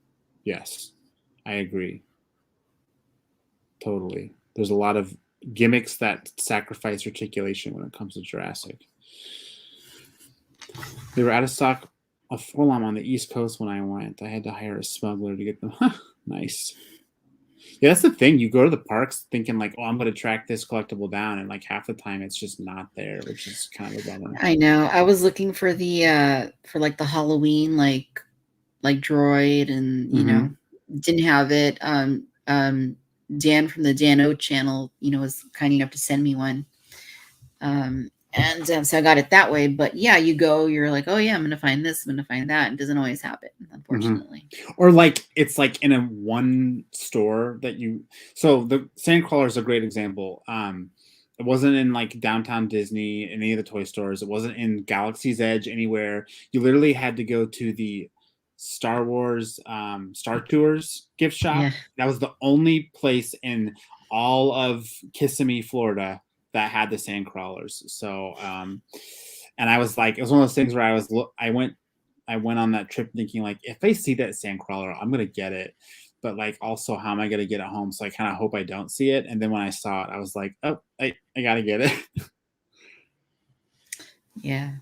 Yes, I agree. Totally. There's a lot of gimmicks that sacrifice articulation when it comes to Jurassic. They were out of stock of Forlom on the East Coast when I went. I had to hire a smuggler to get them. Nice. Yeah, that's the thing. You go to the parks thinking like, oh, I'm going to track this collectible down, and like half the time it's just not there, which is kind of a bummer. I know. I was looking for the for like the Halloween like droid, and you know, didn't have it. Dan from the Dan O channel, was kind enough to send me one. And so I got it that way. But yeah, you're like, oh yeah, I'm going to find this, I'm going to find that. It doesn't always happen, unfortunately. Or like, it's like in a one store that so the Sandcrawler is a great example. It wasn't in like downtown Disney, any of the toy stores. It wasn't in Galaxy's Edge anywhere. You literally had to go to the Star Wars Star Tours gift shop. Yeah. That was the only place in all of Kissimmee, Florida, that had the sand crawlers. So, and I was like, it was one of those things where I went on that trip thinking like, if I see that sand crawler, I'm gonna get it. But like, also, how am I gonna get it home? So I kind of hope I don't see it. And then when I saw it, I was like, oh, I gotta get it. Yeah.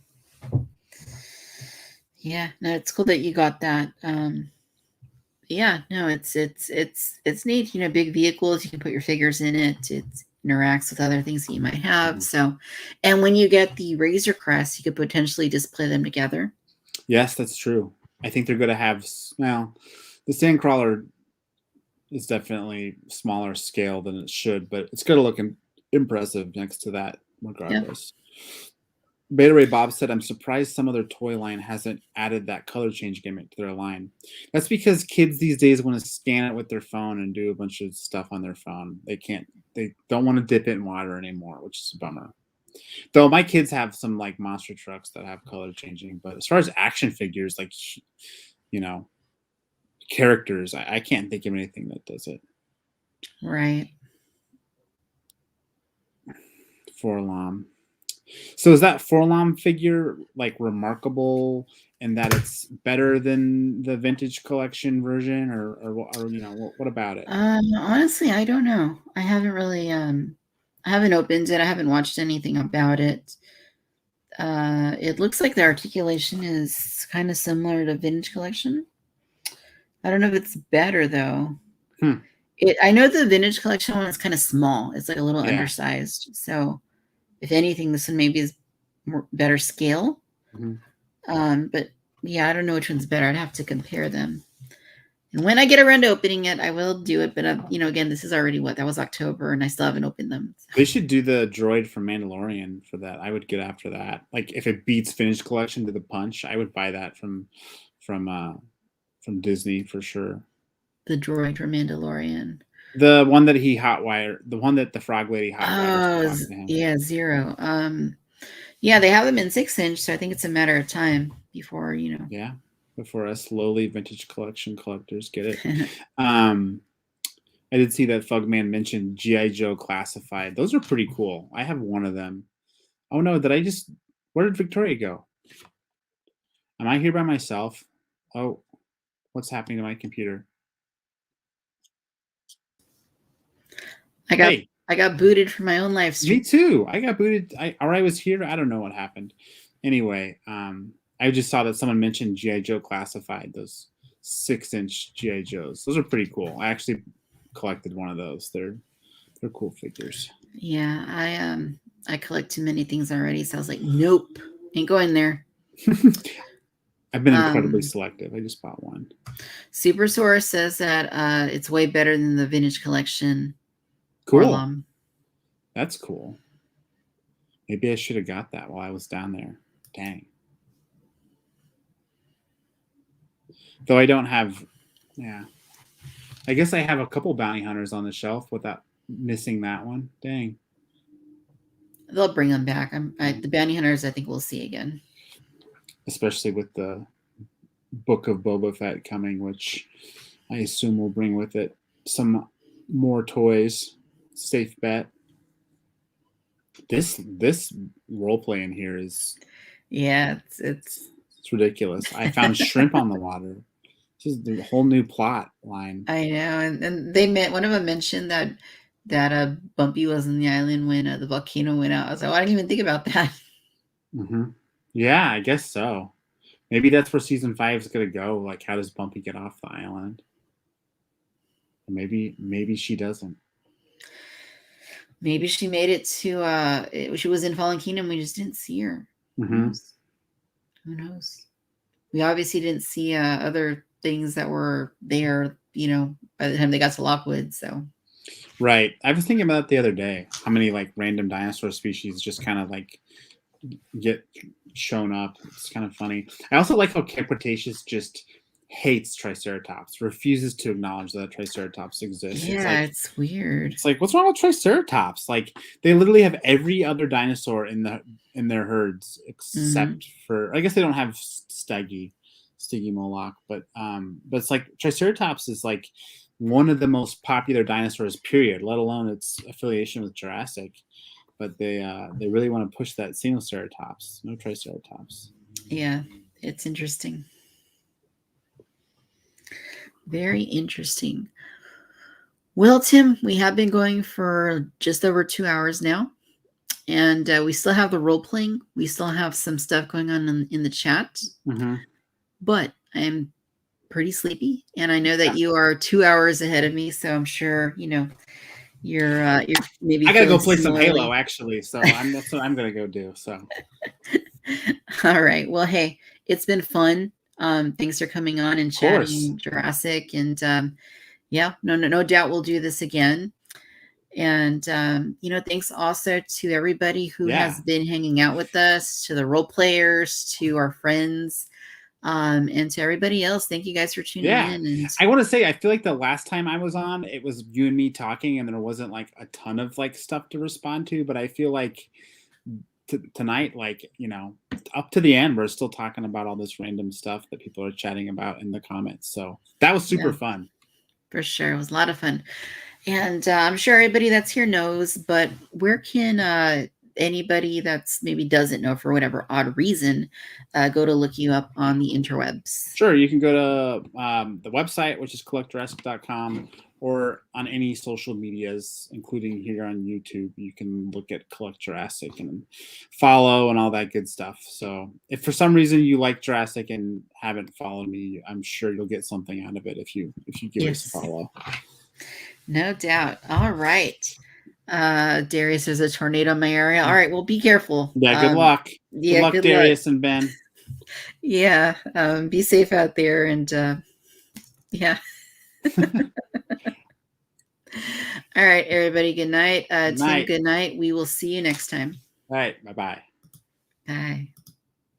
Yeah. No, it's cool that you got that. Yeah, no, it's neat. You know, big vehicles, you can put your figures in it. It interacts with other things that you might have. Mhm. So, and when you get the Razor Crest, you could potentially display them together. Yes, that's true. I think they're gonna have well, the sandcrawler is definitely smaller scale than it should, but it's gonna look impressive next to that regardless. Beta Ray Bob said, I'm surprised some of their toy line hasn't added that color change gimmick to their line. That's because kids these days want to scan it with their phone and do a bunch of stuff on their phone. They don't want to dip it in water anymore, which is a bummer. Though my kids have some like monster trucks that have color changing, but as far as action figures, like, you know, characters, I can't think of anything that does it. Right. Forlom. So is that Forlom figure like remarkable in that it's better than the vintage collection version, or you know, what about it? Honestly, I don't know. I haven't really I haven't opened it. I haven't watched anything about it. It looks like the articulation is kind of similar to vintage collection. I don't know if it's better though. I know the vintage collection one is kind of small. It's like a little undersized. So if anything, this one maybe is better scale. But yeah, I don't know which one's better. I'd have to compare them. And when I get around to opening it, I will do it. But you know, again, this is already that was October, and I still haven't opened them. So. They should do the droid from Mandalorian for that. I would get after that. Like if it beats vintage collection to the punch, I would buy that from Disney for sure. The droid from Mandalorian. The one that he hotwired, the one that the frog lady hotwired. Oh, yeah, Zero. Yeah, they have them in 6-inch, so I think it's a matter of time before, you know. Yeah, before us lowly vintage collection collectors get it. I did see that Fugman mentioned G.I. Joe Classified. Those are pretty cool. I have one of them. Oh no, where did Victoria go? Am I here by myself? Oh, what's happening to my computer? I got booted from my own live stream. Me too. I got booted. I was here. I don't know what happened. Anyway, I just saw that someone mentioned G.I. Joe Classified, those 6-inch G.I. Joes. Those are pretty cool. I actually collected one of those. They're cool figures. Yeah, I collect too many things already, so I was like, nope, ain't going there. I've been incredibly selective. I just bought one. Super Source says that it's way better than the vintage collection. Cool. That's cool. Maybe I should have got that while I was down there. Dang. Though I don't have, yeah. I guess I have a couple bounty hunters on the shelf without missing that one. Dang. They'll bring them back. The bounty hunters, I think we'll see again. Especially with the Book of Boba Fett coming, which I assume will bring with it some more toys. Safe bet. This role play in here is, yeah, it's ridiculous. I found shrimp on the water. This is the whole new plot line. I know, and they one of them mentioned that Bumpy was on the island when the volcano went out. I was like, I didn't even think about that. Yeah, I guess so. Maybe that's where season 5 is gonna go. Like, how does Bumpy get off the island? Or maybe she doesn't. Maybe she made it to she was in Fallen Kingdom, we just didn't see her. Who knows? We obviously didn't see other things that were there, you know, by the time they got to Lockwood. So right. I was thinking about it the other day. How many like random dinosaur species just kind of like get shown up. It's kind of funny. I also like how Camp Cretaceous just hates Triceratops, refuses to acknowledge that Triceratops exists. Yeah, it's weird. It's like, what's wrong with Triceratops? Like, they literally have every other dinosaur in their herds except for, I guess they don't have Styggy Moloch, but it's like Triceratops is like one of the most popular dinosaurs, period, let alone its affiliation with Jurassic. But they really want to push that Sinoceratops, no Triceratops. Yeah, it's interesting. Very interesting. Well, Tim, we have been going for just over 2 hours now, and we still have the role playing. We still have some stuff going on in the chat, but I am pretty sleepy, and I know that you are 2 hours ahead of me, so I'm sure you're maybe. I gotta go play some Halo, actually, so that's what I'm gonna go do. So, all right. Well, hey, it's been fun. Thanks for coming on and chatting Jurassic, and yeah, no doubt we'll do this again. And thanks also to everybody who has been hanging out with us, to the role players, to our friends, and to everybody else. Thank you guys for tuning in. And I want to say, I feel like the last time I was on, it was you and me talking, and there wasn't like a ton of like stuff to respond to. But I feel like tonight, like, up to the end, we're still talking about all this random stuff that people are chatting about in the comments. So that was super fun. For sure. It was a lot of fun. And I'm sure everybody that's here knows, but where can anybody that's maybe doesn't know for whatever odd reason go to look you up on the interwebs? Sure. You can go to the website, which is collectjurassic.com, or on any social medias, including here on YouTube. You can look at Collect Jurassic and follow and all that good stuff. So if for some reason you like Jurassic and haven't followed me, I'm sure you'll get something out of it if you give us a follow. No doubt. All right. Darius, there's a tornado in my area. All right. Well, be careful. Yeah. Good luck. Yeah. Good luck, Darius and Ben. Yeah. Be safe out there. And yeah. All right, everybody. Good night. Tim, good night. We will see you next time. All right. Bye-bye. Bye.